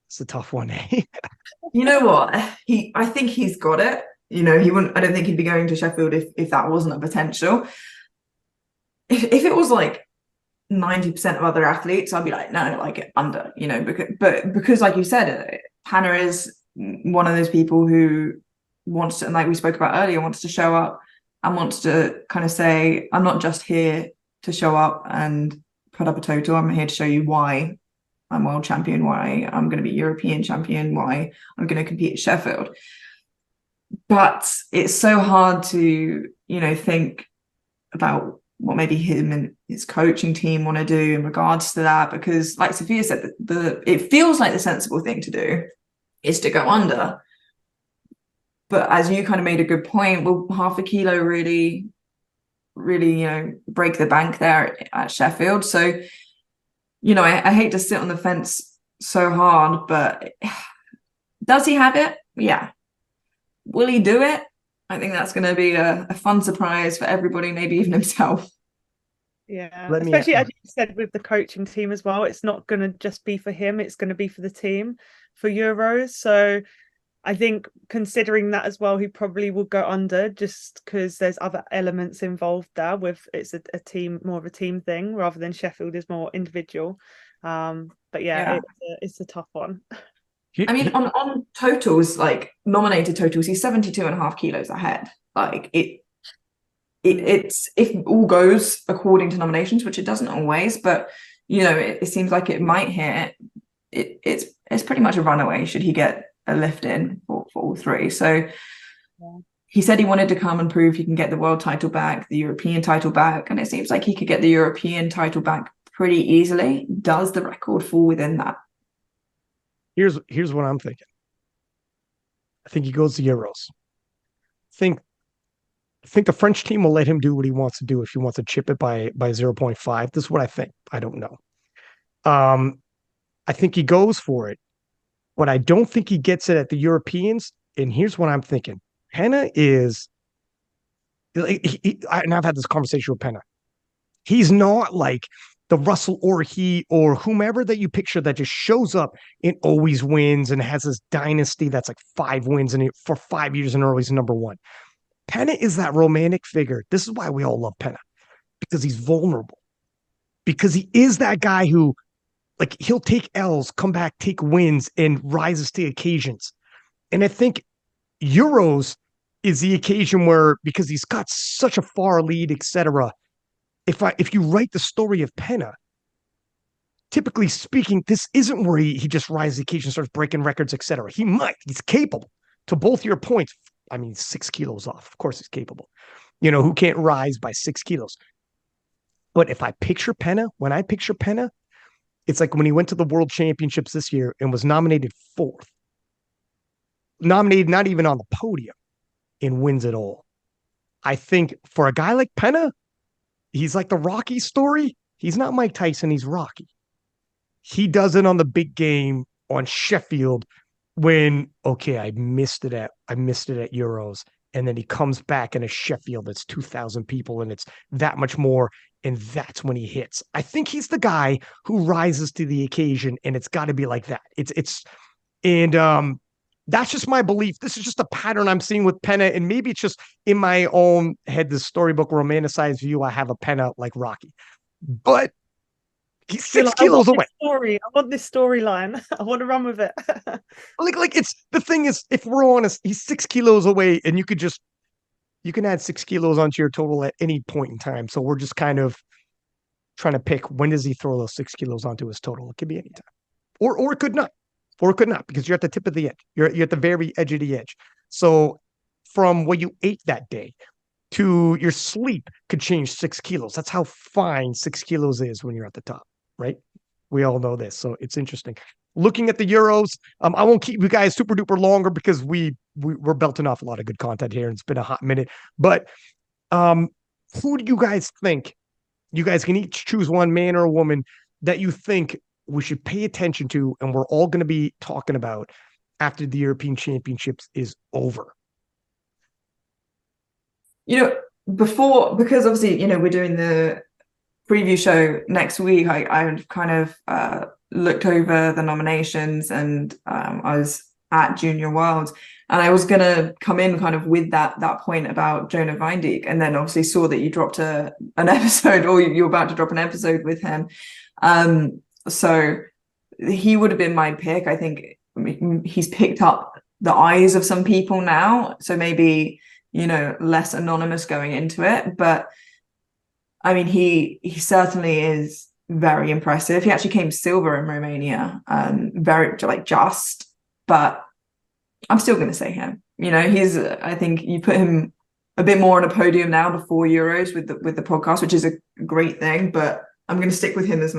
A: It's a tough one, eh?
C: You know what? I think he's got it. He wouldn't. I don't think he'd be going to Sheffield if that wasn't a potential. If it was like 90% of other athletes, I'd be like, no, like under. Because like you said, Panna is one of those people who wants to, and like we spoke about earlier, wants to show up and wants to kind of say, I'm not just here to show up and put up a total. I'm here to show you why I'm world champion, why I'm going to be European champion, why I'm going to compete at Sheffield. But it's so hard to, think about what maybe him and his coaching team want to do in regards to that, because like Sophia said, it feels like the sensible thing to do is to go under. But as you kind of made a good point, will half a kilo really, break the bank there at Sheffield? So, I hate to sit on the fence so hard, but does he have it? Yeah. Will he do it? I think that's going to be a fun surprise for everybody, maybe even himself.
B: Yeah, especially as you said with the coaching team as well. It's not going to just be for him. It's going to be for the team for Euros. So I think considering that as well, he probably will go under just because there's other elements involved there with it's a team, more of a team thing rather than Sheffield is more individual. But yeah. It's a tough one.
C: I mean, on totals, like nominated totals, he's 72.5 kilos ahead. Like it's if all goes according to nominations, which it doesn't always, but it seems like it might hit. It's pretty much a runaway should he get a lift in for all three. So he said he wanted to come and prove he can get the world title back, the European title back, and it seems like he could get the European title back pretty easily. Does the record fall within that?
A: Here's what I'm thinking. I think he goes to Euros. I think the French team will let him do what he wants to do if he wants to chip it by 0.5. This is what I think. I don't know. I think he goes for it, but I don't think he gets it at the Europeans. And here's what I'm thinking. Panna is, and I've had this conversation with Panna. He's not like the Russell or whomever that you picture that just shows up and always wins and has this dynasty that's like 5 wins and for 5 years in a row he's number one. Panna is that romantic figure. This is why we all love Panna, because he's vulnerable, because he is that guy who, like, he'll take L's, come back, take wins, and rises to occasions. And I think Euros is the occasion where, because he's got such a far lead, etc. If you write the story of Panna, typically speaking, this isn't where he just rises to occasion, starts breaking records, etc. He's capable. To both your points, I mean, 6 kilos off. Of course he's capable. Who can't rise by 6 kilos? But if I picture Panna, it's like when he went to the World Championships this year and was nominated 4th. Nominated not even on the podium, and wins it all. I think for a guy like Panna, he's like the Rocky story. He's not Mike Tyson, he's Rocky. He does it on the big game on Sheffield when, okay, I missed it at Euros. And then he comes back in a Sheffield that's 2,000 people and it's that much more. And that's when he hits. I think he's the guy who rises to the occasion, and it's got to be like that. That's just my belief. This is just a pattern I'm seeing with Penna, and maybe it's just in my own head, this storybook romanticized view. I have a Penna like Rocky, but he's 6 kilos away.
B: I want this storyline. I want to run with it.
A: Like it's the thing is, if we're honest, he's 6 kilos away, and you can add 6 kilos onto your total at any point in time. So we're just kind of trying to pick when does he throw those 6 kilos onto his total. It could be any time, or it could not. Or it could not, because you're at the tip of the edge. You're at the very edge of the edge. So from what you ate that day to your sleep could change 6 kilos. That's how fine 6 kilos is when you're at the top, right? We all know this. So it's interesting. Looking at the Euros, I won't keep you guys super duper longer because we're belting off a lot of good content here and it's been a hot minute. But who do you guys think? You guys can each choose one, man or a woman, that you think we should pay attention to, and we're all going to be talking about after the European Championships is over.
C: Because obviously, we're doing the preview show next week. I kind of looked over the nominations, and I was at Junior Worlds, and I was going to come in kind of with that point about Jonah Vindeek, and then obviously saw that you dropped an episode, or you're about to drop an episode with him. So he would have been my pick. I think he's picked up the eyes of some people now. So maybe, less anonymous going into it. But I mean, he certainly is very impressive. He actually came silver in Romania, very just, but I'm still going to say him. I think you put him a bit more on a podium now before Euros with the podcast, which is a great thing, but I'm going to stick with him as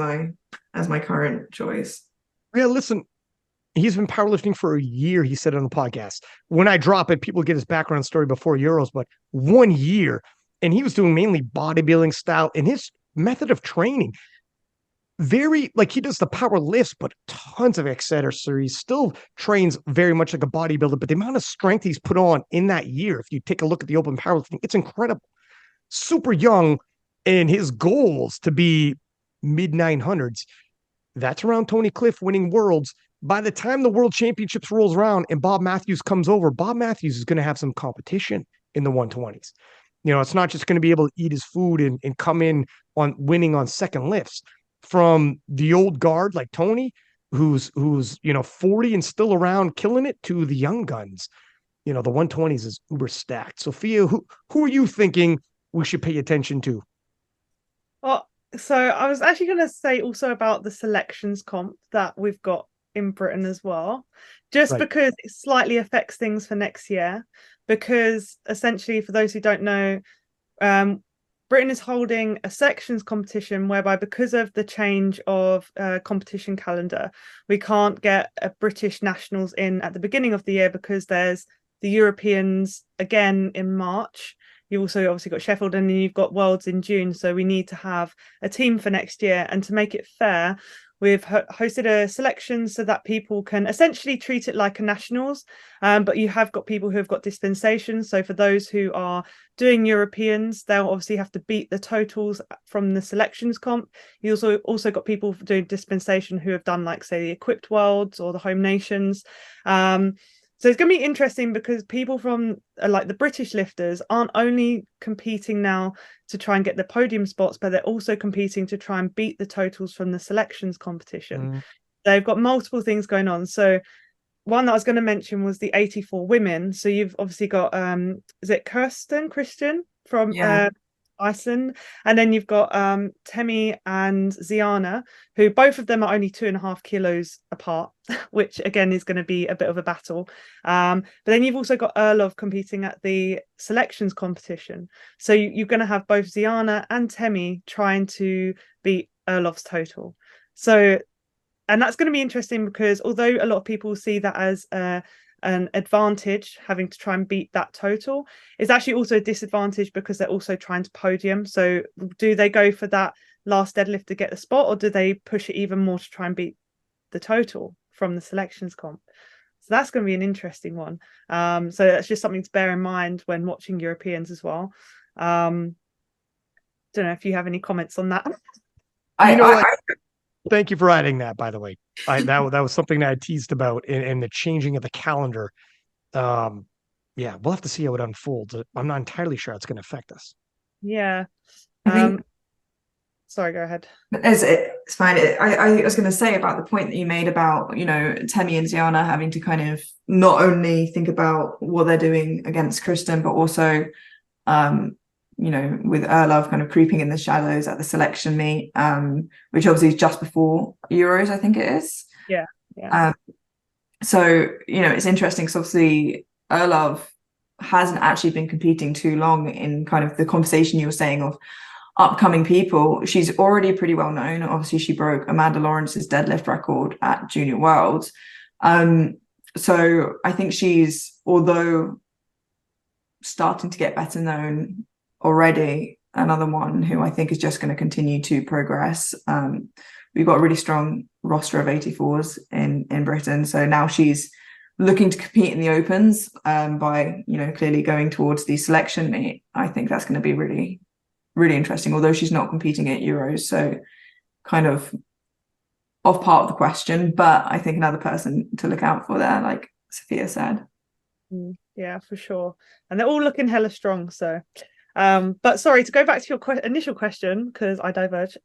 C: my current choice.
A: Yeah, listen, he's been powerlifting for a year, he said on the podcast. When I drop it, people get his background story before Euros, but 1 year, and he was doing mainly bodybuilding style, and his method of training, very, like he does the power lifts, but tons of accessories, still trains very much like a bodybuilder, but the amount of strength he's put on in that year, if you take a look at the open powerlifting, it's incredible. Super young, and his goals to be mid 900s, that's around Tony Cliff winning worlds. By the time the World Championships rolls around and Bob Matthews comes over, Bob Matthews is going to have some competition in the 120s. It's not just going to be able to eat his food and come in on winning on second lifts. From the old guard like Tony, who's 40 and still around killing it, to the young guns. The 120s is uber stacked. Sophia, who are you thinking we should pay attention to?
B: Well, so I was actually going to say also about the selections comp that we've got in Britain as well, just because it slightly affects things for next year. Because essentially, for those who don't know, Britain is holding a sections competition whereby, because of the change of competition calendar, we can't get British nationals in at the beginning of the year because there's the Europeans again in March. You also obviously got Sheffield, and then you've got Worlds in June. So we need to have a team for next year. And to make it fair, we've hosted a selection so that people can essentially treat it like a nationals. But you have got people who have got dispensations. So for those who are doing Europeans, they'll obviously have to beat the totals from the selections comp. You also got people doing dispensation who have done, like, say, the equipped worlds or the home nations. So it's going to be interesting because people from like the British lifters aren't only competing now to try and get the podium spots, but they're also competing to try and beat the totals from the selections competition. They've got multiple things going on. So one that I was going to mention was the 84 women. So you've obviously got, is it Christian from Iceland? And then you've got Temi and Ziana, who both of them are only 2.5 kilos apart, which again is going to be a bit of a battle. But then you've also got Erlov competing at the selections competition. So you're going to have both Ziana and Temi trying to beat Erlov's total. So, and that's going to be interesting because although a lot of people see that as an advantage, having to try and beat that total, is actually also a disadvantage because they're also trying to podium. So do they go for that last deadlift to get the spot, or do they push it even more to try and beat the total from the selections comp? So that's going to be an interesting one. So that's just something to bear in mind when watching Europeans as well. Don't know if you have any comments on that.
A: Thank you for adding that, by the way. That was something that I teased about in the changing of the calendar. Yeah, we'll have to see how it unfolds. I'm not entirely sure it's going to affect us.
B: Yeah.
C: I think
B: Sorry, go ahead.
C: it's fine. I was going to say about the point that you made about, you know, Temi and Ziana having to kind of not only think about what they're doing against Kristen, but also, you know, with Erlov kind of creeping in the shadows at the selection meet, which obviously is just before Euros, I think it is.
B: Yeah. Yeah.
C: So, you know, it's interesting because obviously Erlov hasn't actually been competing too long in kind of the conversation you were saying of upcoming people. She's already pretty well known. Obviously, she broke Amanda Lawrence's deadlift record at Junior Worlds. So I think she's, although starting to get better known already, another one who I think is just going to continue to progress. We've got a really strong roster of 84s in Britain. So now she's looking to compete in the Opens by, you know, clearly going towards the selection meet. I think that's going to be really, really interesting, although she's not competing at Euros. So kind of off part of the question, but I think another person to look out for there, like Sophia said.
B: Yeah, for sure. And they're all looking hella strong. So, but sorry, to go back to your initial question, because I diverge.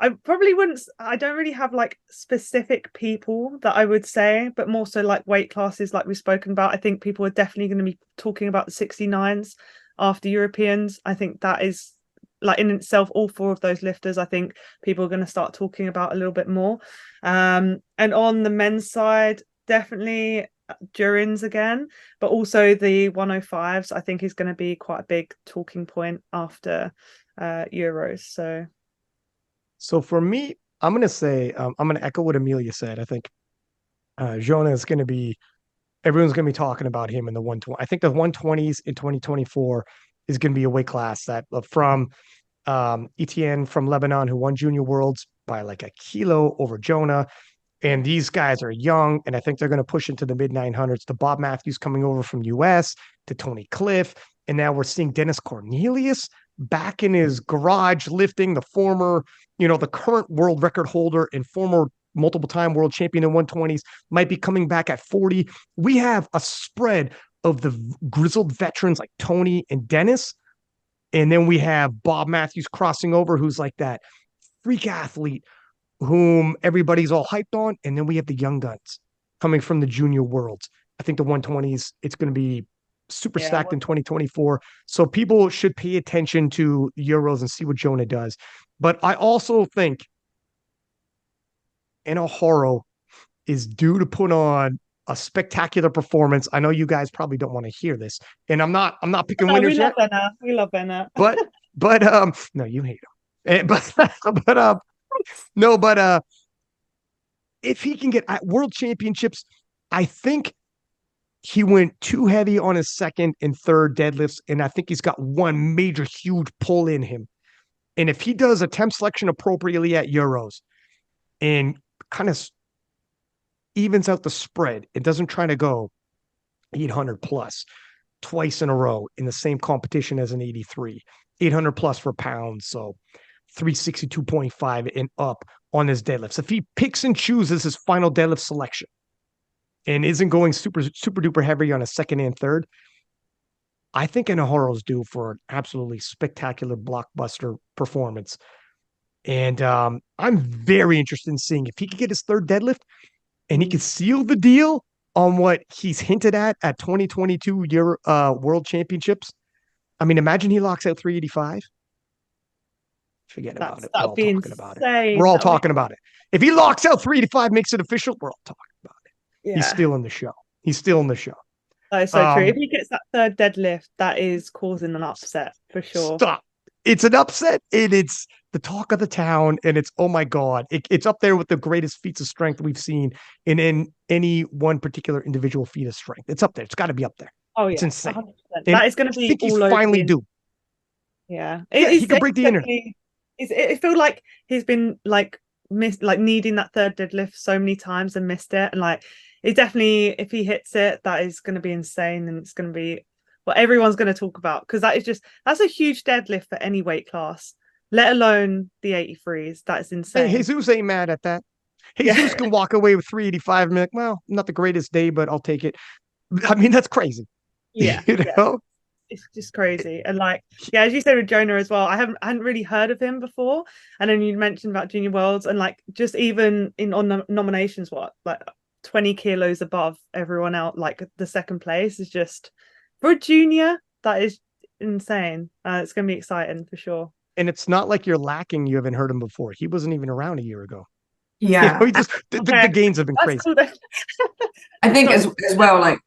B: I probably wouldn't, I don't really have like specific people that I would say, but more so like weight classes like we've spoken about. I think people are definitely going to be talking about the 69s after Europeans. I think that is like in itself, all four of those lifters, I think people are going to start talking about a little bit more. And on the men's side, definitely Durins again, but also the 105s, I think is going to be quite a big talking point after Euros. So
A: for me, I'm going to say, I'm going to echo what Amelia said. I think Jonah is going to be, everyone's going to be talking about him in the 120. I think the 120s in 2024 is going to be a weight class that from Etienne from Lebanon, who won Junior Worlds by like a kilo over Jonah. And these guys are young, and I think they're going to push into the mid 900s. To Bob Matthews coming over from US, to Tony Cliff. And now we're seeing Dennis Cornelius back in his garage lifting, the former, you know, the current world record holder and former multiple time world champion in 120s might be coming back at 40. We have a spread of the grizzled veterans like Tony and Dennis. And then we have Bob Matthews crossing over, who's like that freak athlete whom everybody's all hyped on. And then we have the young guns coming from the Junior Worlds. I think the 120s, it's going to be super stacked in 2024. So people should pay attention to the Euros and see what Jonah does. But I also think Anahoro is due to put on a spectacular performance. I know you guys probably don't want to hear this, and I'm not picking winners yet.
B: We love Benna.
A: But no, you hate him. But if he can get at world championships, I think he went too heavy on his second and third deadlifts, and I think he's got one major huge pull in him. And if he does attempt selection appropriately at Euros and kind of evens out the spread, it doesn't try to go 800 plus twice in a row in the same competition as an 83, 800 plus for pounds. So 362.5 and up on his deadlifts. If he picks and chooses his final deadlift selection and isn't going super duper heavy on a second and third, I think Anahoro's due for an absolutely spectacular blockbuster performance. And I'm very interested in seeing if he could get his third deadlift and he could seal the deal on what he's hinted at 2022 World Championships. I mean, imagine he locks out 385. Forget about it. We're all talking about it. We're all talking about it. If he locks out 385, makes it official, we're all talking about it. Yeah. He's still in the show.
B: That is so true. If he gets that third deadlift, that is causing an upset for sure.
A: Stop. It's an upset, and it's the talk of the town, and it's, oh my God, it's up there with the greatest feats of strength we've seen in any one particular individual feat of strength. It's up there. It's got to be up there.
B: Oh yeah,
A: it's insane.
B: 100%. That is going to be.
A: I think he's finally due.
B: Yeah,
A: he can break the internet.
B: It feels like he's been like missed, like needing that third deadlift so many times and missed it, and like it definitely, if he hits it, that is going to be insane, and it's going to be what everyone's going to talk about, because that's a huge deadlift for any weight class. let alone the 83s. That's
A: Hey,
B: insane.
A: Jesus ain't mad at that.
B: Yeah.
A: Jesus can walk away with 385 and be like, well, not the greatest day, but I'll take it. I mean, that's crazy.
B: Yeah,
A: You
B: yeah.
A: know?
B: It's just crazy. And like, yeah, as you said with Jonah as well, I hadn't really heard of him before. And then you mentioned about Junior Worlds, and like just even in on nominations, what, like 20 kilos above everyone else, like the second place is just, for a junior, that is insane. It's gonna be exciting for sure.
A: And it's not like you're lacking. You haven't heard him before. He wasn't even around a year ago. You know,
C: Yeah,
A: he just the
B: Okay,
A: gains have been
B: that's
A: crazy.
B: cool then.
C: I think
B: Sorry.
C: as well, like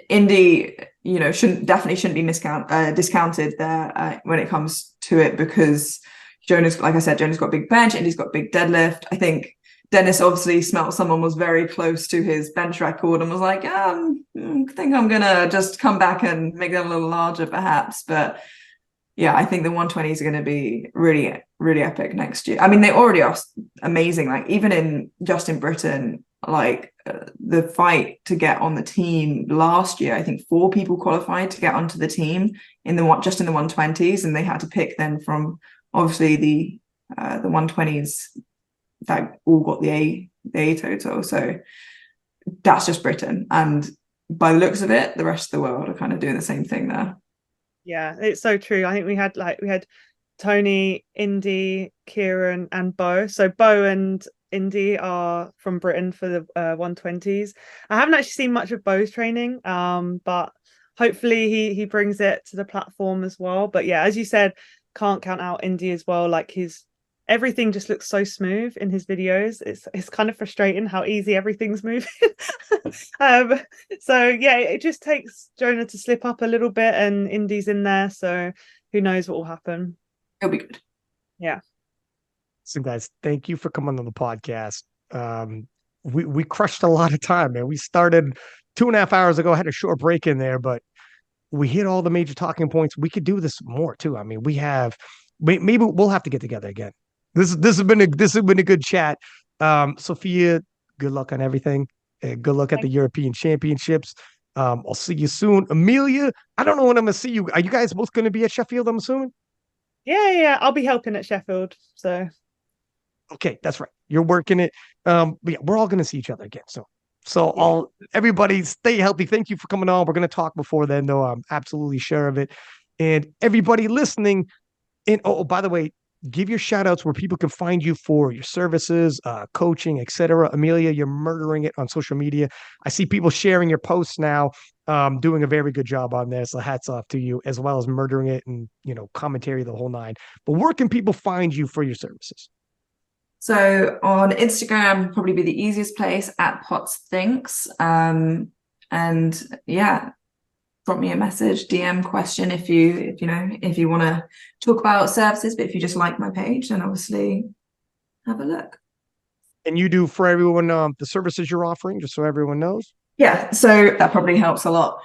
C: Indy, you know, shouldn't be discounted there when it comes to it, because Jonah's, like I said, Jonah's got a big bench, Indy's got a big deadlift. I think Dennis obviously smelt someone was very close to his bench record and was like, I think I'm gonna just come back and make them a little larger, perhaps. But yeah, I think the 120s are going to be really, really epic next year. I mean, they already are amazing. Like even in Britain, like the fight to get on the team last year, I think 4 people qualified to get onto the team in the 120s, and they had to pick then from obviously the 120s that all got the A total. So that's just Britain, and by the looks of it, the rest of the world are kind of doing the same thing there.
B: Yeah, it's so true. I think we had Tony, Indy, Kieran, and Bo. So Bo and Indy are from Britain for the 120s. I haven't actually seen much of Bo's training, but hopefully he brings it to the platform as well. But yeah, as you said, can't count out Indy as well. Like his everything just looks so smooth in his videos. It's kind of frustrating how easy everything's moving. um, so yeah, it just takes Jonah to slip up a little bit, and Indy's in there. So who knows what will happen?
C: It'll be good.
B: Yeah.
A: So guys, thank you for coming on the podcast. We crushed a lot of time, man. We started 2.5 hours ago, had a short break in there, but we hit all the major talking points. We could do this more too. I mean, maybe we'll have to get together again. This has been a good chat. Sophia, good luck on everything. Good luck at the European Championships. I'll see you soon. Amelia, I don't know when I'm gonna see you. Are you guys both gonna be at Sheffield, I'm assuming?
B: Yeah. I'll be helping at Sheffield. So
A: Okay, that's right. You're working it. But yeah, we're all gonna see each other again. So everybody stay healthy. Thank you for coming on. We're gonna talk before then, though. I'm absolutely sure of it. And everybody listening, and by the way, give your shout outs where people can find you for your services, coaching, etc. Amelia, you're murdering it on social media. I see people sharing your posts now, doing a very good job on there. So hats off to you, as well as murdering it and commentary the whole nine. But where can people find you for your services?
C: So on Instagram, probably be the easiest place, at Potts Thinks. And yeah, drop me a message, DM question if you want to talk about services, but if you just like my page, then obviously have a look.
A: And you do for everyone the services you're offering, just so everyone knows.
C: Yeah, so that probably helps a lot.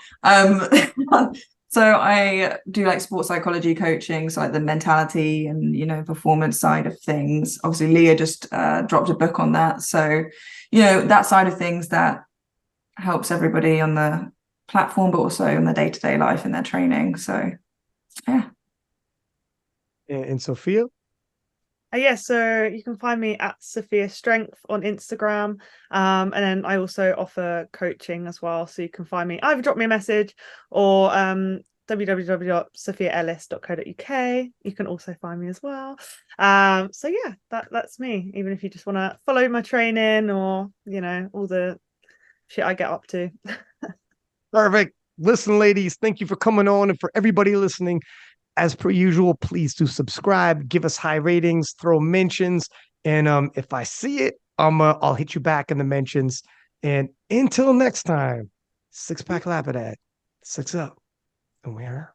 C: So I do like sports psychology coaching, so like the mentality and performance side of things. Obviously, Leah just dropped a book on that, so that side of things that helps everybody on the platform, but also in the day-to-day life in their training. So yeah.
A: And Sophia?
B: so you can find me at Sophia Strength on Instagram, and then I also offer coaching as well, so you can find me, either drop me a message or www.sophiaellis.co.uk. You can also find me as well. So yeah, that's me, even if you just want to follow my training or all the shit I get up to.
A: Perfect. Listen, ladies, thank you for coming on, and for everybody listening, as per usual, please do subscribe, give us high ratings, throw mentions, and if I see it, I'll hit you back in the mentions. And until next time, 6-pack Lapadat, 6 up, and we're out.